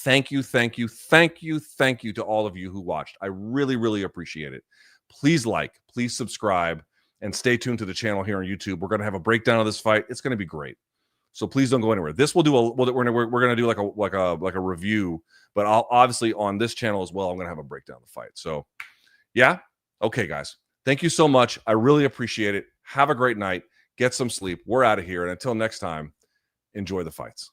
Thank you, thank you, thank you, thank you to all of you who watched. I really, really appreciate it. Please like, please subscribe, and stay tuned to the channel here on YouTube. We're going to have a breakdown of this fight. It's going to be great. So please don't go anywhere. This will do we're going to do like a review, but I'll obviously on this channel as well. I'm going to have a breakdown of the fight. So yeah, okay, guys. Thank you so much. I really appreciate it. Have a great night. Get some sleep. We're out of here, and until next time, enjoy the fights.